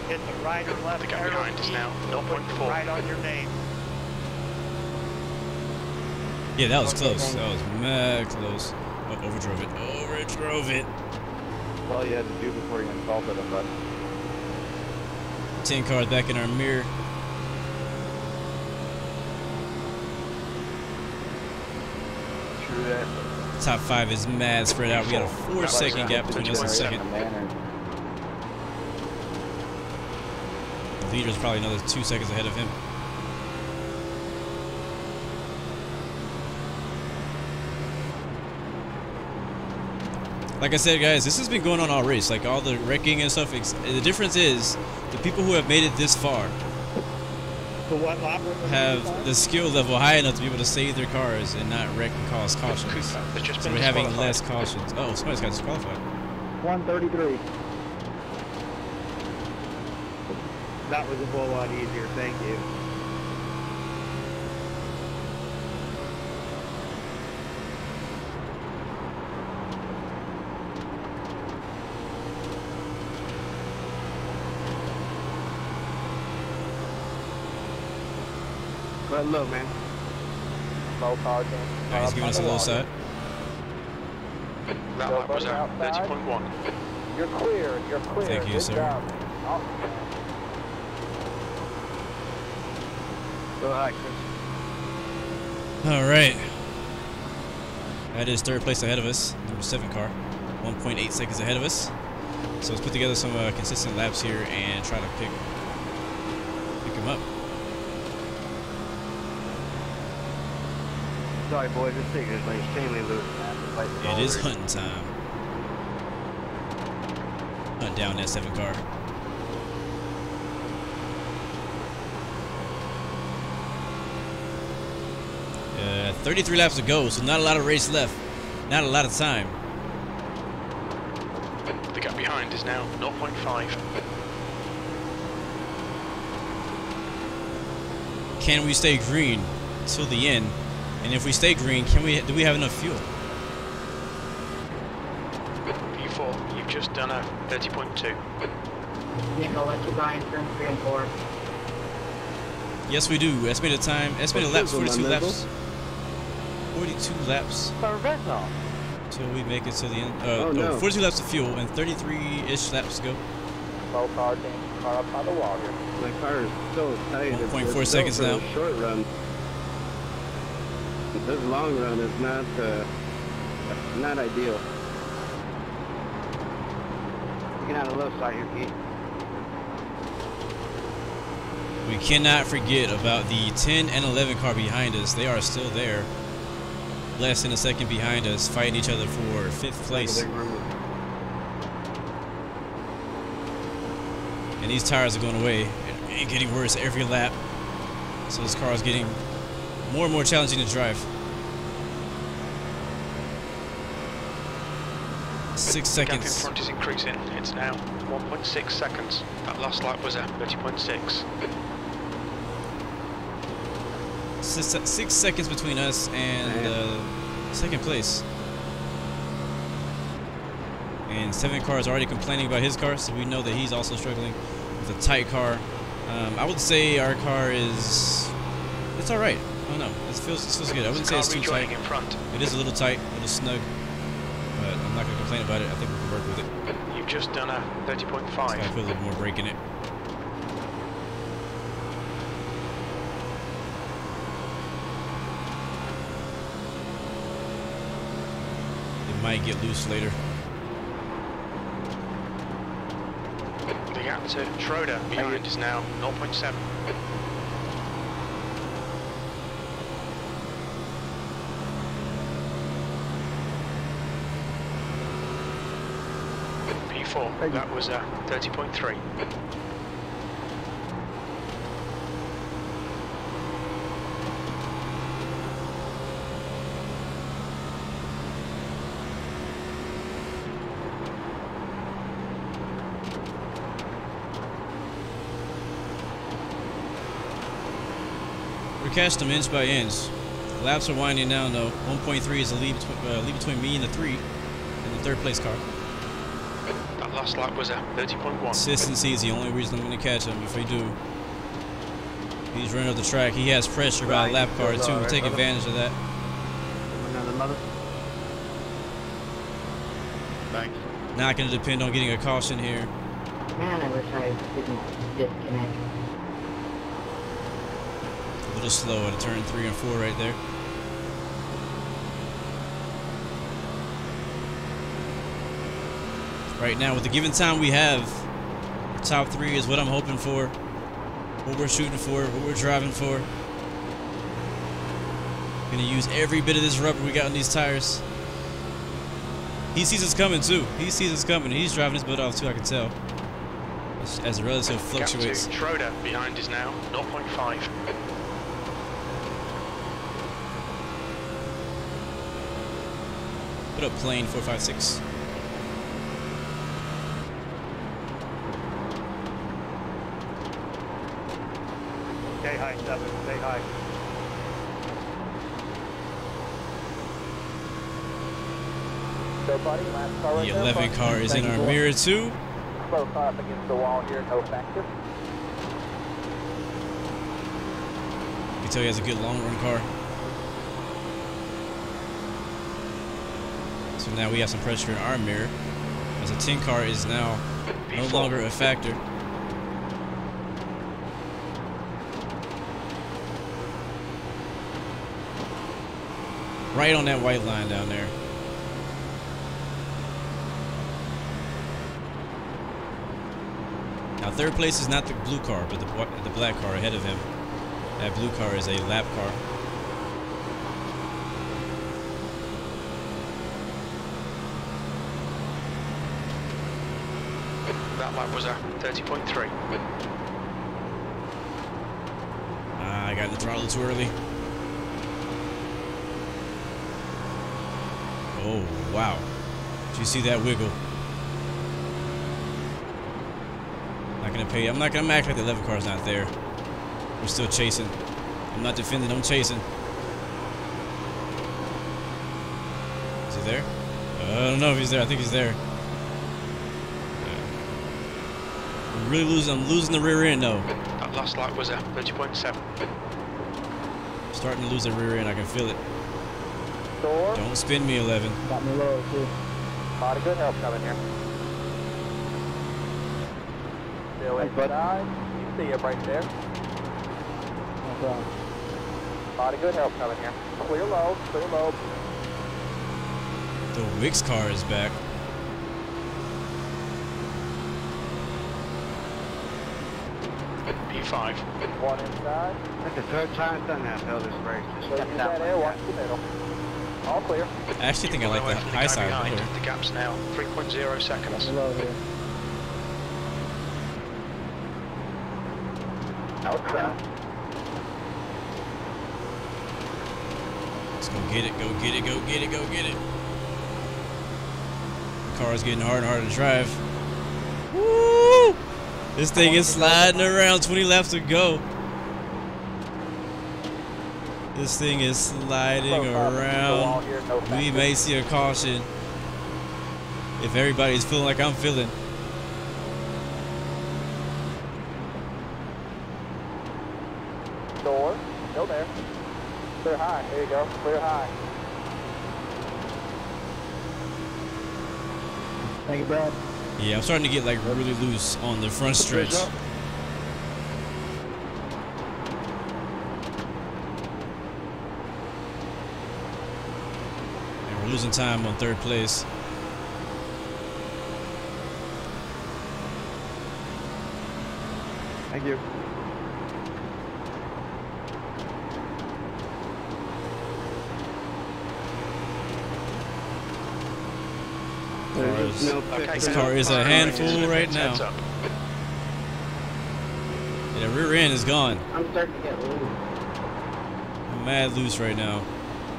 [SPEAKER 9] hit the right or left
[SPEAKER 3] The gap
[SPEAKER 9] arrow
[SPEAKER 3] behind is
[SPEAKER 9] key,
[SPEAKER 3] now
[SPEAKER 9] put the
[SPEAKER 3] 0.4.
[SPEAKER 9] right on your name.
[SPEAKER 2] Yeah, that was close. That was mad close. Oh, overdrove it. Overdrove it.
[SPEAKER 4] That's all you had to do before you insulted him, bud.
[SPEAKER 2] 10 cars back in our mirror.
[SPEAKER 4] True that.
[SPEAKER 2] Top 5 is mad spread out. We got a 4-second gap between us and second. The leader's probably another 2 seconds ahead of him. Like I said, guys, this has been going on all race. Like all the wrecking and stuff. The difference is the people who have made it this far have the skill level high enough to be able to save their cars and not wreck and cause cautions. So we're having less cautions. Oh, somebody's got disqualified.
[SPEAKER 4] 133.
[SPEAKER 9] That was a whole lot easier, thank you.
[SPEAKER 10] Go ahead, low, man.
[SPEAKER 5] Low power tank.
[SPEAKER 2] Alright, he's giving us a low side.
[SPEAKER 3] That lap was at 30.1.
[SPEAKER 5] You're clear. You're clear.
[SPEAKER 2] Thank you,
[SPEAKER 5] Good
[SPEAKER 2] sir.
[SPEAKER 5] job. Awesome.
[SPEAKER 4] Go high, Chris.
[SPEAKER 2] Alright. That is third place ahead of us. Number 7 car. 1.8 seconds ahead of us. So let's put together some consistent laps here and try to pick him up.
[SPEAKER 4] Sorry, boys, this thing is extremely loose, man.
[SPEAKER 2] It is hunting time. Hunt down that 7 car. 33 laps to go, so not a lot of race left. Not a lot of time.
[SPEAKER 3] The gap behind is now 0.5.
[SPEAKER 2] Can we stay green till the end? And if we stay green, do we have enough fuel?
[SPEAKER 3] P4, you've just done a 30.2.
[SPEAKER 8] Nick, I'll let you buy in turn 3 and 4.
[SPEAKER 2] Yes, we do. Estimated time, estimated laps, 42 laps. 42 laps till we make it to the end. No, 42 laps of fuel and 33-ish laps to go.
[SPEAKER 5] Low power tank. Car up on the wall here.
[SPEAKER 10] My car is so tight.
[SPEAKER 2] 1.4 seconds now.
[SPEAKER 10] Short run. This long run is not ideal.
[SPEAKER 4] You can have a low side here, Pete.
[SPEAKER 2] We cannot forget about the 10 and 11 car behind us. They are still there. Less than a second behind us, fighting each other for 5th place. And these tires are going away and getting worse every lap. So this car is getting more and more challenging to drive. 6 seconds.
[SPEAKER 3] The gap in front is increasing. It's now 1.6 seconds. That last lap was at 30.6.
[SPEAKER 2] 6 seconds between us and second place. And 7 car is already complaining about his car, so we know that he's also struggling with a tight car. I would say our car is, it's all right. I don't know. It feels good. I wouldn't say it's too tight.
[SPEAKER 3] In front.
[SPEAKER 2] It is a little tight, a little snug, but I'm not going to complain about it. I think we can work with it.
[SPEAKER 3] You've just done a 30.5.
[SPEAKER 2] I put a little more brake in it. It might get loose later.
[SPEAKER 3] The gap to Schroeder behind is now 0.7. P4, that was 30.3.
[SPEAKER 2] We're catching them inch by inch. The laps are winding down though. 1.3 is the lead between me and the 3 and the third place car.
[SPEAKER 3] That last lap was 30.1.
[SPEAKER 2] Consistency is the only reason I'm going to catch him if we do. He's running up the track. He has pressure by a lap car too. We'll take advantage of that.
[SPEAKER 6] Thanks.
[SPEAKER 2] Not going to depend on getting a caution here.
[SPEAKER 8] Man, I wish I didn't disconnect.
[SPEAKER 2] A little slow at turn 3 and 4 right there. Right now, with the given time we have, top 3 is what I'm hoping for, what we're shooting for, what we're driving for. Gonna use every bit of this rubber we got on these tires. He sees us coming too. He sees us coming. He's driving his butt off too, I can tell. As the relative fluctuates.
[SPEAKER 3] Gap to Schroeder behind is now 0.5.
[SPEAKER 2] Put up plane 456.
[SPEAKER 9] Stay high, 7. Stay high.
[SPEAKER 5] So, buddy, last car right
[SPEAKER 2] The
[SPEAKER 5] there,
[SPEAKER 2] 11 car is in our mirror too.
[SPEAKER 5] Slow car up against the wall here, no factor.
[SPEAKER 2] can tell he has a good long run car. So now we have some pressure in our mirror, as a 10 car is now no longer a factor. Right on that white line down there. Now third place is not the blue car, but the black car ahead of him. That blue car is a lap car.
[SPEAKER 3] That lap was a 30.3.
[SPEAKER 2] I got in the throttle too early. Oh, wow. Did you see that wiggle? Not gonna pay. I'm gonna act like the 11 car's not there. We're still chasing. I'm not defending, I'm chasing. Is he there? I don't know if he's there. I think he's there. I'm really losing. I'm losing the rear end though.
[SPEAKER 3] That last lap was a 30.7.
[SPEAKER 2] Starting to lose the rear end. I can feel it.
[SPEAKER 5] Door.
[SPEAKER 2] Don't spin me, 11.
[SPEAKER 5] Got me low too. A lot of good help coming here. Still inside. You see it right there. A lot of good help coming here. Clear low, clear low.
[SPEAKER 2] The Wix car is back.
[SPEAKER 3] P5.
[SPEAKER 5] One inside.
[SPEAKER 10] That's the third time I've done that, hell, this race. Just
[SPEAKER 5] So
[SPEAKER 10] stepped
[SPEAKER 5] use
[SPEAKER 10] out
[SPEAKER 5] that
[SPEAKER 10] like
[SPEAKER 5] air,
[SPEAKER 10] that.
[SPEAKER 5] watch the middle. All clear.
[SPEAKER 2] I actually think I like the high side better.
[SPEAKER 3] The gap's now 3.0 seconds.
[SPEAKER 5] Low here. Outside.
[SPEAKER 2] Let's go get it, go get it, go get it, go get it. The car is getting harder and harder to drive. Woo! This thing is sliding around, 20 laps to go. This thing is sliding around. We may see a caution if everybody's feeling like I'm feeling.
[SPEAKER 5] Door. Still there. Clear high. There you go. Clear high. Thank you, Brad.
[SPEAKER 2] Yeah, I'm starting to get like really loose on the front stretch. And we're losing time on third place.
[SPEAKER 10] Thank you.
[SPEAKER 2] This car is a handful right now. Yeah, the rear end is gone.
[SPEAKER 8] I'm starting to get loose.
[SPEAKER 2] I'm mad loose right now.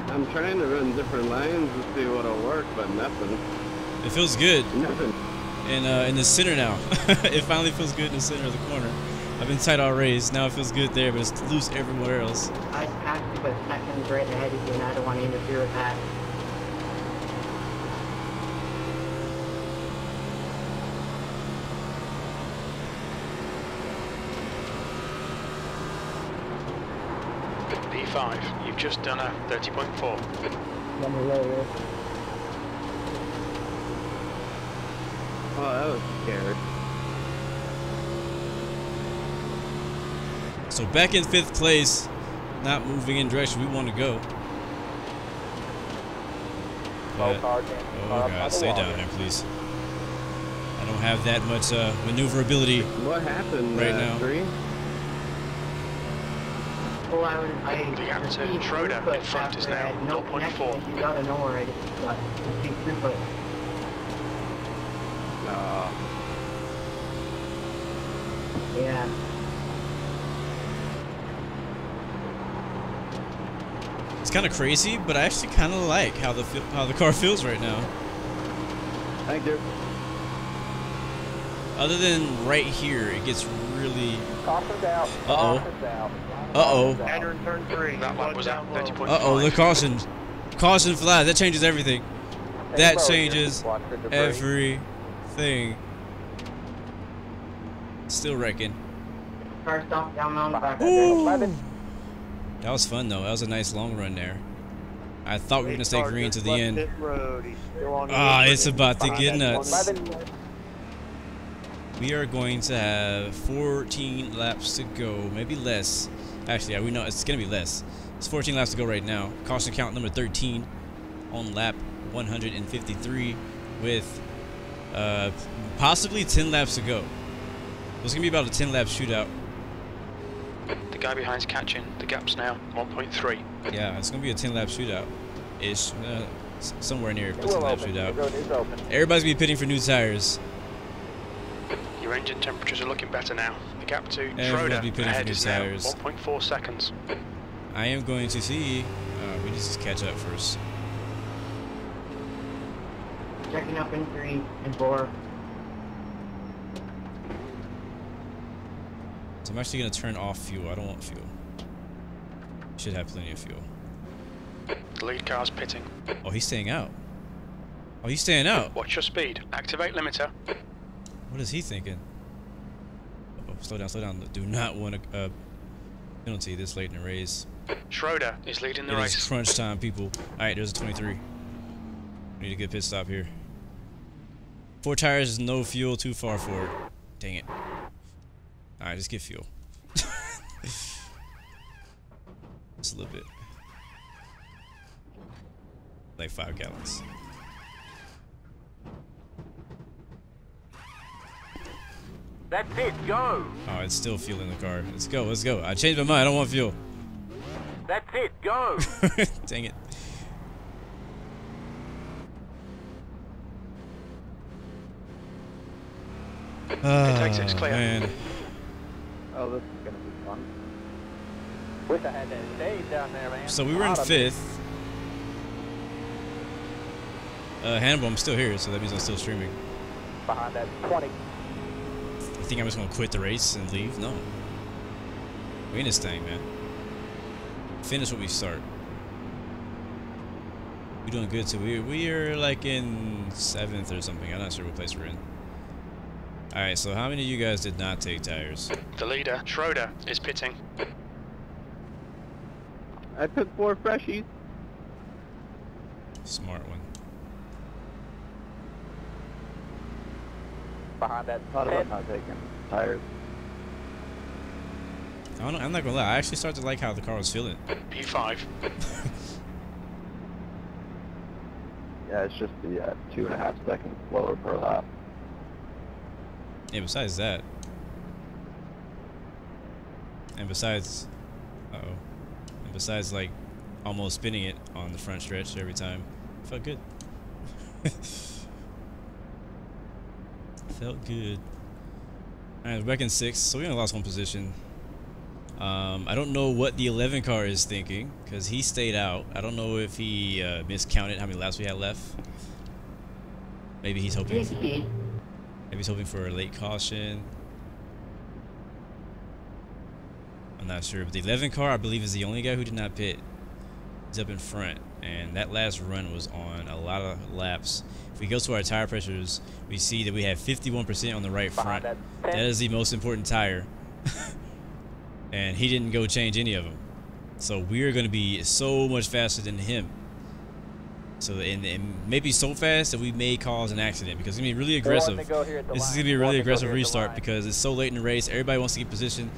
[SPEAKER 10] I'm trying to run different lines to see what'll work, but nothing.
[SPEAKER 2] It feels good.
[SPEAKER 10] Nothing.
[SPEAKER 2] And in the center now. It finally feels good in the center of the corner. I've been tight all race. Now it feels good there, but it's loose everywhere else.
[SPEAKER 8] I passed you, but seconds right ahead of you, and I don't want to interfere with that.
[SPEAKER 3] P5. You've just done a 30.4.
[SPEAKER 5] Number low here.
[SPEAKER 10] Oh, that was scary.
[SPEAKER 2] So back in 5th place, not moving in direction we want to go. But, oh God, stay down there, please. I don't have that much maneuverability
[SPEAKER 10] What happened
[SPEAKER 2] right now.
[SPEAKER 10] 3?
[SPEAKER 8] Well, I
[SPEAKER 3] The Amazon Schroeder in front is now 0.4.
[SPEAKER 8] You gotta know already, but it's throughput. Yeah.
[SPEAKER 2] It's kind of crazy, but I actually kind of like how the car feels right now.
[SPEAKER 10] Thank you.
[SPEAKER 2] Other than right here, it gets really.
[SPEAKER 5] Caution's out.
[SPEAKER 2] Uh-oh.
[SPEAKER 5] Caution's out.
[SPEAKER 2] Uh-oh.
[SPEAKER 9] Enter in turn 3.
[SPEAKER 3] That lap was at 30.5.
[SPEAKER 2] Uh-oh, the caution. Caution flies. That changes everything. That
[SPEAKER 5] Low here.
[SPEAKER 2] changes
[SPEAKER 5] Watch for debris.
[SPEAKER 2] everything. Still wrecking.
[SPEAKER 8] Car stop down on the back.
[SPEAKER 2] Ooh.
[SPEAKER 5] 11.
[SPEAKER 2] That was fun though. That was a nice long run there. I thought we were gonna stay green to the end. Ah, it's about to get nuts. We are going to have 14 laps to go, maybe less. Actually, yeah, we know it's gonna be less. It's 14 laps to go right now. Caution count number 13 on lap 153 with possibly 10 laps to go. It's gonna be about a 10 lap shootout.
[SPEAKER 3] The guy behind's catching. The gap's now 1.3.
[SPEAKER 2] Yeah, it's gonna be a 10 lap shootout ish. Somewhere near a 10 lap shootout. Everybody's gonna be pitting for new tires.
[SPEAKER 3] Your engine temperatures are looking better now. The gap to
[SPEAKER 2] Everybody's be
[SPEAKER 3] Schroeder
[SPEAKER 2] pitting for
[SPEAKER 3] ahead
[SPEAKER 2] new
[SPEAKER 3] is now
[SPEAKER 2] tires.
[SPEAKER 3] 1.4 seconds.
[SPEAKER 2] I am going to see. We need to just catch up first.
[SPEAKER 8] Checking up in 3 and 4.
[SPEAKER 2] So I'm actually gonna turn off fuel. I don't want fuel. Should have plenty of fuel.
[SPEAKER 3] The lead car's pitting.
[SPEAKER 2] Oh, he's staying out. Oh, he's staying out.
[SPEAKER 3] Watch your speed. Activate limiter.
[SPEAKER 2] What is he thinking? Oh, slow down, slow down. Do not want a penalty this late in the race.
[SPEAKER 3] Schroeder is leading the
[SPEAKER 2] It
[SPEAKER 3] race.
[SPEAKER 2] is crunch time, people. All right, there's a 23. We need a good pit stop here. 4 tires is no fuel, too far forward. Dang it. All right, just get fuel. Just a little bit. Like 5 gallons.
[SPEAKER 5] That's it, go!
[SPEAKER 2] Oh, it's still fuel in the car. Let's go, let's go. I changed my mind. I don't want fuel.
[SPEAKER 5] That's it, go!
[SPEAKER 2] Dang it.
[SPEAKER 3] Exit's clear.
[SPEAKER 2] Man.
[SPEAKER 4] Oh, this is gonna be fun.
[SPEAKER 5] Wish I had that stage down there, man.
[SPEAKER 2] So we were in 5th. Hannibal, I'm still here, so that means I'm still streaming.
[SPEAKER 5] Behind that 20.
[SPEAKER 2] I think I'm just gonna quit the race and leave? No. We in this thing, man. Finish what we start. We're doing good too. We are like in 7th or something. I'm not sure what place we're in. Alright, so how many of you guys did not take tires?
[SPEAKER 3] The leader, Schroeder, is pitting.
[SPEAKER 4] I took 4 freshies.
[SPEAKER 2] Smart one.
[SPEAKER 5] Behind that
[SPEAKER 4] Thought about not taking tires.
[SPEAKER 2] I don't know, I'm not gonna lie. I actually started to like how the car was feeling.
[SPEAKER 3] P5.
[SPEAKER 4] Yeah, it's just the 2.5 seconds slower per lap.
[SPEAKER 2] Yeah, besides that. And besides... Uh-oh. And besides, like, almost spinning it on the front stretch every time. Felt good. Felt good. Alright, we're back in 6th, so we only lost 1 position. I don't know what the 11 car is thinking, because he stayed out. I don't know if he miscounted how many laps we had left. Maybe he's hoping... Maybe he's hoping for a late caution. I'm not sure, but the 11 car, I believe, is the only guy who did not pit. He's up in front, and that last run was on a lot of laps. If we go to our tire pressures, we see that we have 51% on the right front. That is the most important tire. And he didn't go change any of them. So we're going to be so much faster than him. So and maybe so fast that we may cause an accident, because it's going to be really aggressive. This is going to be a really aggressive restart because it's so late in the race. Everybody wants to get position.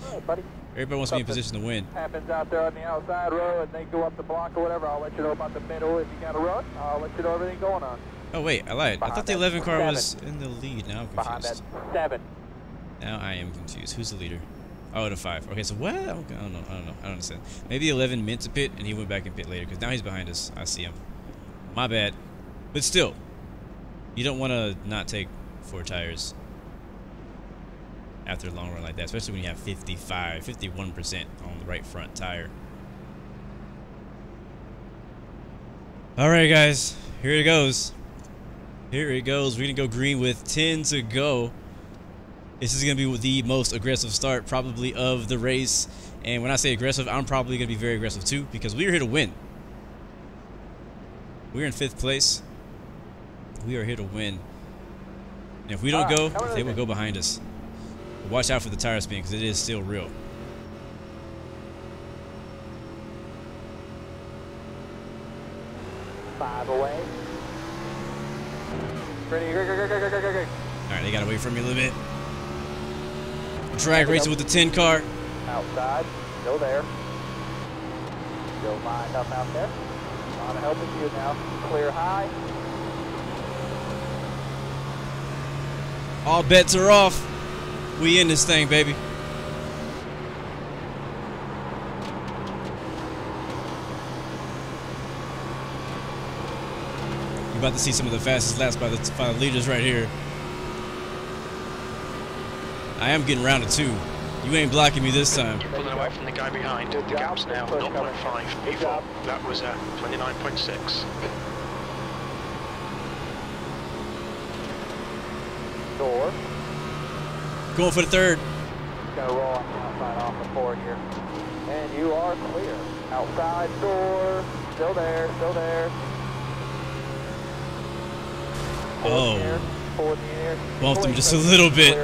[SPEAKER 2] Everybody wants to be in position to win.
[SPEAKER 5] Happens out there on the outside row and they go up the block or whatever. I'll let you know about the middle if you got to run. I'll let you know everything going on.
[SPEAKER 2] Oh wait, I lied. I thought the 11 car was in the lead. Now I'm
[SPEAKER 5] Behind
[SPEAKER 2] confused.
[SPEAKER 5] that 7.
[SPEAKER 2] Now I am confused. Who's the leader? Oh, the 5. Okay, so what? Okay, I don't know. I don't understand. Maybe 11 meant to pit and he went back and pit later, because now he's behind us. I see him. My bad. But still, you don't want to not take 4 tires after a long run like that, especially when you have 51% on the right front tire. Alright guys, here it goes. Here it goes. We're going to go green with 10 to go. This is going to be the most aggressive start probably of the race. And when I say aggressive, I'm probably going to be very aggressive too, because we're here to win. We're in 5th place. We are here to win. And if we don't go, they will go behind us. But watch out for the tire spin, because it is still real.
[SPEAKER 5] 5 away. Ready, go.
[SPEAKER 2] Alright, they got away from me a little bit. Drag racing with the 10 car.
[SPEAKER 5] Outside, go there. Still lined up out there. On to helping you now. Clear high.
[SPEAKER 2] All bets are off. We in this thing, baby. You're about to see some of the fastest laps by the leaders right here. I am getting rounded too. You ain't blocking me this time.
[SPEAKER 3] You're pulling away from the guy behind. The gap's now 0.5. Before that was 29.6.
[SPEAKER 5] Door.
[SPEAKER 2] Going for the third.
[SPEAKER 5] Gonna roll on the outside off the board here. And you are clear. Outside door. Still there.
[SPEAKER 2] Oh.
[SPEAKER 5] Forward in the air.
[SPEAKER 2] Bumped him just a little bit.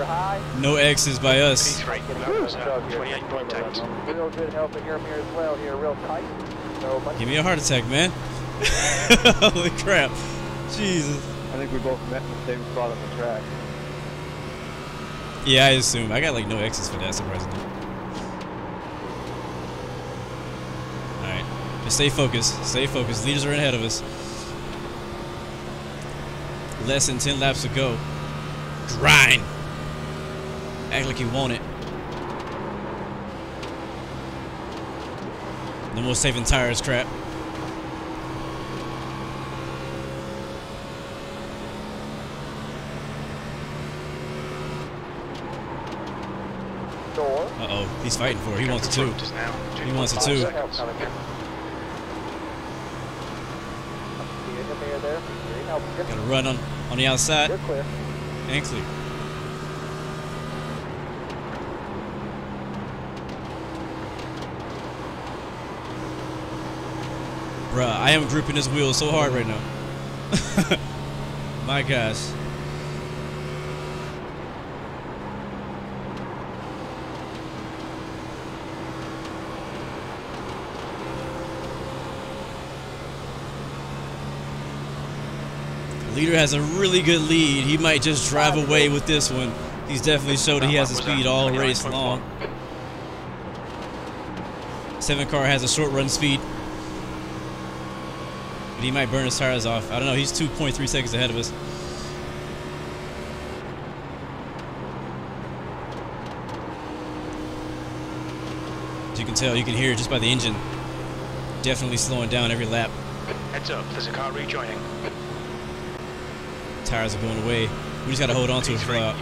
[SPEAKER 2] No X's by us.
[SPEAKER 3] That was 28.8.
[SPEAKER 5] Real good help in your mirror as well here. Real tight.
[SPEAKER 2] Give me a heart attack, man. Holy crap. Jesus.
[SPEAKER 4] I think we both met in the same spot on the track.
[SPEAKER 2] Yeah, I assume. I got like no X's for that, surprisingly. Alright. Just stay focused. Stay focused. Leaders are ahead of us. Less than 10 laps to go. Grind. Act like you want it. No more saving tires, crap. Uh-oh, he's fighting for it. He wants a 2. He wants a 2. Gotta run on the outside.
[SPEAKER 5] You're clear.
[SPEAKER 2] And clear. Bruh, I am gripping this wheel so hard right now. My gosh. Leader has a really good lead. He might just drive away with this one. He's definitely showed that he has the speed all race long. 7 car has a short run speed. But he might burn his tires off. I don't know. He's 2.3 seconds ahead of us. As you can tell, you can hear it just by the engine. Definitely slowing down every lap.
[SPEAKER 3] Heads up, there's a car rejoining.
[SPEAKER 2] Tires are going away. We just got to hold on to it for a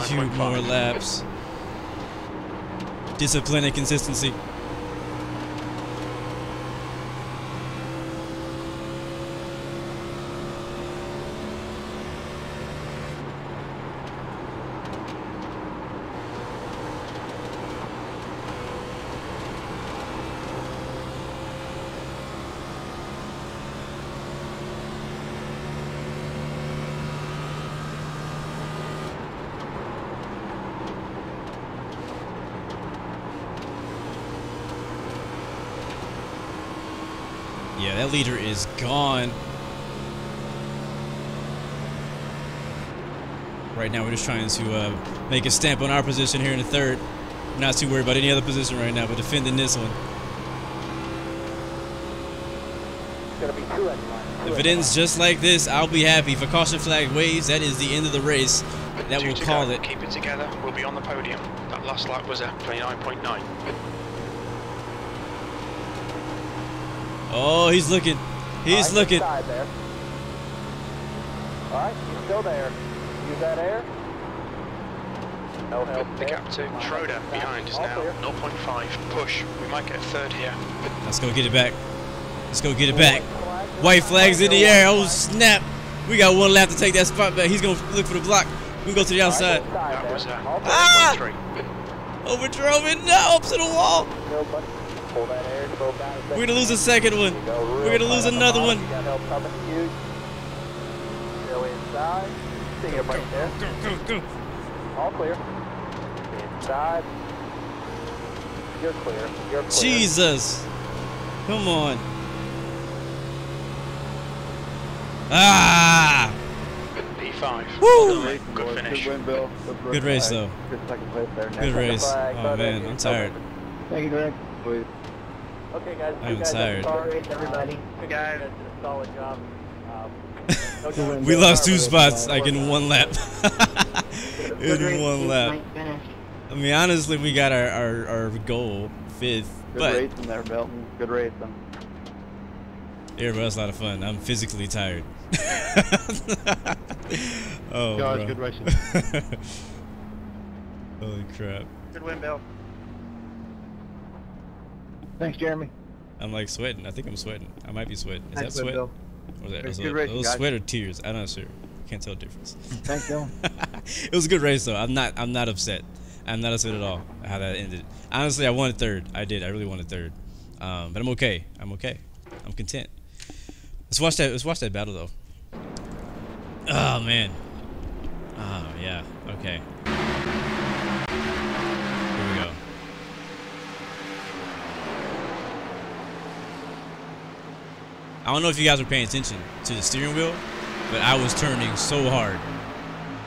[SPEAKER 2] few more laps. Discipline and consistency. Yeah, that leader is gone. Right now, we're just trying to make a stamp on our position here in the third. We're not too worried about any other position right now, but defending this one. If it ends just like this, I'll be happy. If a caution flag waves, that is the end of the race. That will call it.
[SPEAKER 3] Keep it together. We'll be on the podium. That last lap was at 29.9.
[SPEAKER 2] Oh, he's looking. He's looking.
[SPEAKER 5] There. All right, he's still there. Use that air. No help.
[SPEAKER 3] The gap to Schroeder behind is now 0.5. Push. We might get a third here.
[SPEAKER 2] Let's go get it back. Let's go get it back. White flags in the air. Oh, snap. We got 1 lap to take that spot back. He's going to look for the block. We go to the outside.
[SPEAKER 3] That was
[SPEAKER 2] 0.3. Overdrove it. No, up to the wall. We're going to lose a second one. We're going to lose another one. Go.
[SPEAKER 5] All clear. Inside. You're clear.
[SPEAKER 2] Jesus. Come on. Ah!
[SPEAKER 3] P5.
[SPEAKER 2] Woo!
[SPEAKER 3] Good finish.
[SPEAKER 4] Good win, Bill.
[SPEAKER 2] Good race though.
[SPEAKER 4] Good second place there.
[SPEAKER 2] Good race. Oh man, I'm tired.
[SPEAKER 4] Thank you, Greg. Please.
[SPEAKER 5] Okay, guys.
[SPEAKER 2] I'm tired.
[SPEAKER 8] Sorry, everybody.
[SPEAKER 5] Good guys. Did a solid job.
[SPEAKER 2] We lost 2 spots like in 1 lap. In 1 lap.
[SPEAKER 8] Nice finish.
[SPEAKER 2] I mean, honestly, we got our goal 5th,
[SPEAKER 4] Good
[SPEAKER 2] but
[SPEAKER 4] racing there, Belton. Good racing.
[SPEAKER 2] yeah, bro, that's a lot of fun. I'm physically tired. Oh,
[SPEAKER 6] Guys,
[SPEAKER 2] bro.
[SPEAKER 6] good racing.
[SPEAKER 2] Holy crap!
[SPEAKER 9] Good win, Bill.
[SPEAKER 4] Thanks, Jeremy.
[SPEAKER 2] I'm like sweating. I think I'm sweating. I might be sweating. Is
[SPEAKER 4] Nice
[SPEAKER 2] that
[SPEAKER 4] win,
[SPEAKER 2] sweat?
[SPEAKER 4] Bill.
[SPEAKER 2] Or was that,
[SPEAKER 4] Good
[SPEAKER 2] was
[SPEAKER 4] racing,
[SPEAKER 2] it
[SPEAKER 4] guys.
[SPEAKER 2] sweat or tears? I'm not sure. Can't tell the difference.
[SPEAKER 4] Thanks, Dylan.
[SPEAKER 2] It was a good race though. I'm not upset. I'm not upset at all how that ended. Honestly, I wanted 3rd. I did. I really wanted 3rd. But I'm okay. I'm okay. I'm content. Let's watch that battle though. Oh man. Oh yeah. Okay. Here we go. I don't know if you guys were paying attention to the steering wheel, but I was turning so hard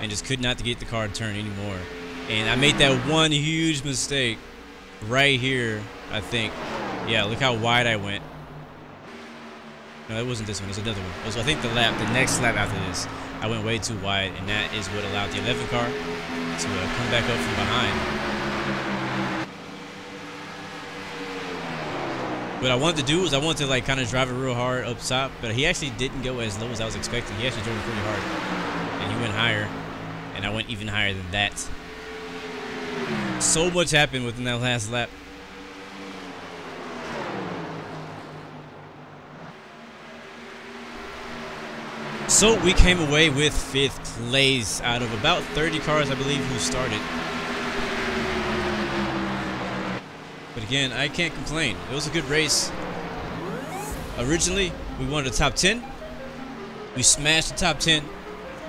[SPEAKER 2] and just could not get the car to turn anymore. And I made that one huge mistake right here, I think. Yeah, look how wide I went. No, it wasn't this one. It was another one. It was, I think, the next lap after this. I went way too wide, and that is what allowed the 11 car to come back up from behind. What I wanted to do was I wanted to like kind of drive it real hard up top, but he actually didn't go as low as I was expecting. He actually drove it pretty hard, and he went higher, and I went even higher than that. So much happened within that last lap. So we came away with 5th place out of about 30 cars, I believe, who started. But again, I can't complain. It was a good race. Originally, we wanted the top 10. We smashed the top 10.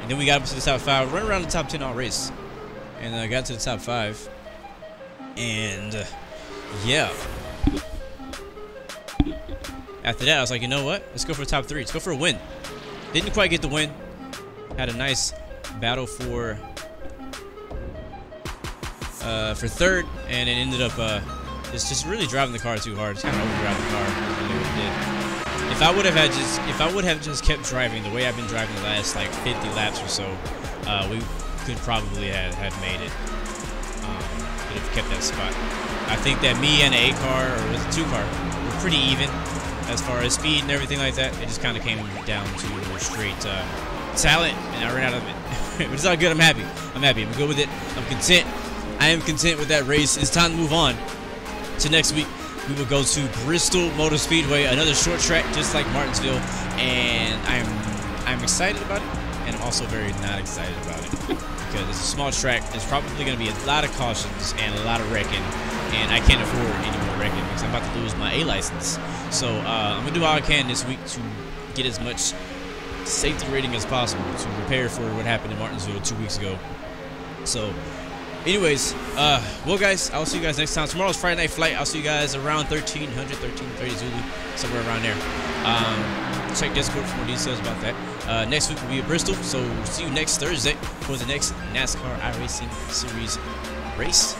[SPEAKER 2] And then we got up to the top 5. Run around the top 10 all race. And I got to the top 5. And, yeah. After that, I was like, you know what? Let's go for a top 3. Let's go for a win. Didn't quite get the win. Had a nice battle for 3rd. And it ended up... it's just really driving the car too hard. It's kind of overdriving the car. Really what it did. If I would have just kept driving the way I've been driving the last like 50 laps or so, we could probably have made it. Could have kept that spot. I think that me and the 8 car, or was it 2 car, were pretty even as far as speed and everything like that. It just kind of came down to straight talent, and I ran out of it. But it's all good. I'm happy. I'm happy. I'm good with it. I'm content. I am content with that race. It's time to move on. So next week, we will go to Bristol Motor Speedway, another short track just like Martinsville, and I'm excited about it, and I'm also very not excited about it because it's a small track. There's probably going to be a lot of cautions and a lot of wrecking, and I can't afford any more wrecking because I'm about to lose my A license. So I'm going to do all I can this week to get as much safety rating as possible to prepare for what happened in Martinsville 2 weeks ago. So anyways, well guys, I'll see you guys next time. Tomorrow's Friday Night Flight. I'll see you guys around 1300, 1330 Zulu, somewhere around there. Check Discord for more details about that. Next week will be at Bristol, so see you next Thursday for the next NASCAR iRacing Series race.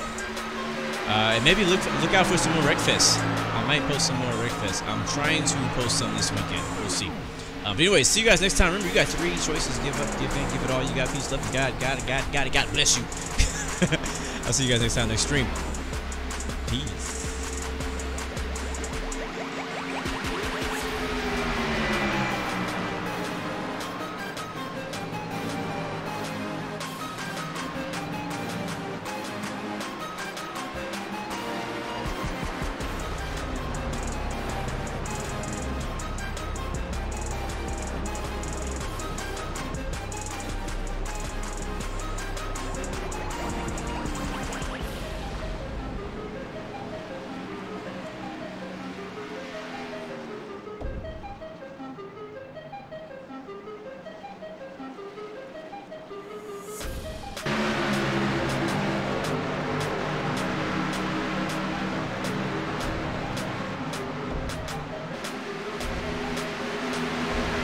[SPEAKER 2] And maybe look out for some more Wreckfest. I might post some more Wreckfest. I'm trying to post some this weekend. We'll see. But anyways, see you guys next time. Remember, you got 3 choices. Give up, give in, give it all. You got peace, love, and God bless you. I'll see you guys next time, next stream. Peace.